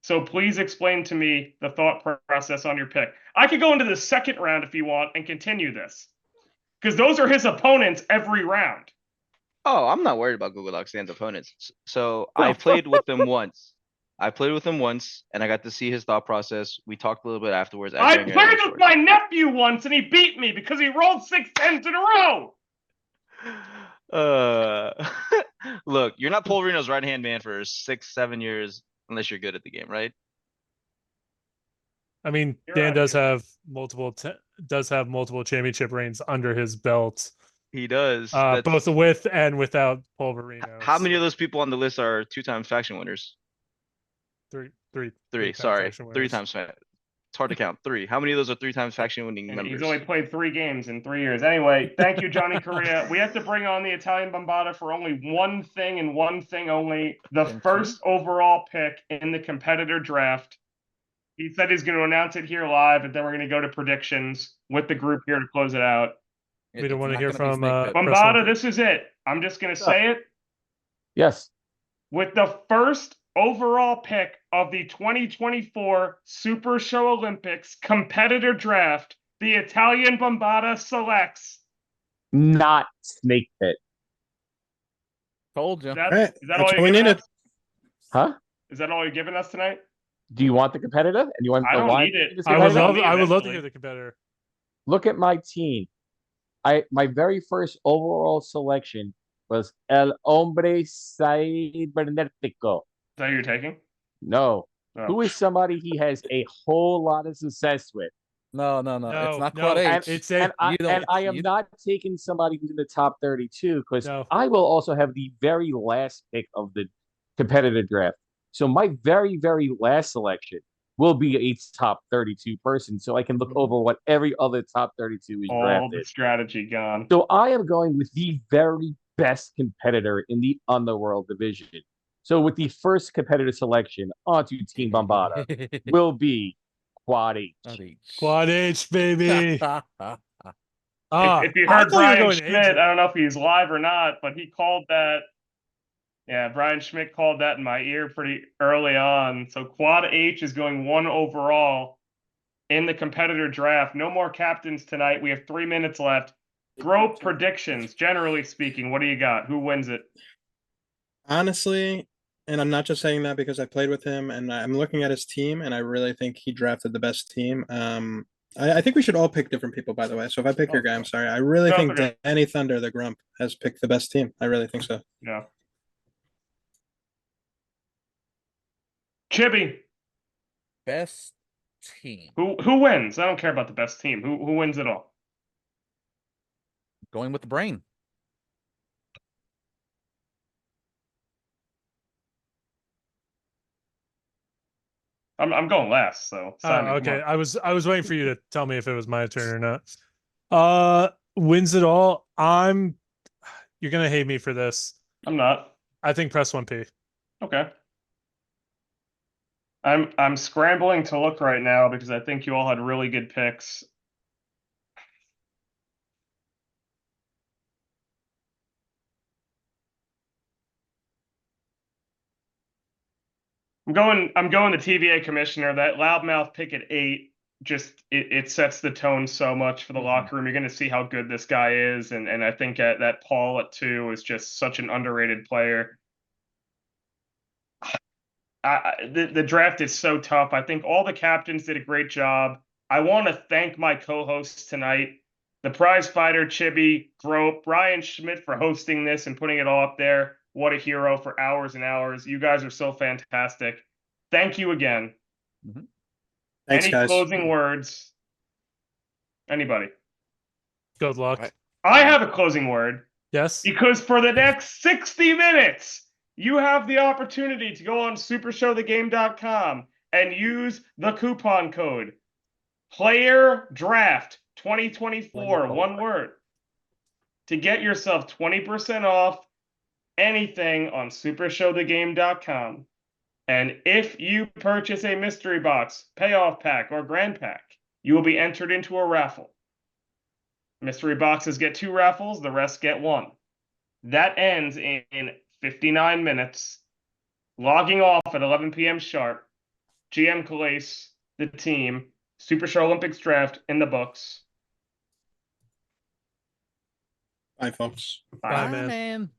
So please explain to me the thought process on your pick. I could go into the second round if you want and continue this, because those are his opponents every round. Oh, I'm not worried about Google Docs Dan's opponents. So I played with them once. And I got to see his thought process. We talked a little bit afterwards. I played with my nephew once, and he beat me because he rolled 6 10s in a row. Look, you're not Paul Reno's right-hand man for 6-7 years unless you're good at the game, right? I mean, Dan does have multiple championship reigns under his belt. He does. Both with and without Pulverino. How many of those people on the list are 2-time faction winners? Three. Sorry, 3 times. It's hard to count. 3. How many of those are 3 times faction winning members? He's only played 3 games in 3 years. Anyway, thank you, Johnny Correa. We have to bring on the Italian Bombata for only one thing and one thing only. The first overall pick in the competitor draft. He said he's going to announce it here live, and then we're going to go to predictions with the group here to close it out. We don't want to hear from Bombata. This is it. I'm just going to say it. Yes. With the first overall pick of the 2024 Super Show Olympics competitor draft, the Italian Bombata selects not Snake Pit. Told you. Is that all you're giving us? Huh? Is that all you're giving us tonight? Do you want the competitor? And you want I the don't need it. I would love to hear the competitor. Look at my team. My very first overall selection was El Hombre Cybernetico. Is that who you're taking? No. Oh. Who is somebody he has a whole lot of success with? No. It's not quad H. And I am not taking somebody who's in the top 32 because I will also have the very last pick of the competitive draft. So my very, very last selection will be a top 32 person, so I can look over what every other top 32 is All drafted. the strategy gone. So I am going with the very best competitor in the Underworld division. So with the first competitor selection onto Team Bombada will be Quad H. Quad H, baby. If you I heard thought you were Brian going Schmidt, AJ. I don't know if he's live or not, but he called that. Yeah, Brian Schmidt called that in my ear pretty early on. So Quad H is going 1 overall in the competitor draft. No more captains tonight. We have 3 minutes left. Grope predictions, generally speaking. What do you got? Who wins it? Honestly, and I'm not just saying that because I played with him and I'm looking at his team and I really think he drafted the best team. I think we should all pick different people, by the way. So if I pick your guy, I'm sorry. I really No, think it's okay. Danny Thunder, the Grump, has picked the best team. I really think so. Yeah. Chibi. Best team. Who wins? I don't care about the best team. Who wins it all? Going with the brain. I'm going last, so Simon. Oh, okay. Come on. I was waiting for you to tell me if it was my turn or not. Wins it all. You're gonna hate me for this. I'm not. I think press 1P. Okay. I'm scrambling to look right now because I think you all had really good picks. I'm going the TVA commissioner. That loudmouth pick at 8 just it sets the tone so much for the locker room. You're going to see how good this guy is, and I think that Paul at 2 is just such an underrated player. The draft is so tough. I think all the captains did a great job. I want to thank my co-hosts tonight, the prize fighter, Chibi, Grope, Brian Schmidt for hosting this and putting it all up there. What a hero for hours and hours. You guys are so fantastic. Thank you again. Thanks, Any guys. closing words? Anybody? Good luck. I have a closing word. Yes. Because for the next 60 minutes, you have the opportunity to go on supershowthegame.com and use the coupon code Player Draft 2024, one word, to get yourself 20% off anything on supershowthegame.com. And if you purchase a mystery box, payoff pack, or grand pack, you will be entered into a raffle. Mystery boxes get 2 raffles, the rest get 1. That ends in 59 minutes. Logging off at 11 p.m. sharp. GM Calais, the team, Super Show Olympics draft in the books. Bye, folks. Bye, man.